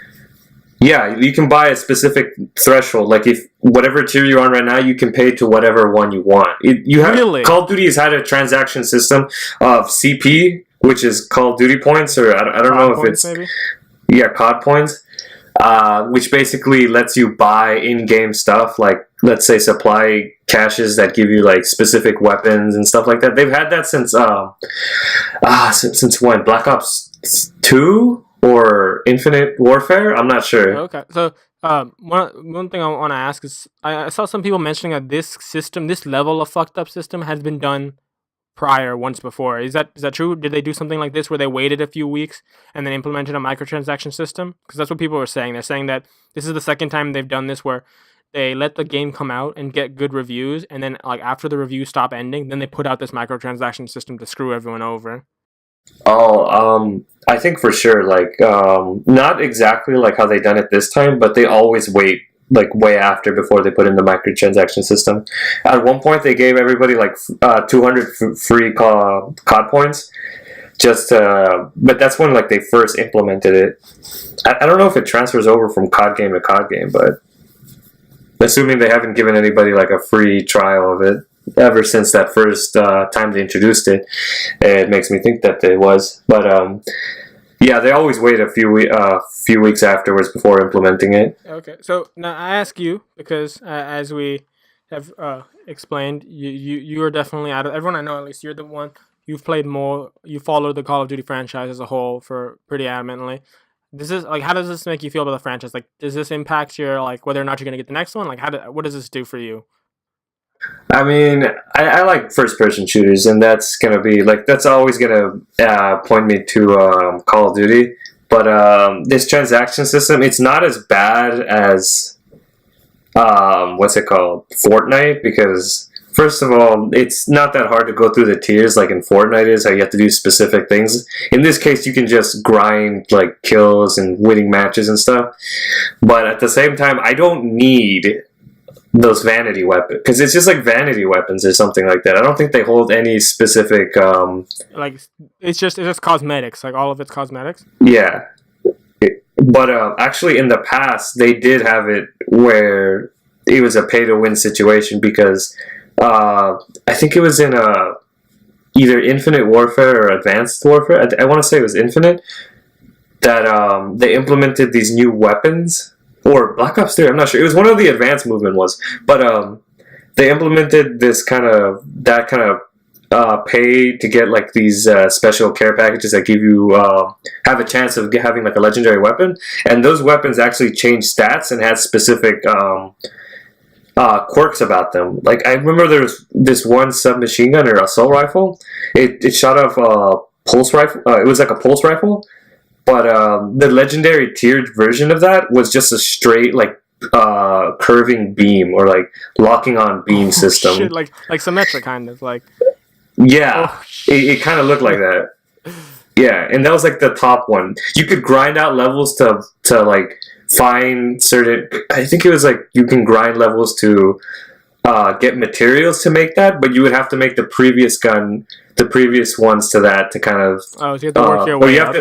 Yeah, you can buy a specific threshold. Like if whatever tier you're on right now, you can pay to whatever one you want. Really? Call of Duty has had a transaction system of CP, which is Call of Duty points, or I don't know if it's maybe? Yeah, COD points. Which basically lets you buy in-game stuff, like let's say supply caches that give you like specific weapons and stuff like that. They've had that since when? Black Ops 2 or Infinite Warfare? I'm not sure. Okay, so one thing I want to ask is I saw some people mentioning that this level of fucked up system has been done prior once before. Is that true? Did they do something like this where they waited a few weeks and then implemented a microtransaction system? Because that's what people were saying. They're saying that this is the second time they've done this where they let the game come out and get good reviews, and then like after the reviews stop ending, then they put out this microtransaction system to screw everyone over. I think for sure, like, not exactly like how they done it this time, but they always wait like way after before they put in the microtransaction system. At one point, they gave everybody like 200 free COD points, but that's when like they first implemented it. I don't know if it transfers over from COD game to COD game, but assuming they haven't given anybody like a free trial of it ever since that first time they introduced it, it makes me think that it was. But yeah, they always wait a few weeks afterwards before implementing it. Okay, so now I ask you because as we have explained, you are definitely out of everyone I know. At least you're the one you've played more. You followed the Call of Duty franchise as a whole for pretty adamantly. This is like, how does this make you feel about the franchise? Like, does this impact your like whether or not you're gonna get the next one? Like, what does this do for you? I mean, I like first-person shooters, and that's gonna be like that's always gonna point me to Call of Duty. But this transaction system, it's not as bad as what's it called, Fortnite, because first of all, it's not that hard to go through the tiers like in Fortnite is, how you have to do specific things. In this case, you can just grind like kills and winning matches and stuff. But at the same time, I don't need those vanity weapons, because it's just like vanity weapons or something like that. I don't think they hold any specific like it's just cosmetics, like all of it's cosmetics. Yeah. But actually in the past they did have it where it was a pay to win situation, because I think it was in either Infinite Warfare or Advanced Warfare, I want to say it was Infinite, that they implemented these new weapons. Or Black Ops 3, I'm not sure. It was one of the advanced movement ones. But they implemented this kind of pay to get like these special care packages that give you have a chance of having like a legendary weapon. And those weapons actually change stats and had specific quirks about them. Like I remember there was this one submachine gun or assault rifle. It shot off a pulse rifle. It was like a pulse rifle. But the legendary tiered version of that was just a straight like curving beam or like locking on beam system. Shit, like symmetric kind of like. Yeah, it kind of looked like that. Yeah, and that was like the top one. You could grind out levels to like find certain. I think it was like you can grind levels to get materials to make that, but you would have to make the previous ones to that to kind of. Oh, so you have to work your way up.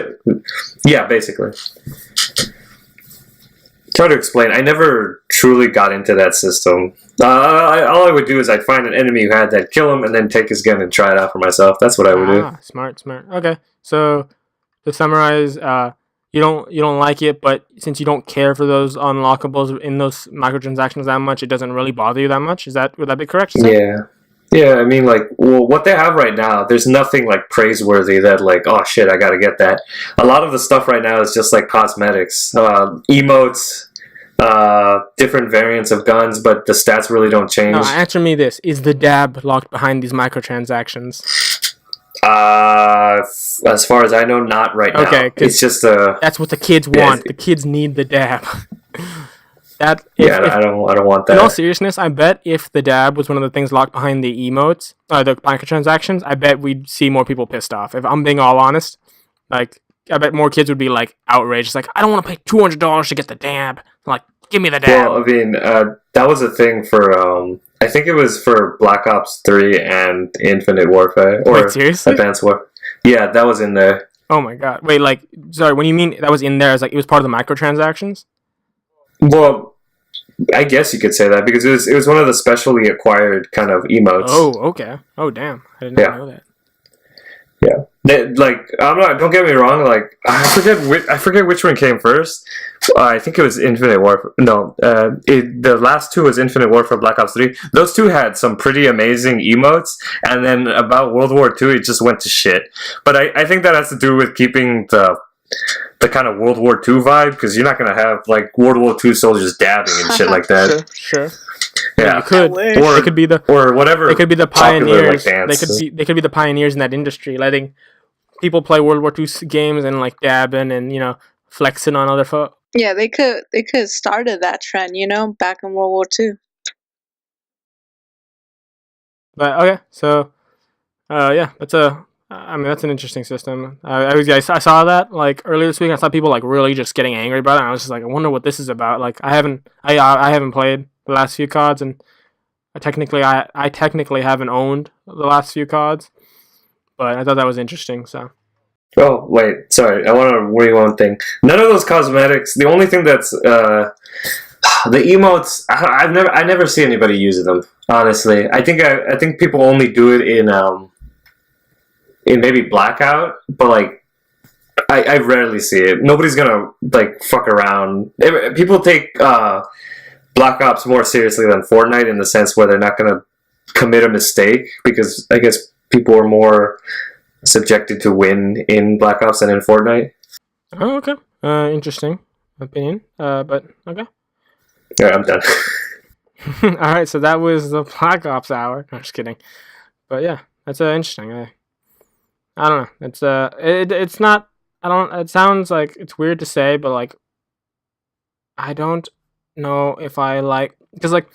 Yeah, basically. It's hard to explain. I never truly got into that system. All I would do is I'd find an enemy who had that, kill him, and then take his gun and try it out for myself. That's what I would do. Smart. Okay, so to summarize, you don't like it, but since you don't care for those unlockables in those microtransactions that much, it doesn't really bother you that much. Would that be correct? Yeah. I mean, like, well, what they have right now, there's nothing like praiseworthy that like, oh shit, I gotta get that. A lot of the stuff right now is just like cosmetics, emotes, different variants of guns, but the stats really don't change. No, answer me this: is the dab locked behind these microtransactions? As far as I know, not right now. Okay, it's just that's what the kids want. The kids need the dab. I don't want that. In all seriousness, I bet if the dab was one of the things locked behind the emotes, the microtransactions, I bet we'd see more people pissed off. If I'm being all honest, like I bet more kids would be like outraged. It's like, I don't want to pay $200 to get the dab. Like, give me the dab. Well, I mean, that was a thing for I think it was for Black Ops 3 and Infinite Warfare or seriously? Advanced Warfare. Yeah, that was in there. Oh my god! Wait, like, sorry. When you mean that was in there, it's like it was part of the microtransactions. Well, I guess you could say that because it was one of the specially acquired kind of emotes. Oh, okay. Oh, damn! I did not know that. Yeah, don't get me wrong. Like, I forget which one came first. I think it was Infinite Warfare. No, the last two was Infinite Warfare, Black Ops 3. Those two had some pretty amazing emotes, and then about World War II, it just went to shit. But I think that has to do with keeping the kind of World War II vibe, because you're not gonna have like World War II soldiers dabbing and shit like that. Sure. mean, Yeah. you could. wish. They could be the or whatever. they could be the popular, like, pioneers. dance. They could be the pioneers in that industry, letting people play World War II games and like dabbing and flexing on other folk. Yeah, they could have started that trend, back in World War II. But okay, so yeah, that's an interesting system. I saw that like earlier this week. I saw people like really just getting angry about it. And I was just like, I wonder what this is about. Like I haven't played the last few cards, and I technically haven't owned the last few cards, but I thought that was interesting. So Oh wait, sorry. I want to worry one thing. None of those cosmetics. The only thing that's the emotes. I never see anybody using them. Honestly, I think people only do it in maybe Blackout, but like I rarely see it. Nobody's gonna like fuck around. People take Black Ops more seriously than Fortnite in the sense where they're not gonna commit a mistake because I guess people are more subjected to win in Black Ops than in Fortnite. oh, okay, interesting opinion. But okay. Yeah, I'm done. All right, so that was the Black Ops hour. No, just kidding. But yeah, that's interesting. I don't know. It's not. I don't. It sounds like it's weird to say, but like, I don't know if I like because like,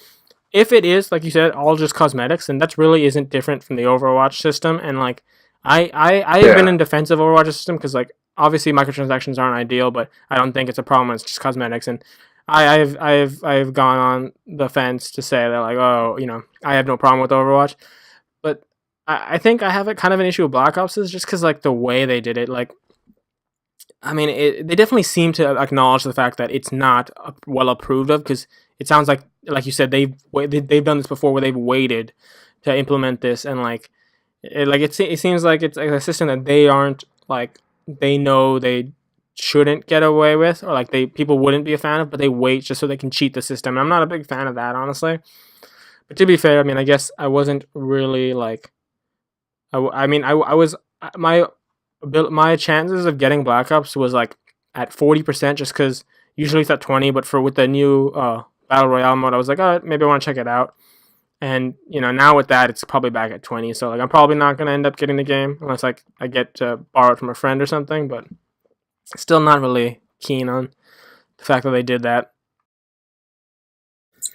if it is like you said, all just cosmetics, then that really isn't different from the Overwatch system. And like, I have been in defense of Overwatch system because like obviously microtransactions aren't ideal, but I don't think it's a problem. It's just cosmetics and. I've gone on the fence to say that like I have no problem with Overwatch, but I think I have a kind of an issue with Black Ops is just because like the way they did it, like I mean they definitely seem to acknowledge the fact that it's not well approved of because it sounds like you said they've done this before where they've waited to implement this and like it seems like it's a system that they aren't like they know they shouldn't get away with or like people wouldn't be a fan of but they wait just so they can cheat the system and I'm not a big fan of that honestly but to be fair I mean I guess I wasn't really like I mean I was my chances of getting Black Ops was like at 40% just because usually it's at 20 but with the new Battle Royale mode I was like all right maybe I want to check it out and now with that it's probably back at 20 so like I'm probably not going to end up getting the game unless like I get to borrow it from a friend or something but still not really keen on the fact that they did that.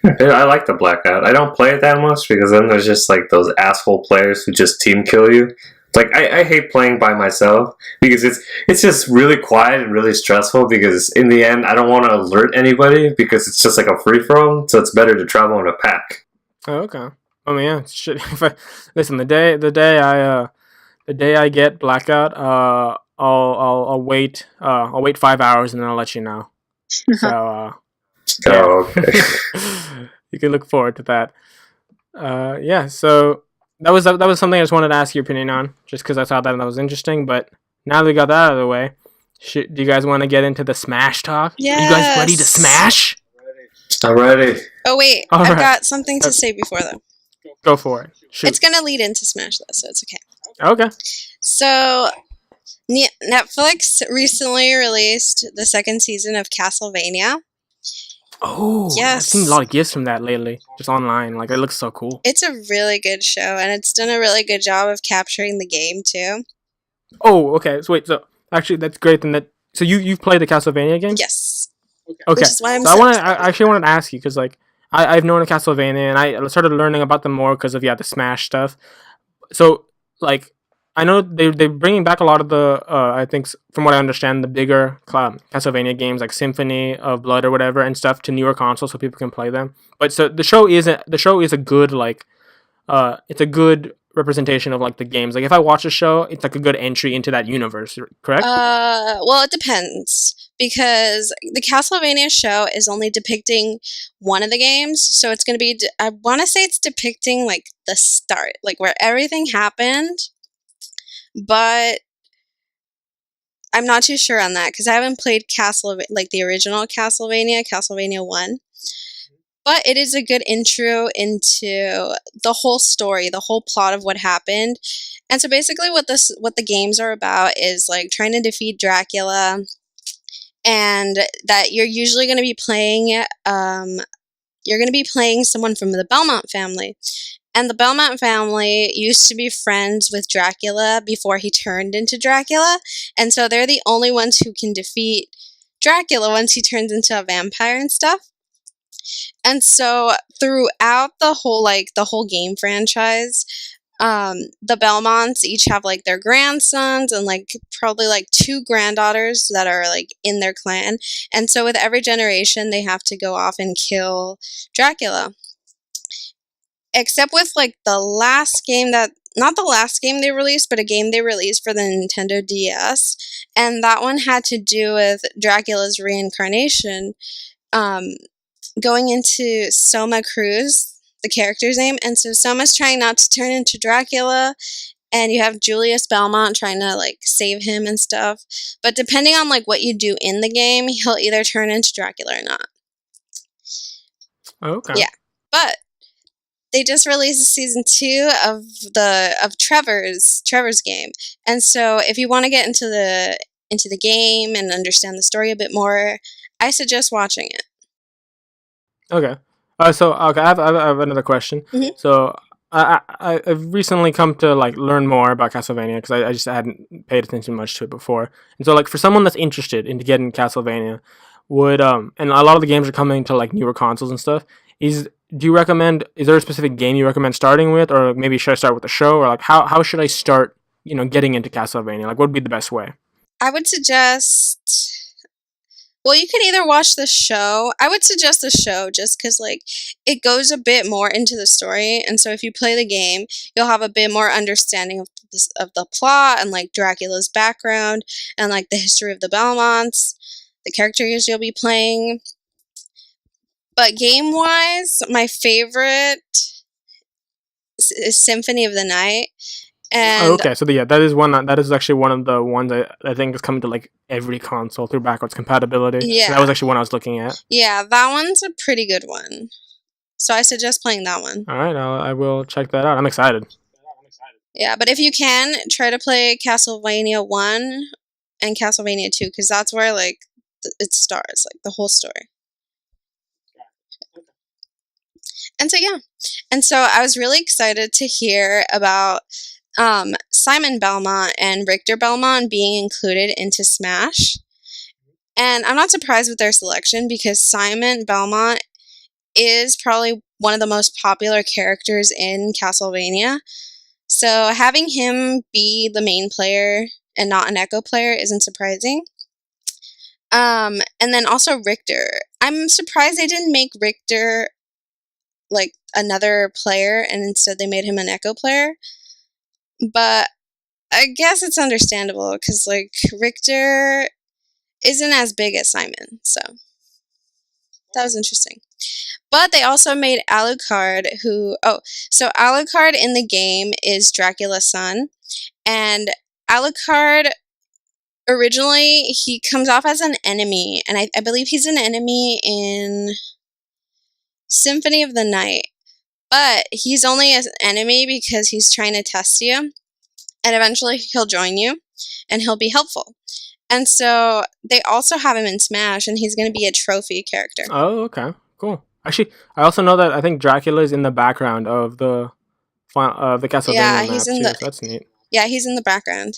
I like the Blackout. I don't play it that much because then there's just like those asshole players who just team kill you. Like I hate playing by myself because it's just really quiet and really stressful because in the end I don't want to alert anybody because it's just like a free for all. So it's better to travel in a pack. Oh, okay. I mean, yeah. Shit. Listen, the day I get Blackout, I'll wait. I'll wait 5 hours and then I'll let you know. So, yeah. Oh, okay. You can look forward to that. Yeah. So that was something I just wanted to ask your opinion on, just because I thought that was interesting. But now that we got that out of the way, do you guys want to get into the Smash talk? Yes. Are you guys ready to smash? I'm ready. Oh wait, All I've right. got something to say before though. Go for it. Shoot. It's gonna lead into Smash though, so it's okay. Okay. So, Netflix recently released the second season of Castlevania. Oh, Yes. I've seen a lot of gifs from that lately, just online. Like, it looks so cool. It's a really good show, and it's done a really good job of capturing the game too. Oh, okay. So wait, so actually, that's great. Then so you've played the Castlevania games? Yes. Okay. Which is why I'm so so I actually wanted to ask you because like I've known of Castlevania and I started learning about them more because of the Smash stuff. So like I know they're bringing back a lot of the I think from what I understand the bigger Castlevania games like Symphony of Blood or whatever and stuff to newer consoles so people can play them. But so the show is a good like it's a good representation of like the games. Like if I watch a show, it's like a good entry into that universe, correct? Well, it depends because the Castlevania show is only depicting one of the games, so it's going to be. I want to say it's depicting like the start, like where everything happened, but I'm not too sure on that because I haven't played like the original Castlevania, Castlevania 1. But it is a good intro into the whole story, the whole plot of what happened. And so basically what the games are about is like trying to defeat Dracula, and that you're usually going to be playing you're going to be playing someone from the Belmont family. And the Belmont family used to be friends with Dracula before he turned into Dracula. And so they're the only ones who can defeat Dracula once he turns into a vampire and stuff. And so throughout the whole game franchise, the Belmonts each have like their grandsons and like probably like 2 granddaughters that are like in their clan. And so with every generation, they have to go off and kill Dracula. Except with like the last game not the last game they released, but a game they released for the Nintendo DS. And that one had to do with Dracula's reincarnation. Going into Soma Cruz, the character's name. And so Soma's trying not to turn into Dracula. And you have Julius Belmont trying to like save him and stuff. But depending on like what you do in the game, he'll either turn into Dracula or not. Okay. Yeah. But they just released season 2 of Trevor's game. And so if you want to get into the game and understand the story a bit more, I suggest watching it. Okay. Okay, I have another question. Mhm. So I've recently come to like learn more about Castlevania because I just hadn't paid attention much to it before. And so like for someone that's interested into getting Castlevania, would and a lot of the games are coming to like newer consoles and stuff. Do you recommend? Is there a specific game you recommend starting with, or maybe should I start with the show, or like how should I start? Getting into Castlevania. Like, what would be the best way? I would suggest. Well, you could either watch the show. I would suggest the show just because, like, it goes a bit more into the story. And so if you play the game, you'll have a bit more understanding of the plot and, like, Dracula's background and, like, the history of the Belmonts, the characters you'll be playing. But game-wise, my favorite is Symphony of the Night. And okay, so that is actually one of the ones I think is coming to like every console through backwards compatibility. yeah. And that was actually one I was looking at. Yeah, that one's a pretty good one. So I suggest playing that one. All right, I will check that out. I'm excited. Yeah, but if you can, try to play Castlevania 1 and Castlevania 2, because that's where, like, it starts, like, the whole story. And so, yeah. And so I was really excited to hear about Simon Belmont and Richter Belmont being included into Smash. And I'm not surprised with their selection because Simon Belmont is probably one of the most popular characters in Castlevania. So having him be the main player and not an echo player isn't surprising. And then also Richter. I'm surprised they didn't make Richter like another player and instead they made him an echo player. But I guess it's understandable because like Richter isn't as big as Simon. So that was interesting. But they also made Alucard, so Alucard in the game is Dracula's son. And Alucard, originally, he comes off as an enemy. And I believe he's an enemy in Symphony of the Night. But he's only an enemy because he's trying to test you. And eventually he'll join you. And he'll be helpful. And so they also have him in Smash. And he's going to be a trophy character. Oh, okay. Cool. Actually, I also know that I think Dracula is in the background of the Castlevania map he's in too. the So that's neat. Yeah, he's in the background.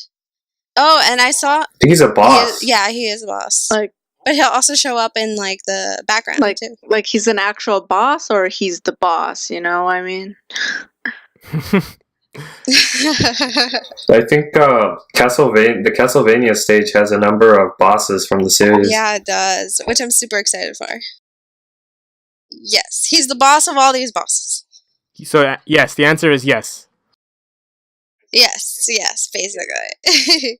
Oh, and I saw He's a boss. he is a boss. Like, but he'll also show up in like the background too. like he's an actual boss, or he's the boss. You know what I mean? I think the Castlevania stage has a number of bosses from the series. Yeah, it does, which I'm super excited for. Yes, he's the boss of all these bosses. So yes, the answer is yes. Yes, basically.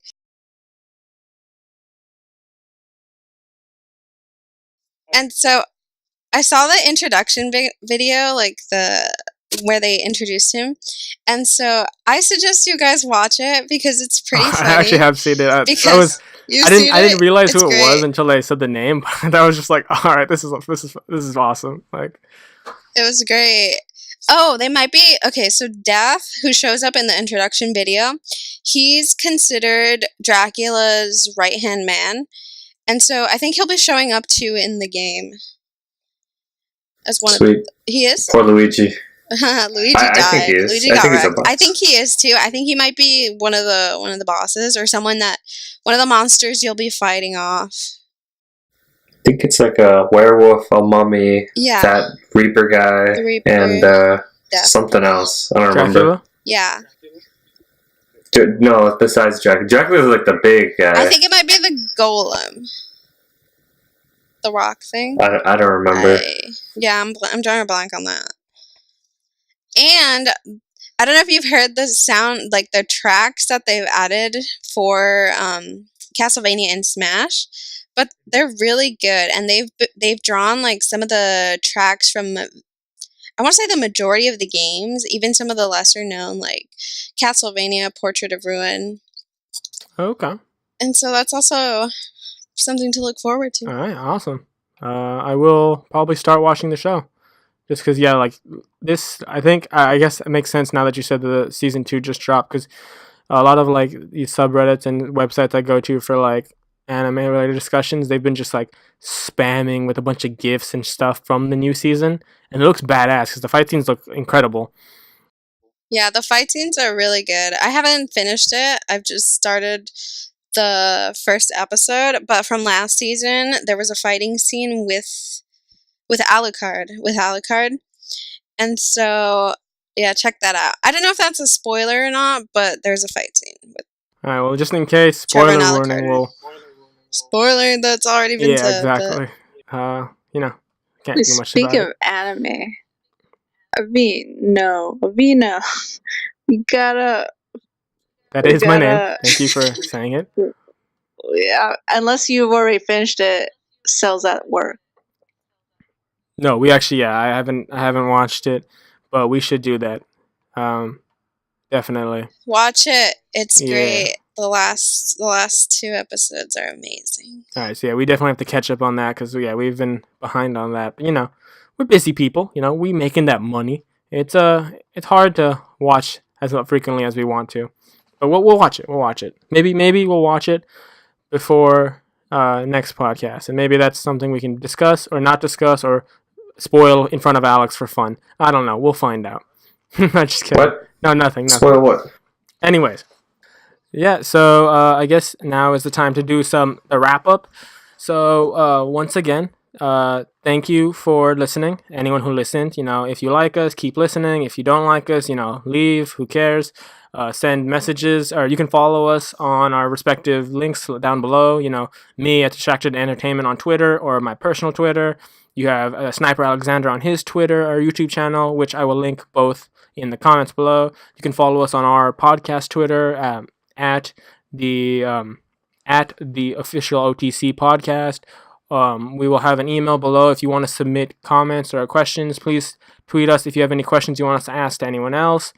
And so I saw the introduction video, like where they introduced him, and so I suggest you guys watch it because it's pretty funny. I actually have seen it. I didn't realize who it was until they said the name. But I was just like, all right, this is awesome. Like, it was great. Oh, they might be okay. So Death, who shows up in the introduction video, he's considered Dracula's right-hand man, and so I think he'll be showing up too in the game. as one Sweet. of he is. Poor Luigi. Luigi I died. think he is. Luigi I got think he's a wrecked. boss. I think he is too. I think he might be one of the bosses or one of the monsters you'll be fighting off. I think it's like a werewolf, a mummy, Yeah. that Reaper guy, The Reaper, and Death. something else. I don't remember. Dracula? Yeah. No, besides Dracula. Dracula's like the big guy. I think it might be the golem. The rock thing. I don't remember. I'm drawing a blank on that. And I don't know if you've heard the sound, like the tracks that they've added for Castlevania and Smash, but they're really good. And they've drawn like some of the tracks from, I want to say the majority of the games, even some of the lesser known, like Castlevania, Portrait of Ruin. Okay. And so that's also something to look forward to. All right, awesome. I will probably start watching the show. Just because, yeah, like this, I guess it makes sense now that you said the season 2 just dropped. Because a lot of like these subreddits and websites I go to for like anime related discussions, they've been just like spamming with a bunch of gifs and stuff from the new season, and it looks badass because the fight scenes look incredible. Yeah, the fight scenes are really good. I haven't finished it. I've just started the first episode, but from last season there was a fighting scene with Alucard. And so yeah, check that out. I don't know if that's a spoiler or not, but there's a fight scene with All right, well, just in case, Trevor and spoiler Alucard. warning. Well, spoiler that's already been yeah, said. exactly. Can't do much Speaking about of anime, Avino, you gotta. That is my name. Thank you for saying it. Yeah, unless you've already finished it, Cells at Work. No, we actually, yeah, I haven't watched it, but we should do that. Definitely. Watch it. It's Yeah. great. The last 2 episodes are amazing. All right, so yeah, we definitely have to catch up on that because we've been behind on that. But, we're busy people. We making that money. It's hard to watch as frequently as we want to, but we'll watch it. We'll watch it. Maybe we'll watch it before next podcast, and maybe that's something we can discuss or not discuss or spoil in front of Alex for fun. I don't know. We'll find out. I'm just kidding. What? No, nothing. Spoil what? Anyways. Yeah, so I guess now is the time to do a wrap up. So once again, thank you for listening. Anyone who listened, if you like us, keep listening. If you don't like us, leave. Who cares? Send messages, or you can follow us on our respective links down below. Me at Distracted Entertainment on Twitter or my personal Twitter. You have Sniper Alexander on his Twitter or YouTube channel, which I will link both in the comments below. You can follow us on our podcast Twitter at the official OTC podcast. We will have an email below if you want to submit comments or questions. Please tweet us if you have any questions you want us to ask to anyone else.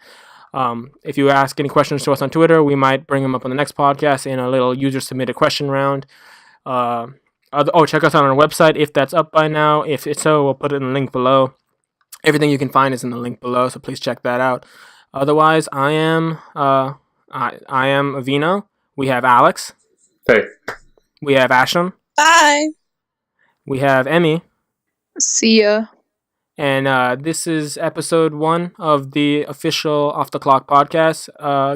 If you ask any questions to us on Twitter, we might bring them up on the next podcast in a little user submitted question round. Check us out on our website if that's up by now. If it's so, we'll put it in the link below. Everything you can find is in the link below, so please check that out. Otherwise, I am Avino. We have Alex. Hey. We have Asham. Bye. We have Emmy. See ya. And this is episode 1 of the official Off the Clock podcast.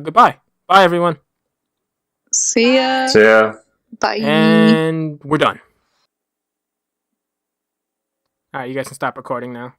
Goodbye. Bye, everyone. See ya. See ya. Bye. And we're done. All right, you guys can stop recording now.